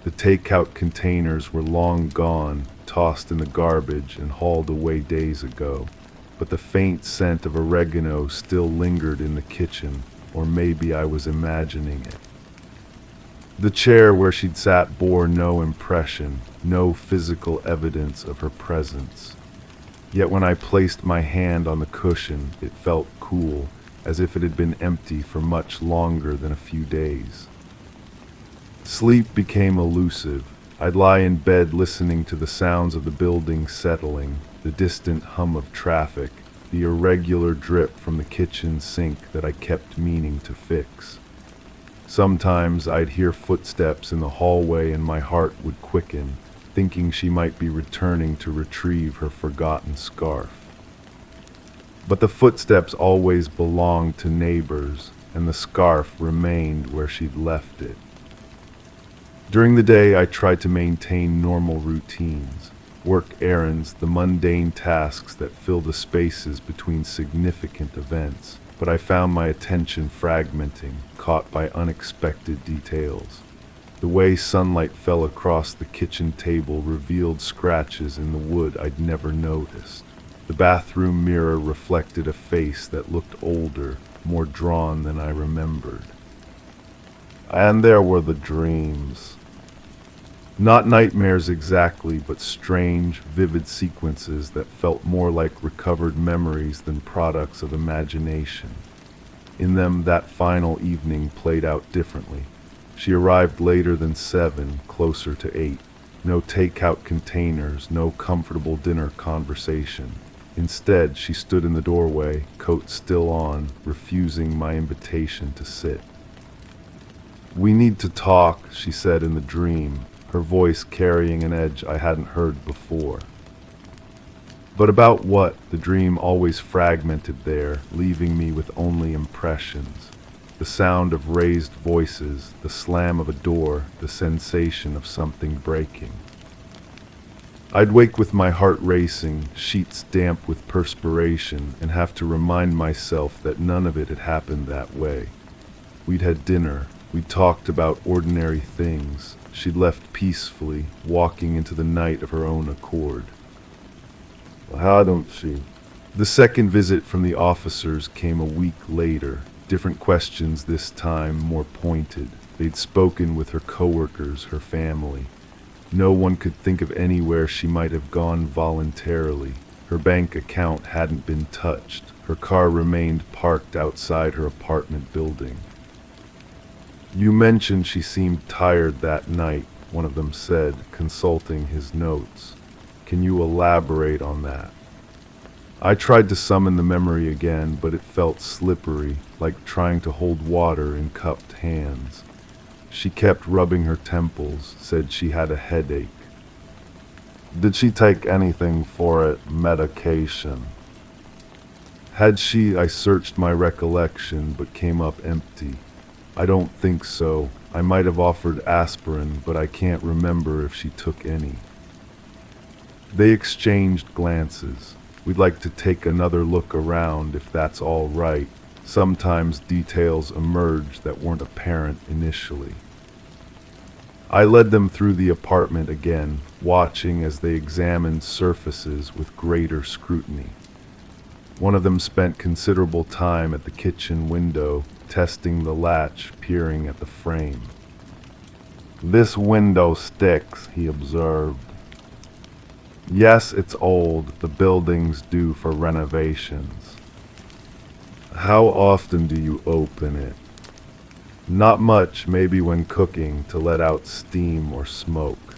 S1: The takeout containers were long gone, tossed in the garbage and hauled away days ago, but the faint scent of oregano still lingered in the kitchen, or maybe I was imagining it. The chair where she'd sat bore no impression, no physical evidence of her presence. Yet when I placed my hand on the cushion, it felt cool, as if it had been empty for much longer than a few days. Sleep became elusive. I'd lie in bed listening to the sounds of the building settling, the distant hum of traffic, the irregular drip from the kitchen sink that I kept meaning to fix. Sometimes I'd hear footsteps in the hallway and my heart would quicken, thinking she might be returning to retrieve her forgotten scarf. But the footsteps always belonged to neighbors, and the scarf remained where she'd left it. During the day, I tried to maintain normal routines, work errands, the mundane tasks that fill the spaces between significant events, but I found my attention fragmenting, caught by unexpected details. The way sunlight fell across the kitchen table revealed scratches in the wood I'd never noticed. The bathroom mirror reflected a face that looked older, more drawn than I remembered. And there were the dreams. Not nightmares exactly, but strange, vivid sequences that felt more like recovered memories than products of imagination. In them, that final evening played out differently. She arrived later than 7, closer to 8. No takeout containers, no comfortable dinner conversation. Instead, she stood in the doorway, coat still on, refusing my invitation to sit. "We need to talk," she said in the dream, her voice carrying an edge I hadn't heard before. But about what? The dream always fragmented there, leaving me with only impressions. The sound of raised voices, the slam of a door, the sensation of something breaking. I'd wake with my heart racing, sheets damp with perspiration, and have to remind myself that none of it had happened that way. We'd had dinner, we'd talked about ordinary things. She'd left peacefully, walking into the night of her own accord. "How don't she?" The second visit from the officers came a week later. Different questions this time, more pointed. They'd spoken with her coworkers, her family. No one could think of anywhere she might have gone voluntarily. Her bank account hadn't been touched. Her car remained parked outside her apartment building. "You mentioned she seemed tired that night," one of them said, consulting his notes. "Can you elaborate on that?" I tried to summon the memory again, but it felt slippery, like trying to hold water in cupped hands. She kept rubbing her temples, said she had a headache. "Did she take anything for it, medication?" Had she? I searched my recollection, but came up empty. "I don't think so. I might have offered aspirin, but I can't remember if she took any." They exchanged glances. "We'd like to take another look around, if that's all right." Sometimes details emerged that weren't apparent initially. I led them through the apartment again, watching as they examined surfaces with greater scrutiny. One of them spent considerable time at the kitchen window, testing the latch, peering at the frame. "This window sticks," he observed. "Yes, it's old. The building's due for renovations." "How often do you open it?" "Not much, maybe when cooking, to let out steam or smoke."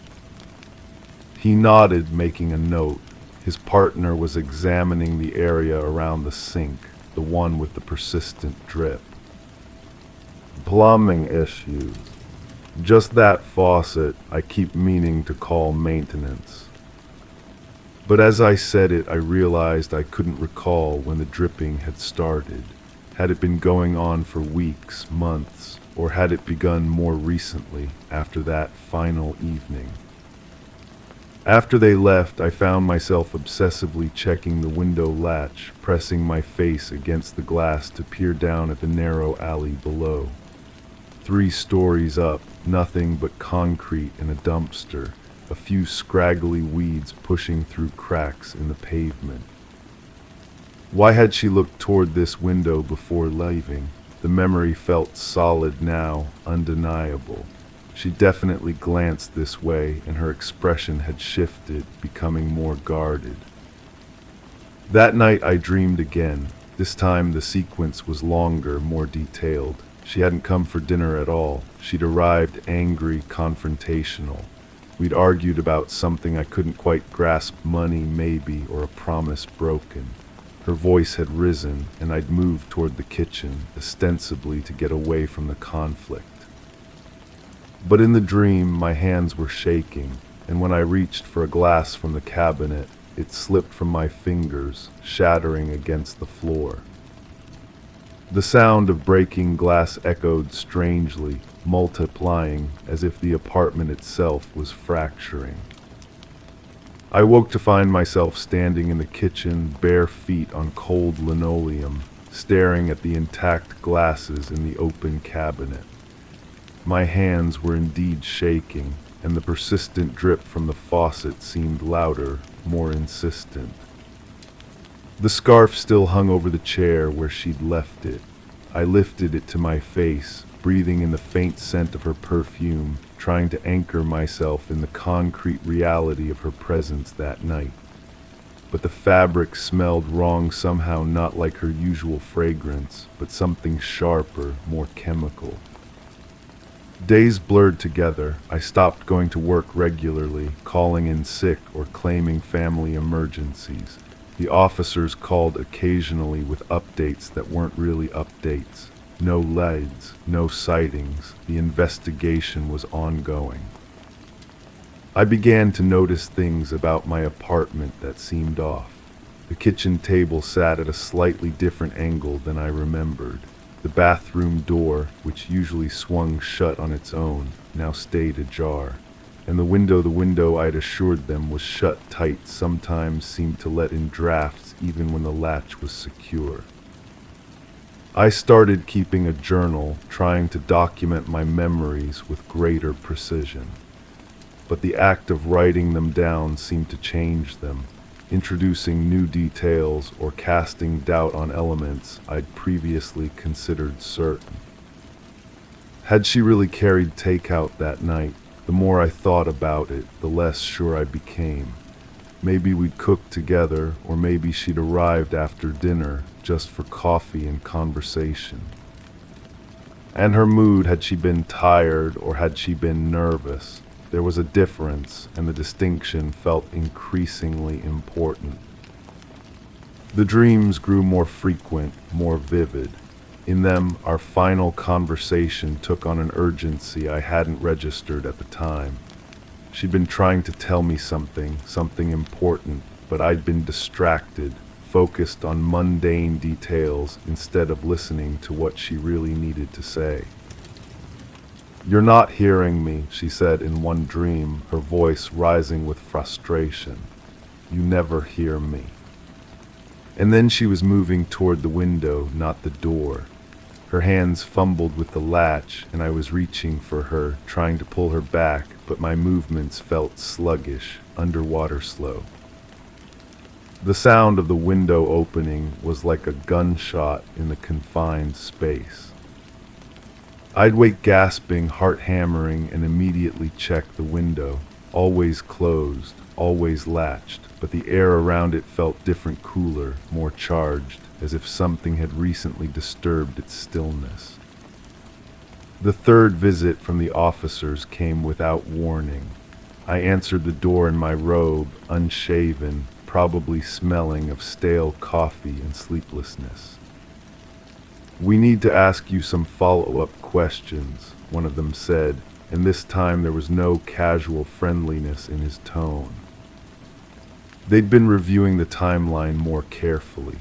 S1: He nodded, making a note. His partner was examining the area around the sink, the one with the persistent drip. "Plumbing issues. Just that faucet I keep meaning to call maintenance." But as I said it, I realized I couldn't recall when the dripping had started. Had it been going on for weeks, months, or had it begun more recently, after that final evening? After they left, I found myself obsessively checking the window latch, pressing my face against the glass to peer down at the narrow alley below. 3 stories up, nothing but concrete and a dumpster, a few scraggly weeds pushing through cracks in the pavement. Why had she looked toward this window before leaving? The memory felt solid now, undeniable. She definitely glanced this way, and her expression had shifted, becoming more guarded. That night I dreamed again. This time the sequence was longer, more detailed. She hadn't come for dinner at all. She'd arrived angry, confrontational. We'd argued about something I couldn't quite grasp, money maybe, or a promise broken. Her voice had risen, and I'd moved toward the kitchen, ostensibly to get away from the conflict. But in the dream, my hands were shaking, and when I reached for a glass from the cabinet, it slipped from my fingers, shattering against the floor. The sound of breaking glass echoed strangely, multiplying, as if the apartment itself was fracturing. I woke to find myself standing in the kitchen, bare feet on cold linoleum, staring at the intact glasses in the open cabinet. My hands were indeed shaking, and the persistent drip from the faucet seemed louder, more insistent. The scarf still hung over the chair where she'd left it. I lifted it to my face, breathing in the faint scent of her perfume, trying to anchor myself in the concrete reality of her presence that night. But the fabric smelled wrong somehow, not like her usual fragrance, but something sharper, more chemical. Days blurred together. I stopped going to work regularly, calling in sick or claiming family emergencies. The officers called occasionally with updates that weren't really updates. No leads, no sightings. The investigation was ongoing. I began to notice things about my apartment that seemed off. The kitchen table sat at a slightly different angle than I remembered. The bathroom door, which usually swung shut on its own, now stayed ajar. And the window I'd assured them was shut tight, sometimes seemed to let in drafts even when the latch was secure. I started keeping a journal, trying to document my memories with greater precision. But the act of writing them down seemed to change them, introducing new details or casting doubt on elements I'd previously considered certain. Had she really carried takeout that night? The more I thought about it, the less sure I became. Maybe we'd cooked together, or maybe she'd arrived after dinner, just for coffee and conversation. And her mood, had she been tired or had she been nervous? There was a difference, and the distinction felt increasingly important. The dreams grew more frequent, more vivid. In them, our final conversation took on an urgency I hadn't registered at the time. She'd been trying to tell me something important, but I'd been distracted, focused on mundane details instead of listening to what she really needed to say. "You're not hearing me," she said in one dream, her voice rising with frustration. "You never hear me." And then she was moving toward the window, not the door. Her hands fumbled with the latch, and I was reaching for her, trying to pull her back, but my movements felt sluggish, underwater slow. The sound of the window opening was like a gunshot in the confined space. I'd wake gasping, heart hammering, and immediately check the window. Always closed, always latched, but the air around it felt different, cooler, more charged, as if something had recently disturbed its stillness. The third visit from the officers came without warning. I answered the door in my robe, unshaven, probably smelling of stale coffee and sleeplessness. "We need to ask you some follow-up questions," one of them said, and this time there was no casual friendliness in his tone. They'd been reviewing the timeline more carefully.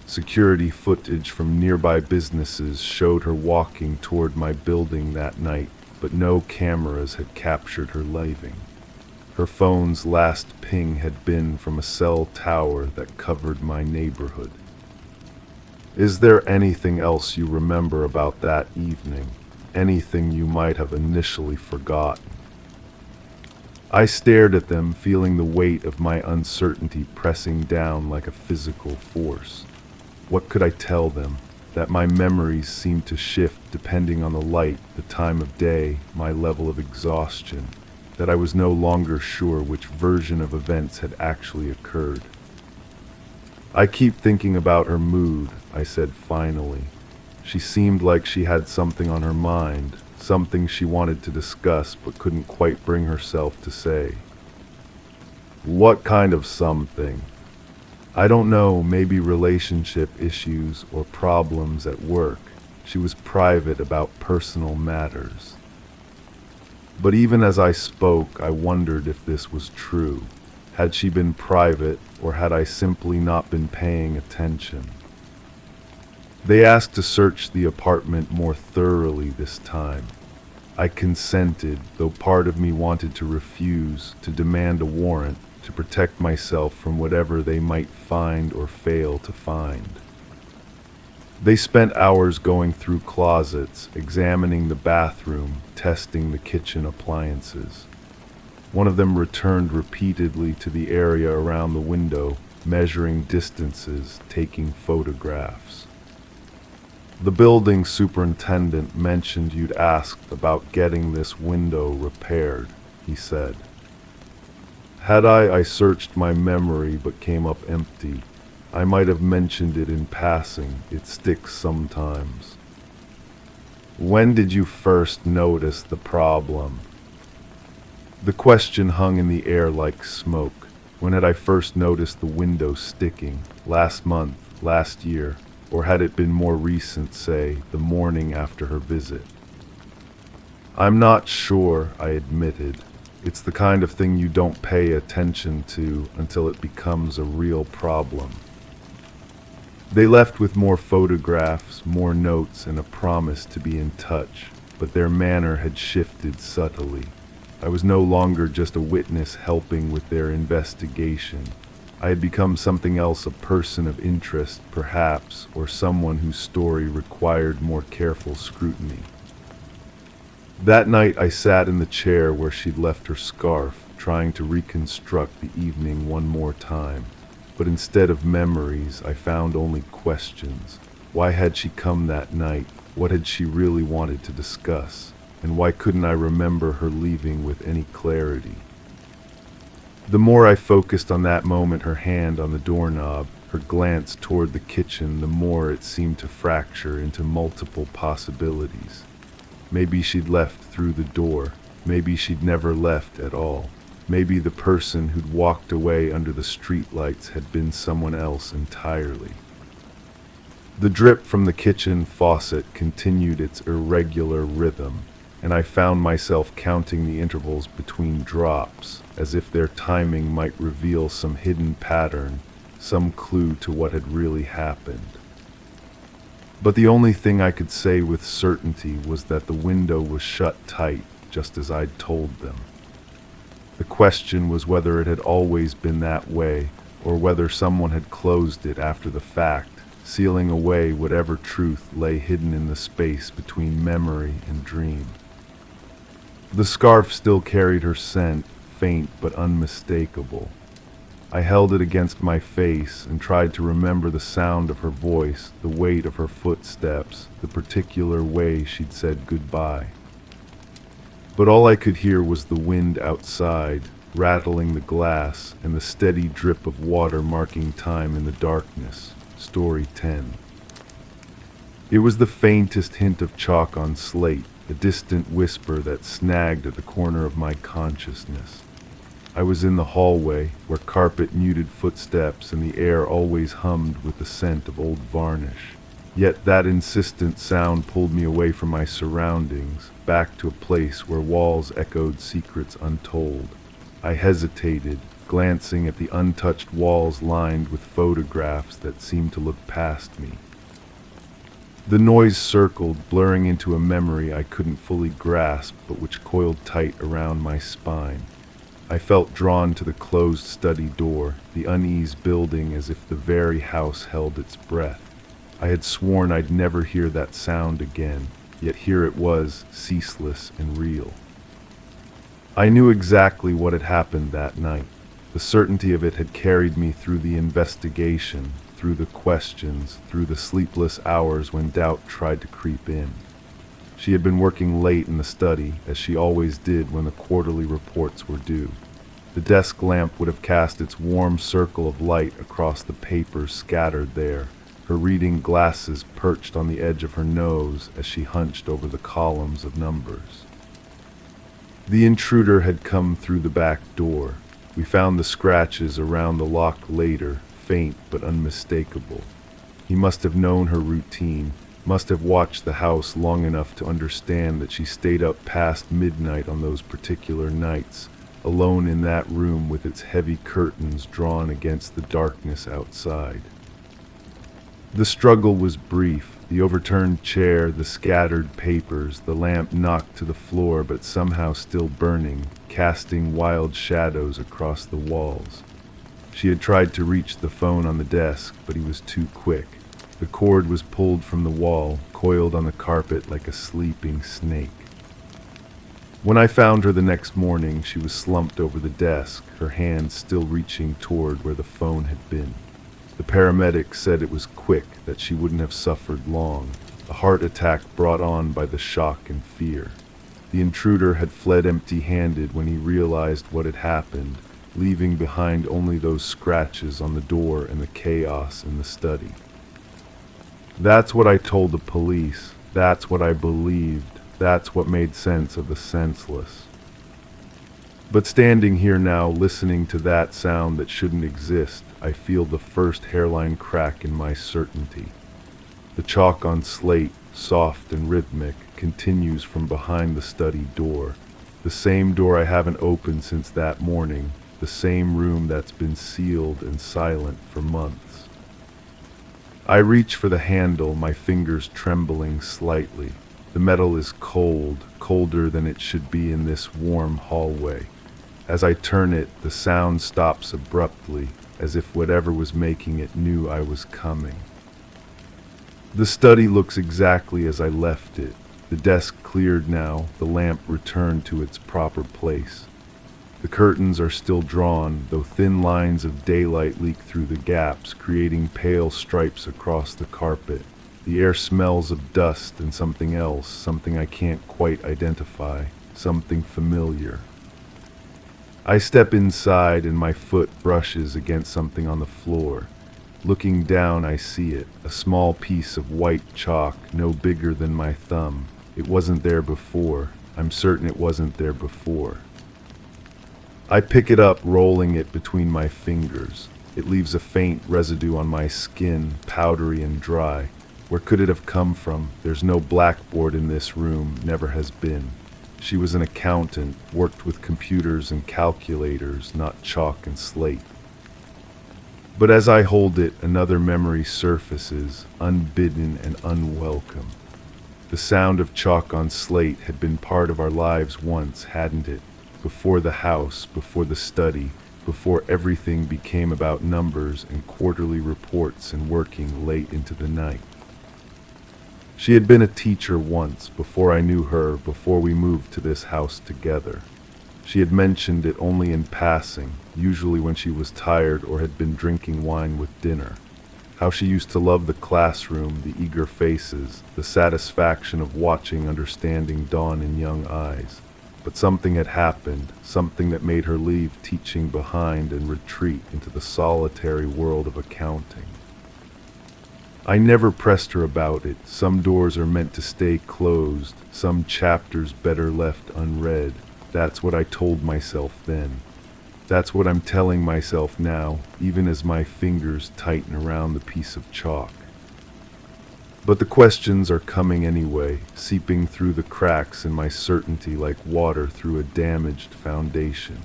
S1: Security footage from nearby businesses showed her walking toward my building that night, but no cameras had captured her leaving. Her phone's last ping had been from a cell tower that covered my neighborhood. "Is there anything else you remember about that evening? Anything you might have initially forgotten?" I stared at them, feeling the weight of my uncertainty pressing down like a physical force. What could I tell them? That my memories seemed to shift depending on the light, the time of day, my level of exhaustion. That I was no longer sure which version of events had actually occurred. "I keep thinking about her mood," I said finally. She seemed like she had something on her mind, something she wanted to discuss but couldn't quite bring herself to say. "What kind of something?" "I don't know, maybe relationship issues or problems at work." She was private about personal matters. But even as I spoke, I wondered if this was true. Had she been private, or had I simply not been paying attention? They asked to search the apartment more thoroughly this time. I consented, though part of me wanted to refuse, to demand a warrant, to protect myself from whatever they might find or fail to find. They spent hours going through closets, examining the bathroom, testing the kitchen appliances. One of them returned repeatedly to the area around the window, measuring distances, taking photographs. "The building superintendent mentioned you'd asked about getting this window repaired," he said. Had I searched my memory but came up empty. I might have mentioned it in passing. It sticks sometimes. "When did you first notice the problem?" The question hung in the air like smoke. When had I first noticed the window sticking? Last month, last year, or had it been more recent, say, the morning after her visit? "I'm not sure," I admitted. "It's the kind of thing you don't pay attention to until it becomes a real problem." They left with more photographs, more notes, and a promise to be in touch, but their manner had shifted subtly. I was no longer just a witness helping with their investigation. I had become something else, a person of interest, perhaps, or someone whose story required more careful scrutiny. That night I sat in the chair where she'd left her scarf, trying to reconstruct the evening one more time. But instead of memories, I found only questions. Why had she come that night? What had she really wanted to discuss? And why couldn't I remember her leaving with any clarity? The more I focused on that moment, her hand on the doorknob, her glance toward the kitchen, the more it seemed to fracture into multiple possibilities. Maybe she'd left through the door. Maybe she'd never left at all. Maybe the person who'd walked away under the streetlights had been someone else entirely. The drip from the kitchen faucet continued its irregular rhythm, and I found myself counting the intervals between drops, as if their timing might reveal some hidden pattern, some clue to what had really happened. But the only thing I could say with certainty was that the window was shut tight, just as I'd told them. The question was whether it had always been that way, or whether someone had closed it after the fact, sealing away whatever truth lay hidden in the space between memory and dream. The scarf still carried her scent, faint but unmistakable. I held it against my face and tried to remember the sound of her voice, the weight of her footsteps, the particular way she'd said goodbye. But all I could hear was the wind outside, rattling the glass, and the steady drip of water marking time in the darkness. Story 10. It was the faintest hint of chalk on slate, a distant whisper that snagged at the corner of my consciousness. I was in the hallway, where carpet muted footsteps and the air always hummed with the scent of old varnish. Yet that insistent sound pulled me away from my surroundings, back to a place where walls echoed secrets untold. I hesitated, glancing at the untouched walls lined with photographs that seemed to look past me. The noise circled, blurring into a memory I couldn't fully grasp, but which coiled tight around my spine. I felt drawn to the closed study door, the unease building as if the very house held its breath. I had sworn I'd never hear that sound again, yet here it was, ceaseless and real. I knew exactly what had happened that night. The certainty of it had carried me through the investigation, through the questions, through the sleepless hours when doubt tried to creep in. She had been working late in the study, as she always did when the quarterly reports were due. The desk lamp would have cast its warm circle of light across the papers scattered there, her reading glasses perched on the edge of her nose as she hunched over the columns of numbers. The intruder had come through the back door. We found the scratches around the lock later, faint but unmistakable. He must have known her routine, must have watched the house long enough to understand that she stayed up past midnight on those particular nights, alone in that room with its heavy curtains drawn against the darkness outside. The struggle was brief. The overturned chair, the scattered papers, the lamp knocked to the floor but somehow still burning, casting wild shadows across the walls. She had tried to reach the phone on the desk, but he was too quick. The cord was pulled from the wall, coiled on the carpet like a sleeping snake. When I found her the next morning, she was slumped over the desk, her hands still reaching toward where the phone had been. The paramedics said it was quick, that she wouldn't have suffered long, a heart attack brought on by the shock and fear. The intruder had fled empty-handed when he realized what had happened, leaving behind only those scratches on the door and the chaos in the study. That's what I told the police. That's what I believed. That's what made sense of the senseless. But standing here now, listening to that sound that shouldn't exist, I feel the first hairline crack in my certainty. The chalk on slate, soft and rhythmic, continues from behind the study door. The same door I haven't opened since that morning, the same room that's been sealed and silent for months. I reach for the handle, my fingers trembling slightly. The metal is cold, colder than it should be in this warm hallway. As I turn it, the sound stops abruptly, as if whatever was making it knew I was coming. The study looks exactly as I left it. The desk cleared now, the lamp returned to its proper place. The curtains are still drawn, though thin lines of daylight leak through the gaps, creating pale stripes across the carpet. The air smells of dust and something else, something I can't quite identify, something familiar. I step inside and my foot brushes against something on the floor. Looking down, I see it, a small piece of white chalk, no bigger than my thumb. It wasn't there before. I'm certain it wasn't there before. I pick it up, rolling it between my fingers. It leaves a faint residue on my skin, powdery and dry. Where could it have come from? There's no blackboard in this room, never has been. She was an accountant, worked with computers and calculators, not chalk and slate. But as I hold it, another memory surfaces, unbidden and unwelcome. The sound of chalk on slate had been part of our lives once, hadn't it? Before the house, before the study, before everything became about numbers and quarterly reports and working late into the night. She had been a teacher once, before I knew her, before we moved to this house together. She had mentioned it only in passing, usually when she was tired or had been drinking wine with dinner. How she used to love the classroom, the eager faces, the satisfaction of watching understanding dawn in young eyes. But something had happened, something that made her leave teaching behind and retreat into the solitary world of accounting. I never pressed her about it. Some doors are meant to stay closed, some chapters better left unread. That's what I told myself then. That's what I'm telling myself now, even as my fingers tighten around the piece of chalk. But the questions are coming anyway, seeping through the cracks in my certainty like water through a damaged foundation.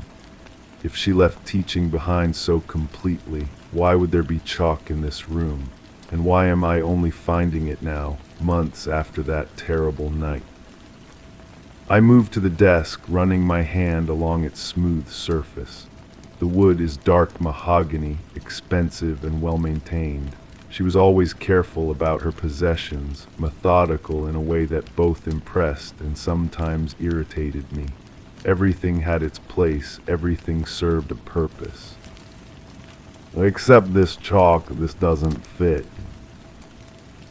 S1: If she left teaching behind so completely, why would there be chalk in this room? And why am I only finding it now, months after that terrible night? I moved to the desk, running my hand along its smooth surface. The wood is dark mahogany, expensive and well-maintained. She was always careful about her possessions, methodical in a way that both impressed and sometimes irritated me. Everything had its place, everything served a purpose. Except this chalk, this doesn't fit.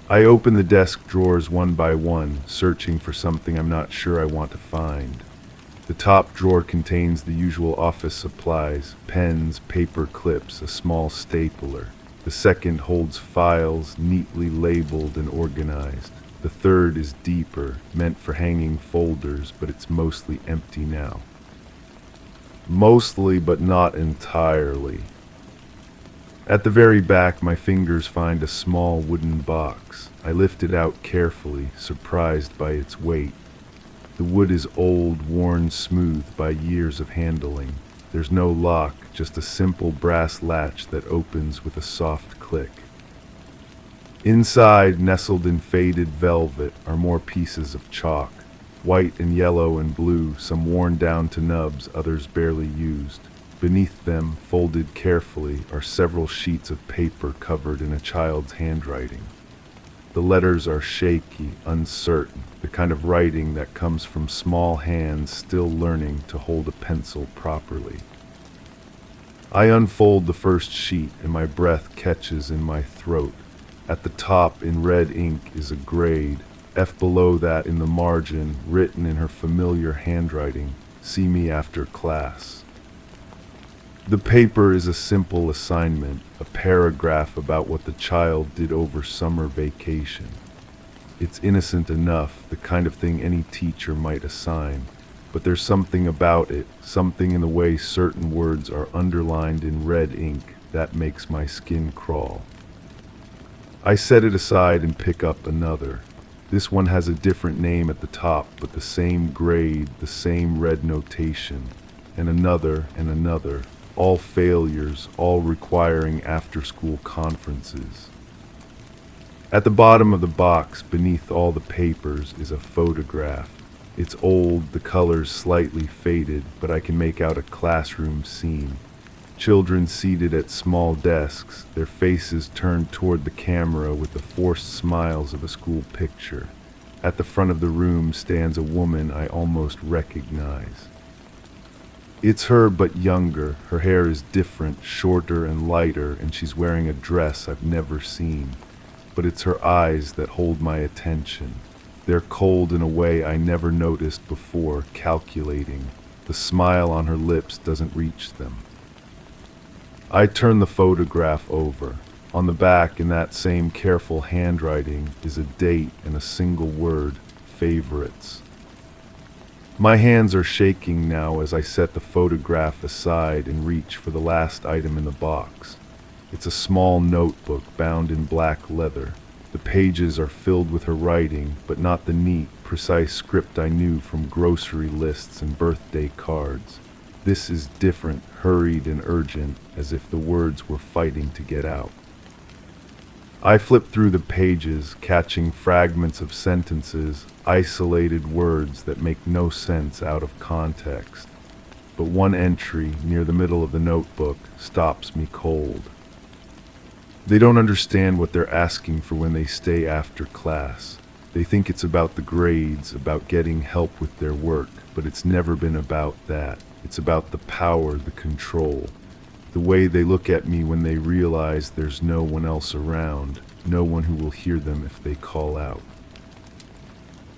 S1: I open the desk drawers one by one, searching for something I'm not sure I want to find. The top drawer contains the usual office supplies, pens, paper clips, a small stapler. The second holds files, neatly labeled and organized. The third is deeper, meant for hanging folders, but it's mostly empty now. Mostly, but not entirely. At the very back, my fingers find a small wooden box. I lift it out carefully, surprised by its weight. The wood is old, worn smooth by years of handling. There's no lock, just a simple brass latch that opens with a soft click. Inside, nestled in faded velvet, are more pieces of chalk. White and yellow and blue, some worn down to nubs, others barely used. Beneath them, folded carefully, are several sheets of paper covered in a child's handwriting. The letters are shaky, uncertain, the kind of writing that comes from small hands still learning to hold a pencil properly. I unfold the first sheet and my breath catches in my throat. At the top, in red ink, is a grade. F below that, in the margin, written in her familiar handwriting, "See me after class." The paper is a simple assignment, a paragraph about what the child did over summer vacation. It's innocent enough, the kind of thing any teacher might assign, but there's something about it, something in the way certain words are underlined in red ink, that makes my skin crawl. I set it aside and pick up another. This one has a different name at the top, but the same grade, the same red notation, and another, all failures, all requiring after-school conferences. At the bottom of the box, beneath all the papers, is a photograph. It's old, the colors slightly faded, but I can make out a classroom scene. Children seated at small desks, their faces turned toward the camera with the forced smiles of a school picture. At the front of the room stands a woman I almost recognize. It's her, but younger. Her hair is different, shorter and lighter, and she's wearing a dress I've never seen. But it's her eyes that hold my attention. They're cold in a way I never noticed before, calculating. The smile on her lips doesn't reach them. I turn the photograph over. On the back, in that same careful handwriting, is a date and a single word, favorites. My hands are shaking now as I set the photograph aside and reach for the last item in the box. It's a small notebook bound in black leather. The pages are filled with her writing, but not the neat, precise script I knew from grocery lists and birthday cards. This is different, hurried and urgent, as if the words were fighting to get out. I flip through the pages, catching fragments of sentences, isolated words that make no sense out of context. But one entry, near the middle of the notebook, stops me cold. They don't understand what they're asking for when they stay after class. They think it's about the grades, about getting help with their work, but it's never been about that. It's about the power, the control. The way they look at me when they realize there's no one else around, no one who will hear them if they call out.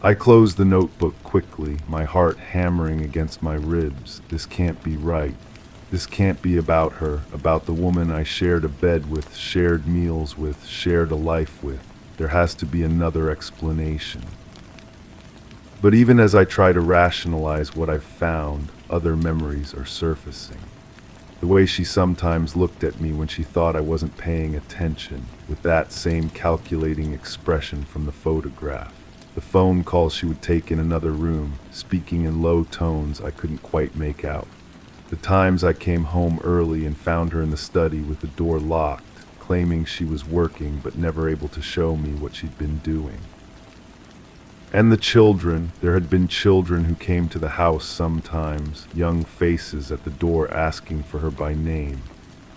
S1: I close the notebook quickly, my heart hammering against my ribs. This can't be right. This can't be about her, about the woman I shared a bed with, shared meals with, shared a life with. There has to be another explanation. But even as I try to rationalize what I've found, other memories are surfacing. The way she sometimes looked at me when she thought I wasn't paying attention, with that same calculating expression from the photograph. The phone calls she would take in another room, speaking in low tones I couldn't quite make out. The times I came home early and found her in the study with the door locked, claiming she was working but never able to show me what she'd been doing. And the children, there had been children who came to the house sometimes, young faces at the door asking for her by name.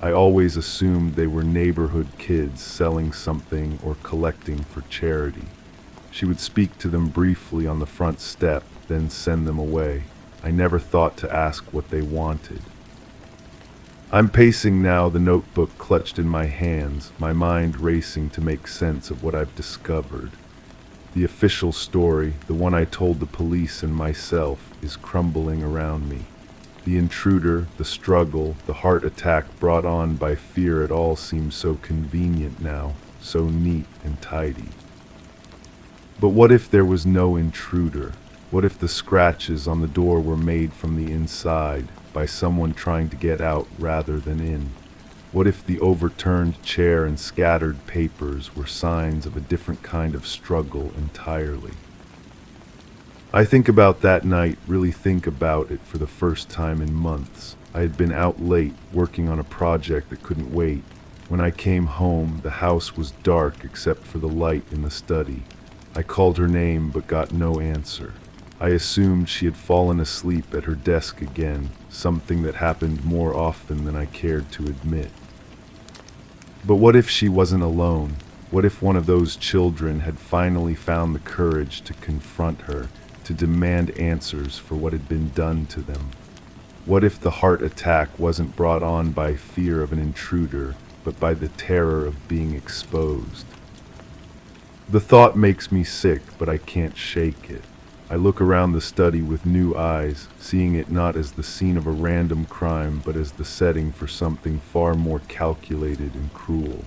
S1: I always assumed they were neighborhood kids selling something or collecting for charity. She would speak to them briefly on the front step, then send them away. I never thought to ask what they wanted. I'm pacing now, the notebook clutched in my hands, my mind racing to make sense of what I've discovered. The official story, the one I told the police and myself, is crumbling around me. The intruder, the struggle, the heart attack brought on by fear, it all seems so convenient now, so neat and tidy. But what if there was no intruder? What if the scratches on the door were made from the inside, by someone trying to get out rather than in? What if the overturned chair and scattered papers were signs of a different kind of struggle entirely? I think about that night, really think about it for the first time in months. I had been out late, working on a project that couldn't wait. When I came home, the house was dark except for the light in the study. I called her name but got no answer. I assumed she had fallen asleep at her desk again, something that happened more often than I cared to admit. But what if she wasn't alone? What if one of those children had finally found the courage to confront her, to demand answers for what had been done to them? What if the heart attack wasn't brought on by fear of an intruder, but by the terror of being exposed? The thought makes me sick, but I can't shake it. I look around the study with new eyes, seeing it not as the scene of a random crime, but as the setting for something far more calculated and cruel.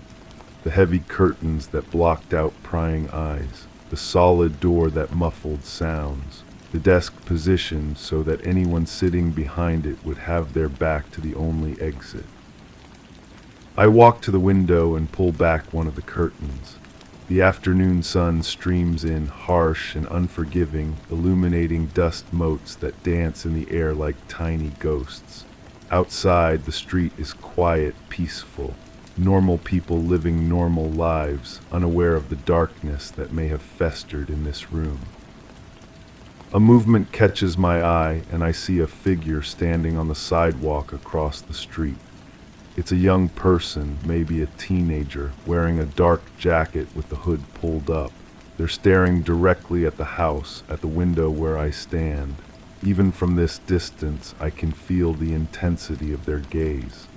S1: The heavy curtains that blocked out prying eyes, the solid door that muffled sounds, the desk positioned so that anyone sitting behind it would have their back to the only exit. I walk to the window and pull back one of the curtains. The afternoon sun streams in, harsh and unforgiving, illuminating dust motes that dance in the air like tiny ghosts. Outside, the street is quiet, peaceful. Normal people living normal lives, unaware of the darkness that may have festered in this room. A movement catches my eye, and I see a figure standing on the sidewalk across the street. It's a young person, maybe a teenager, wearing a dark jacket with the hood pulled up. They're staring directly at the house, at the window where I stand. Even from this distance, I can feel the intensity of their gaze.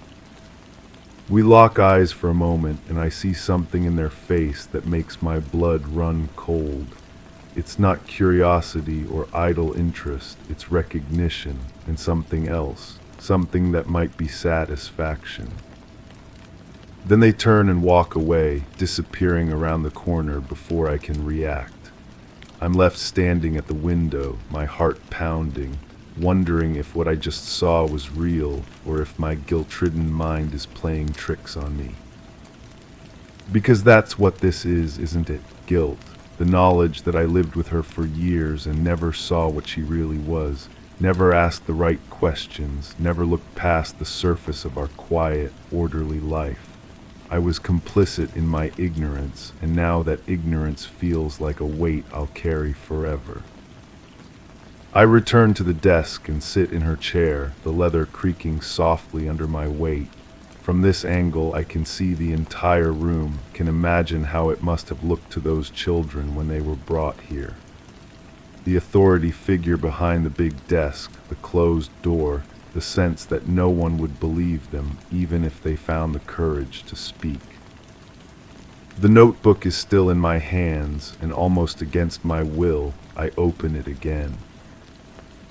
S1: We lock eyes for a moment, and I see something in their face that makes my blood run cold. It's not curiosity or idle interest, it's recognition and something else. Something that might be satisfaction. Then they turn and walk away, disappearing around the corner before I can react. I'm left standing at the window, my heart pounding, wondering if what I just saw was real or if my guilt-ridden mind is playing tricks on me. Because that's what this is, isn't it? Guilt. The knowledge that I lived with her for years and never saw what she really was. Never asked the right questions, never looked past the surface of our quiet, orderly life. I was complicit in my ignorance, and now that ignorance feels like a weight I'll carry forever. I return to the desk and sit in her chair, the leather creaking softly under my weight. From this angle, I can see the entire room, can imagine how it must have looked to those children when they were brought here. The authority figure behind the big desk, the closed door, the sense that no one would believe them even if they found the courage to speak. The notebook is still in my hands, and almost against my will, I open it again.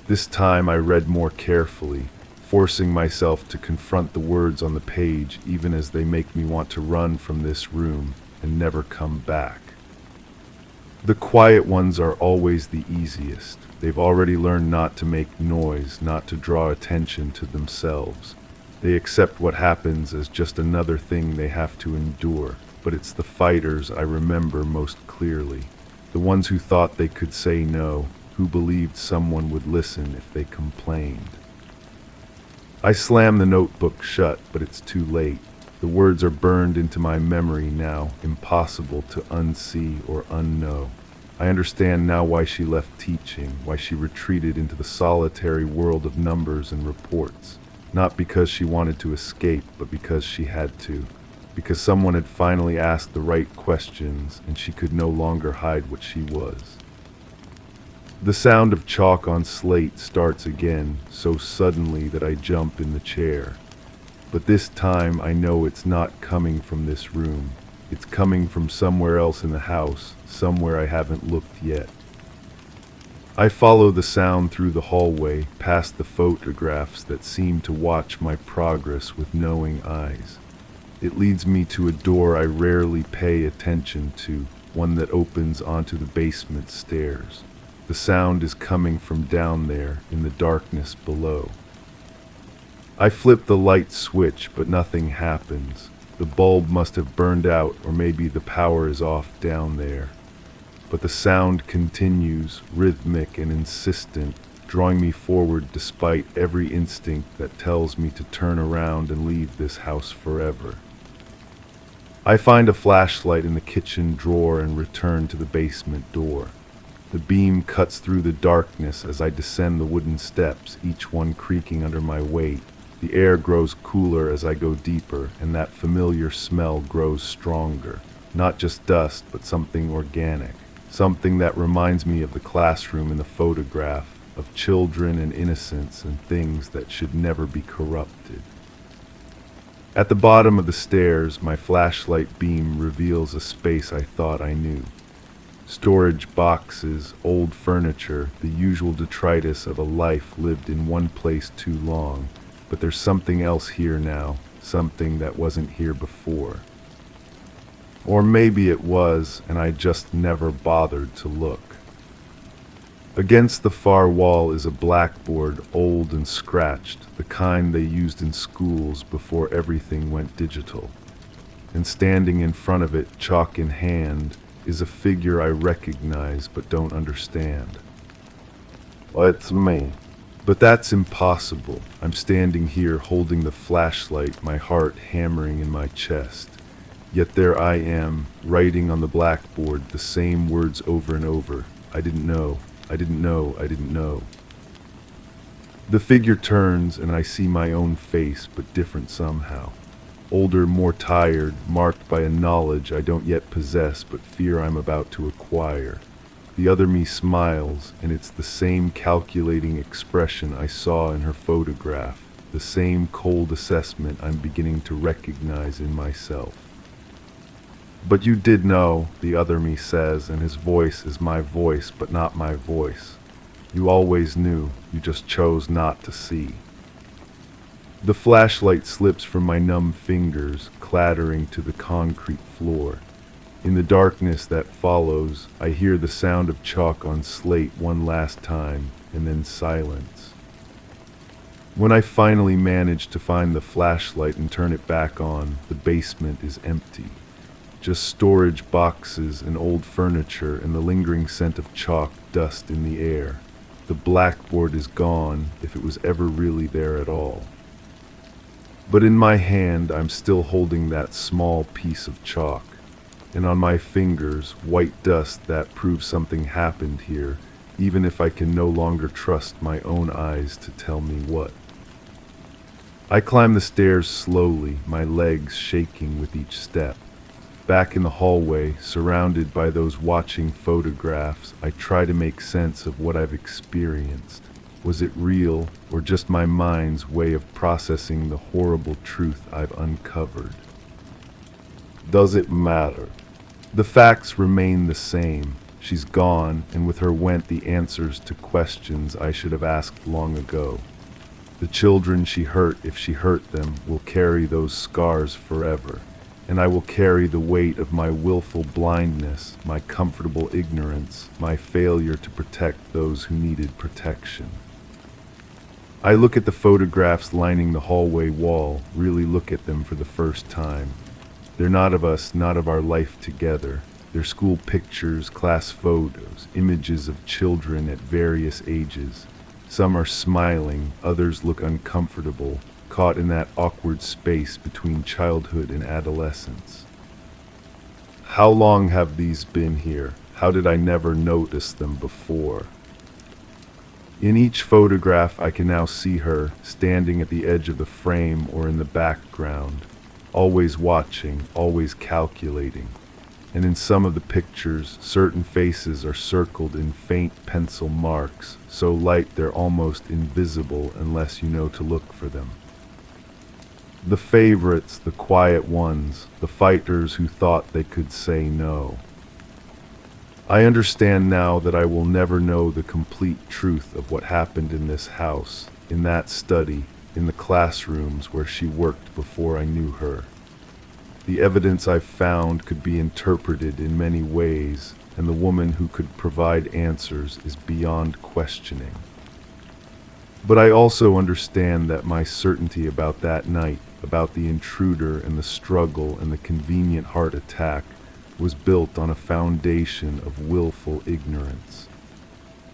S1: This time I read more carefully, forcing myself to confront the words on the page even as they make me want to run from this room and never come back. The quiet ones are always the easiest. They've already learned not to make noise, not to draw attention to themselves. They accept what happens as just another thing they have to endure. But it's the fighters I remember most clearly. The ones who thought they could say no, who believed someone would listen if they complained. I slam the notebook shut, but it's too late. The words are burned into my memory now, impossible to unsee or unknow. I understand now why she left teaching, why she retreated into the solitary world of numbers and reports. Not because she wanted to escape, but because she had to. Because someone had finally asked the right questions and she could no longer hide what she was. The sound of chalk on slate starts again, so suddenly that I jump in the chair. But this time I know it's not coming from this room. It's coming from somewhere else in the house, somewhere I haven't looked yet. I follow the sound through the hallway, past the photographs that seem to watch my progress with knowing eyes. It leads me to a door I rarely pay attention to, one that opens onto the basement stairs. The sound is coming from down there in the darkness below. I flip the light switch, but nothing happens. The bulb must have burned out, or maybe the power is off down there. But the sound continues, rhythmic and insistent, drawing me forward despite every instinct that tells me to turn around and leave this house forever. I find a flashlight in the kitchen drawer and return to the basement door. The beam cuts through the darkness as I descend the wooden steps, each one creaking under my weight. The air grows cooler as I go deeper, and that familiar smell grows stronger. Not just dust, but something organic. Something that reminds me of the classroom in the photograph, of children and innocence and things that should never be corrupted. At the bottom of the stairs, my flashlight beam reveals a space I thought I knew. Storage boxes, old furniture, the usual detritus of a life lived in one place too long. But there's something else here now, something that wasn't here before. Or maybe it was, and I just never bothered to look. Against the far wall is a blackboard, old and scratched, the kind they used in schools before everything went digital. And standing in front of it, chalk in hand, is a figure I recognize but don't understand. It's me. But that's impossible. I'm standing here holding the flashlight, my heart hammering in my chest. Yet there I am, writing on the blackboard the same words over and over. I didn't know. I didn't know. I didn't know. The figure turns and I see my own face, but different somehow. Older, more tired, marked by a knowledge I don't yet possess but fear I'm about to acquire. The other me smiles, and it's the same calculating expression I saw in her photograph, the same cold assessment I'm beginning to recognize in myself. But you did know, the other me says, and his voice is my voice, but not my voice. You always knew, you just chose not to see. The flashlight slips from my numb fingers, clattering to the concrete floor. In the darkness that follows, I hear the sound of chalk on slate one last time, and then silence. When I finally manage to find the flashlight and turn it back on, the basement is empty. Just storage boxes and old furniture and the lingering scent of chalk dust in the air. The blackboard is gone, if it was ever really there at all. But in my hand, I'm still holding that small piece of chalk. And on my fingers, white dust that proves something happened here, even if I can no longer trust my own eyes to tell me what. I climb the stairs slowly, my legs shaking with each step. Back in the hallway, surrounded by those watching photographs, I try to make sense of what I've experienced. Was it real, or just my mind's way of processing the horrible truth I've uncovered? Does it matter? The facts remain the same. She's gone, and with her went the answers to questions I should have asked long ago. The children she hurt, if she hurt them, will carry those scars forever, and I will carry the weight of my willful blindness, my comfortable ignorance, my failure to protect those who needed protection. I look at the photographs lining the hallway wall, really look at them for the first time. They're not of us, not of our life together. They're school pictures, class photos, images of children at various ages. Some are smiling, others look uncomfortable, caught in that awkward space between childhood and adolescence. How long have these been here? How did I never notice them before? In each photograph I can now see her, standing at the edge of the frame or in the background, always watching, always calculating. And in some of the pictures, certain faces are circled in faint pencil marks, so light they're almost invisible unless you know to look for them. The favorites, the quiet ones, the fighters who thought they could say no. I understand now that I will never know the complete truth of what happened in this house, in that study, in the classrooms where she worked before I knew her. The evidence I've found could be interpreted in many ways, and the woman who could provide answers is beyond questioning. But I also understand that my certainty about that night, about the intruder and the struggle and the convenient heart attack, was built on a foundation of willful ignorance.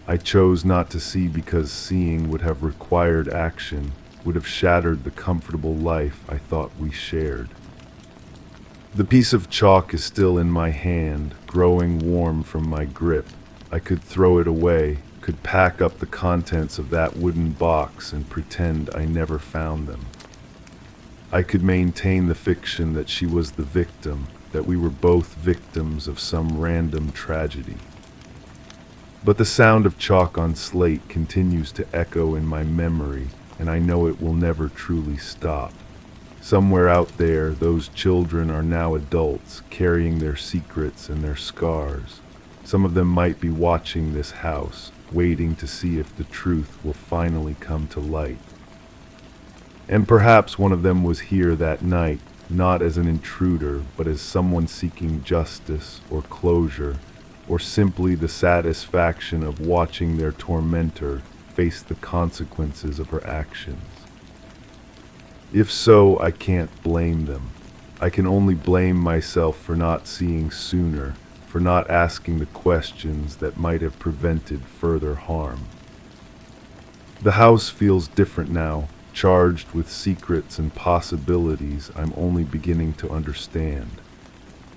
S1: I chose not to see because seeing would have required action, would have shattered the comfortable life I thought we shared. The piece of chalk is still in my hand, growing warm from my grip. I could throw it away, could pack up the contents of that wooden box and pretend I never found them. I could maintain the fiction that she was the victim, that we were both victims of some random tragedy. But the sound of chalk on slate continues to echo in my memory, and I know it will never truly stop. Somewhere out there, those children are now adults, carrying their secrets and their scars. Some of them might be watching this house, waiting to see if the truth will finally come to light. And perhaps one of them was here that night, not as an intruder, but as someone seeking justice or closure, or simply the satisfaction of watching their tormentor face the consequences of her actions. If so, I can't blame them. I can only blame myself for not seeing sooner, for not asking the questions that might have prevented further harm. The house feels different now, charged with secrets and possibilities I'm only beginning to understand.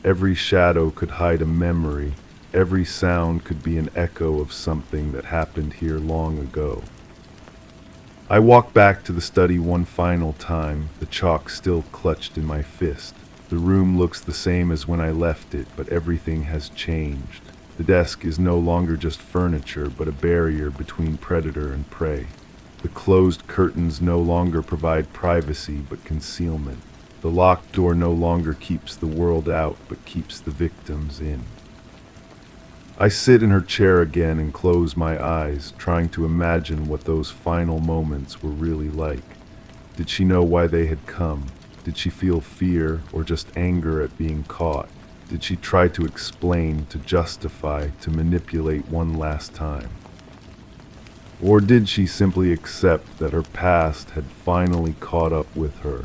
S1: Every shadow could hide a memory, every sound could be an echo of something that happened here long ago. I walk back to the study one final time, the chalk still clutched in my fist. The room looks the same as when I left it, but everything has changed. The desk is no longer just furniture, but a barrier between predator and prey. The closed curtains no longer provide privacy, but concealment. The locked door no longer keeps the world out, but keeps the victims in. I sit in her chair again and close my eyes, trying to imagine what those final moments were really like. Did she know why they had come? Did she feel fear or just anger at being caught? Did she try to explain, to justify, to manipulate one last time? Or did she simply accept that her past had finally caught up with her?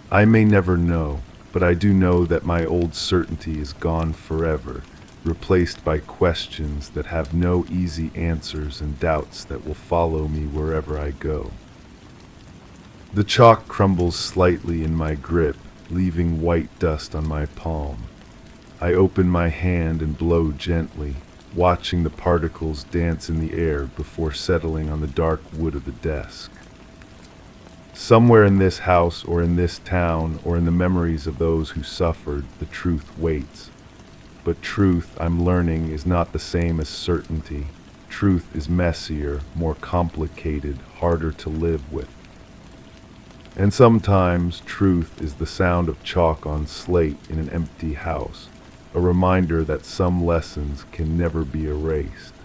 S1: I may never know, but I do know that my old certainty is gone forever, replaced by questions that have no easy answers and doubts that will follow me wherever I go. The chalk crumbles slightly in my grip, leaving white dust on my palm. I open my hand and blow gently, watching the particles dance in the air before settling on the dark wood of the desk. Somewhere in this house or in this town or in the memories of those who suffered, the truth waits. But truth, I'm learning, is not the same as certainty. truth is messier, more complicated, harder to live with. And sometimes truth is the sound of chalk on slate in an empty house, a reminder that some lessons can never be erased.